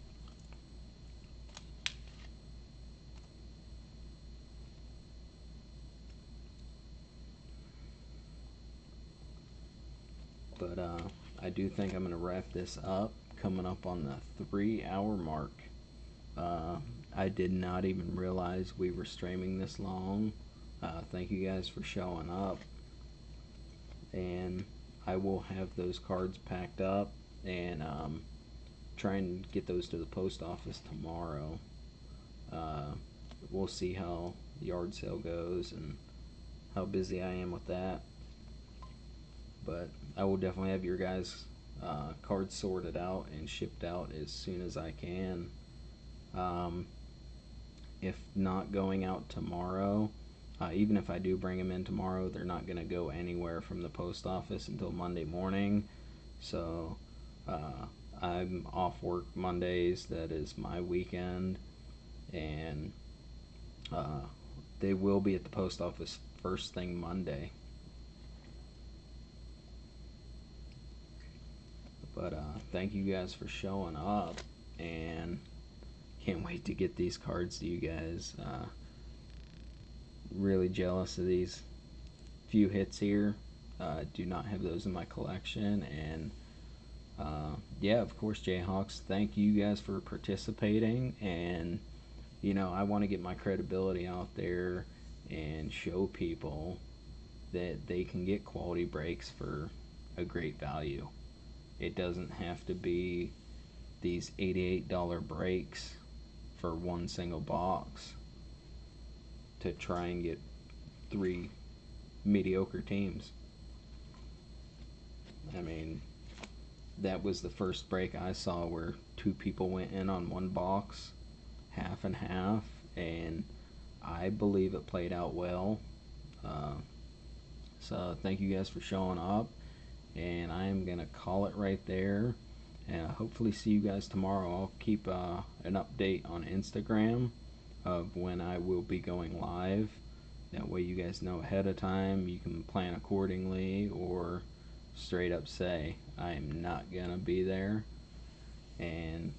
But I do think I'm going to wrap this up, coming up on the 3 hour mark. Uh, I did not even realize we were streaming this long. Thank you guys for showing up. And I will have those cards packed up and try and get those to the post office tomorrow. Uh, we'll see how the yard sale goes and how busy I am with that. But I will definitely have your guys' cards sorted out and shipped out as soon as I can. Um, if not going out tomorrow, even if I do bring them in tomorrow, they're not going to go anywhere from the post office until Monday morning. So uh, I'm off work Mondays. That is my weekend. And uh, they will be at the post office first thing Monday. But thank you guys for showing up. And can't wait to get these cards to you guys. Really jealous of these few hits here. Do not have those in my collection. And yeah, of course, Jayhawks, thank you guys for participating. And, you know, I want to get my credibility out there and show people that they can get quality breaks for a great value. It doesn't have to be these $88 breaks for one single box to try and get three mediocre teams. I mean, that was the first break I saw where two people went in on one box, half and half, and I believe it played out well. Uh, so thank you guys for showing up, and I am gonna call it right there. And hopefully see you guys tomorrow. I'll keep an update on Instagram of when I will be going live. That way you guys know ahead of time. You can plan accordingly or straight up say, I am not going to be there. And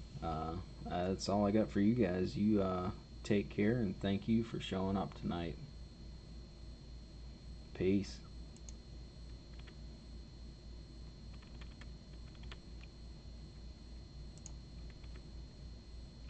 that's all I got for you guys. You take care and thank you for showing up tonight. Peace.